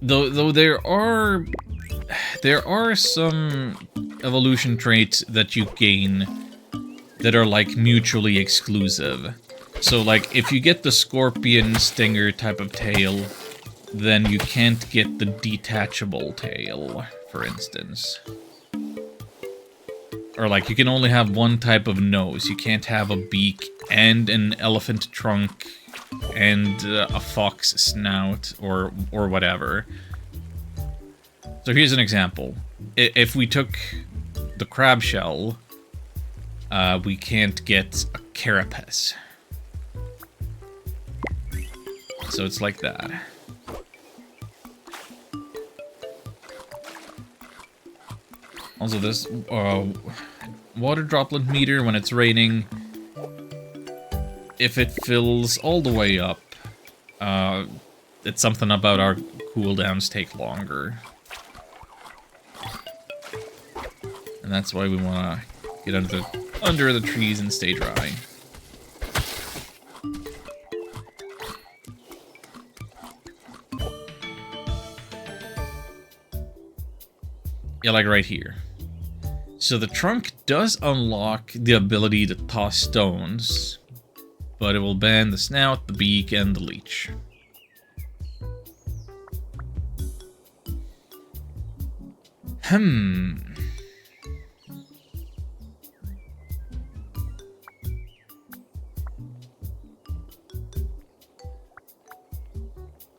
Though there are some evolution traits that you gain that are like mutually exclusive. So like if you get the scorpion stinger type of tail, then you can't get the detachable tail, for instance. Or like you can only have one type of nose. You can't have a beak and an elephant trunk and a fox snout or whatever. So here's an example. If we took the crab shell, we can't get a carapace. So it's like that. Also, this water droplet meter when it's raining, if it fills all the way up, it's something about our cooldowns take longer. And that's why we want to get under the trees and stay dry. Yeah, like right here. So the trunk does unlock the ability to toss stones, but it will ban the snout, the beak, and the leech.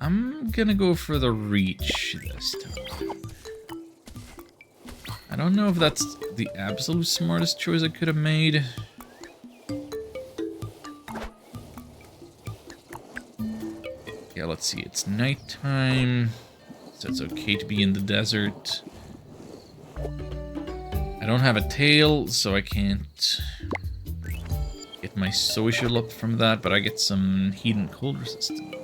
I'm gonna go for the reach this time. I don't know if that's the absolute smartest choice I could have made. Yeah, let's see. It's nighttime, so it's okay to be in the desert. I don't have a tail, so I can't get my social up from that, but I get some heat and cold resistance.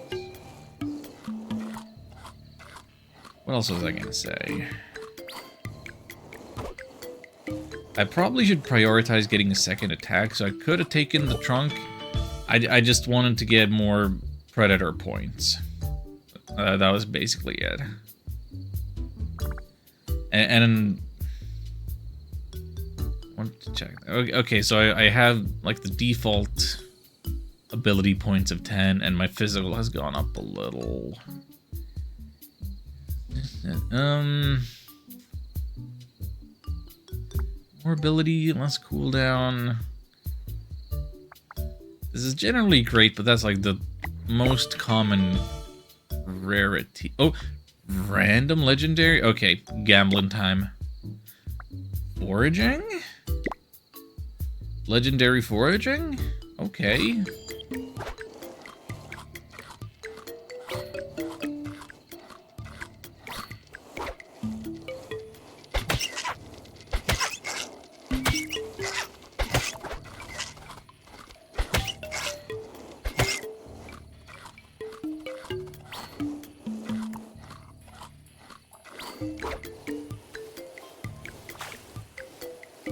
What else was I gonna say? I probably should prioritize getting a second attack, so I could have taken the trunk. I just wanted to get more predator points. That was basically it. And I want to check. Okay, so I have like the default ability points of 10, and my physical has gone up a little. More ability, less cooldown. This is generally great, but that's like the most common rarity. Oh, random legendary? Okay, gambling time. Foraging? Legendary foraging? Okay.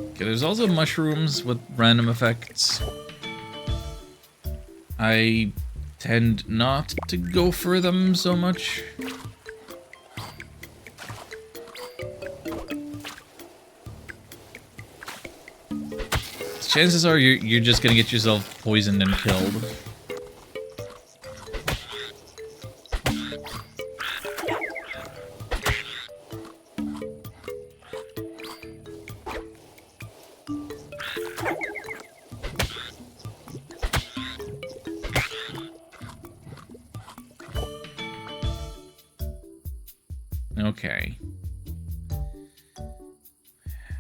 Okay, there's also mushrooms with random effects. I tend not to go for them so much. Chances are you're just gonna get yourself poisoned and killed. Okay.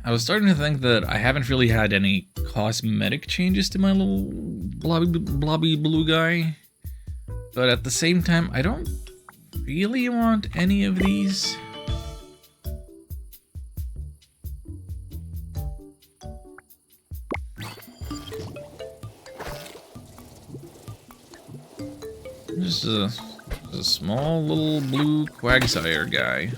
I was starting to think that I haven't really had any cosmetic changes to my little blobby blue guy. But at the same time, I don't really want any of these. Just a small little blue Quagsire guy.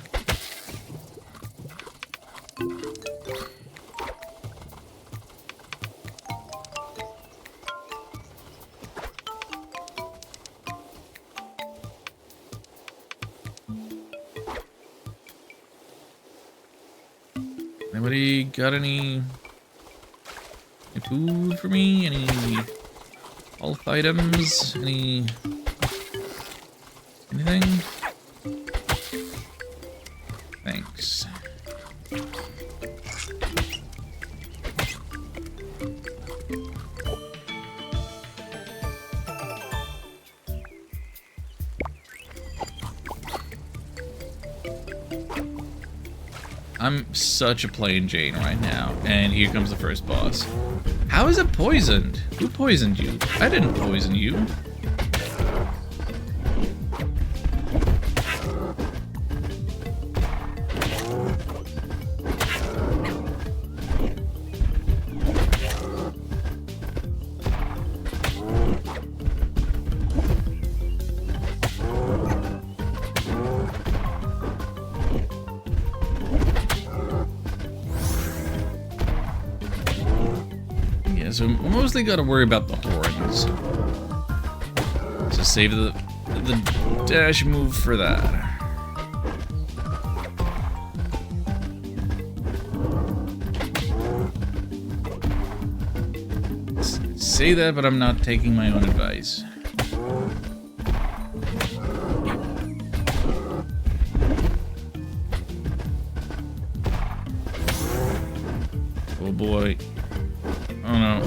Anybody got any food for me? Any health items? Anything? Thanks. I'm such a plain Jane right now, and here comes the first boss. How is it poisoned? Who poisoned you? I didn't poison you. so we mostly got to worry about the horns. So save the dash move for that. Say that, but I'm not taking my own advice. Oh boy. Oh no.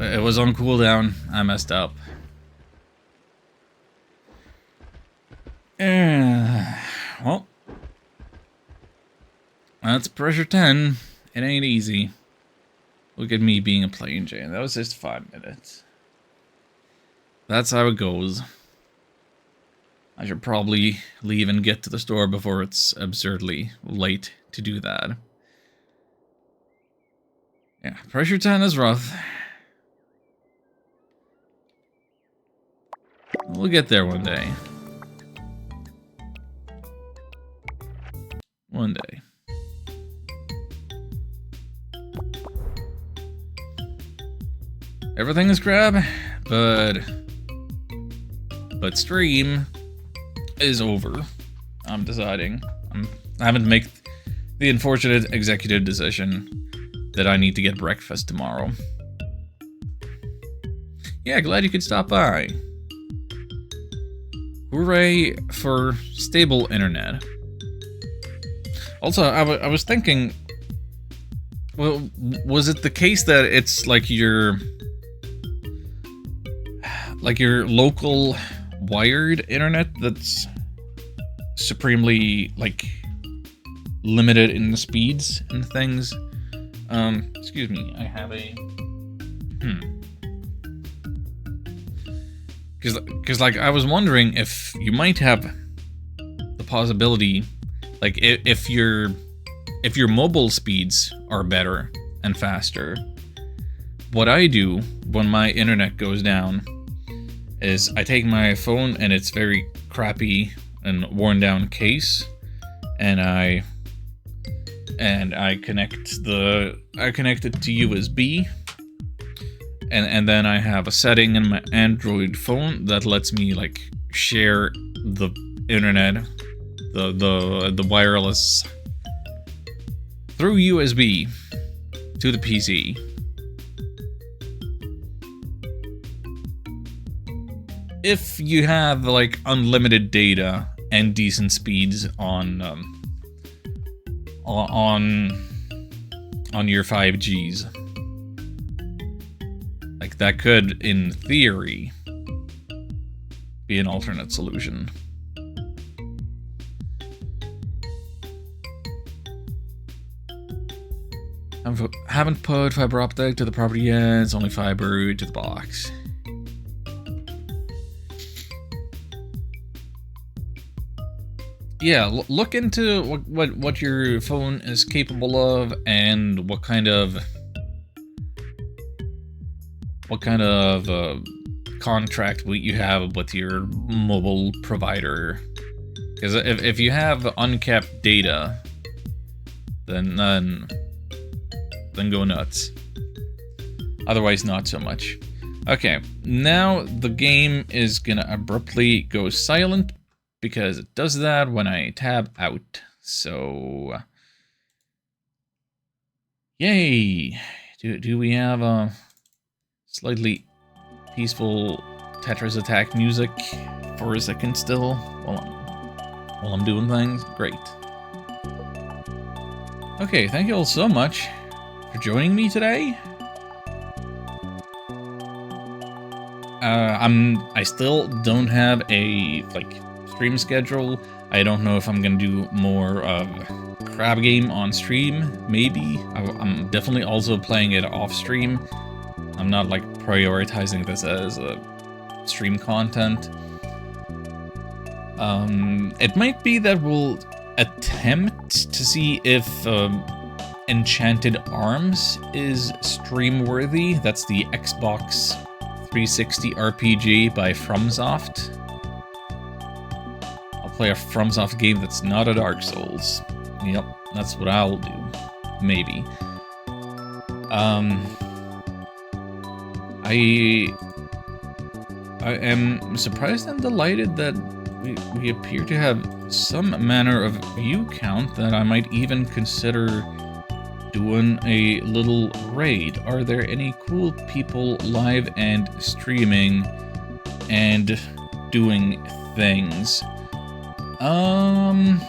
It was on cooldown. I messed up. Well. That's pressure 10. It ain't easy. Look at me being a plain Jane. That was just 5 minutes. That's how it goes. I should probably leave and get to the store before it's absurdly late to do that. Yeah, pressure 10 is rough. We'll get there one day. One day. Everything is crap, but stream is over. I'm deciding. I'm having to make the unfortunate executive decision that I need to get breakfast tomorrow. Yeah, glad you could stop by. Hooray for stable internet. Also, I was thinking, well, was it the case that it's like your local wired internet that's supremely, like, limited in the speeds and things? Excuse me, I have a... Because, like, I was wondering if you might have the possibility, like, if your mobile speeds are better and faster, what I do when my internet goes down is I take my phone and its very crappy and worn down case, and I connect it to USB, and then I have a setting in my Android phone that lets me, like, share the internet, the wireless through USB to the PC. If you have, like, unlimited data and decent speeds on your 5Gs, like, that could, in theory, be an alternate solution. Haven't put fiber optic to the property yet. It's only fiber to the box. Yeah, look into what your phone is capable of and what kind of contract you have with your mobile provider. Because if you have uncapped data, then go nuts. Otherwise, not so much. Okay, now the game is gonna abruptly go silent, because it does that when I tab out. So, yay! Do we have a slightly peaceful Tetris attack music for a second still while I'm doing things? Great. Okay, thank you all so much for joining me today. I still don't have a, like, stream schedule. I don't know if I'm gonna do more of Crab Game on stream. Maybe. I'm definitely also playing it off stream. I'm not, like, prioritizing this as a stream content. It might be that we'll attempt to see if Enchanted Arms is stream worthy. That's the Xbox 360 RPG by FromSoft. Play a FromSoft game that's not a Dark Souls. Yep, that's what I'll do. Maybe. I am surprised and delighted that we appear to have some manner of view count that I might even consider doing a little raid. Are there any cool people live and streaming and doing things? I'm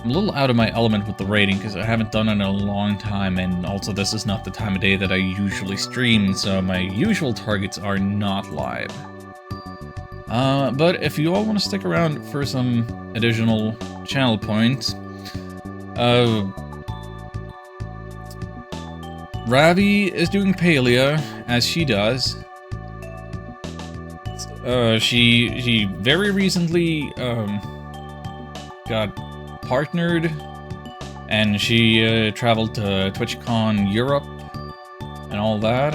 a little out of my element with the rating because I haven't done it in a long time, and also this is not the time of day that I usually stream, so my usual targets are not live. But if you all want to stick around for some additional channel points, Ravi is doing Palia, as she does. She very recently, got partnered, and she traveled to TwitchCon Europe and all that.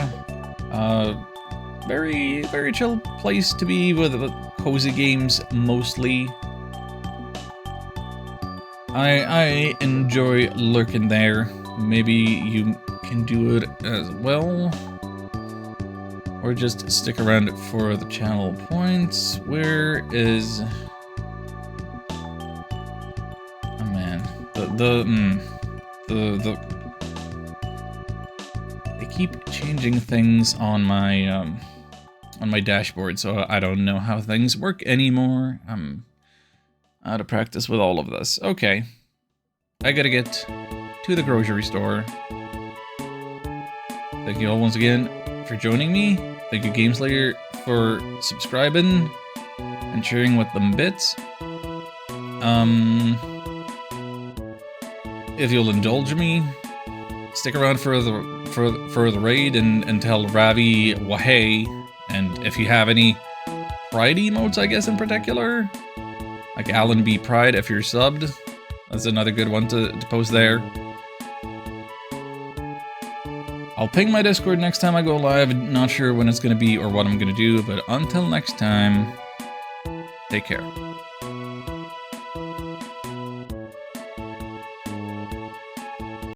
Very, very chill place to be with cozy games mostly. I enjoy lurking there. Maybe you can do it as well, or just stick around for the channel points. Where is? They keep changing things on my dashboard, so I don't know how things work anymore. I'm out of practice with all of this. Okay, I gotta get to the grocery store. Thank you all once again for joining me. Thank you, GameSlayer, for subscribing and sharing with them bits. If you'll indulge me, stick around for the raid and tell Ravi Wahey. And if you have any Pride emotes, I guess in particular, like Alan B Pride, if you're subbed, that's another good one to post there. I'll ping my Discord next time I go live. Not sure when it's gonna be or what I'm gonna do, but until next time, take care.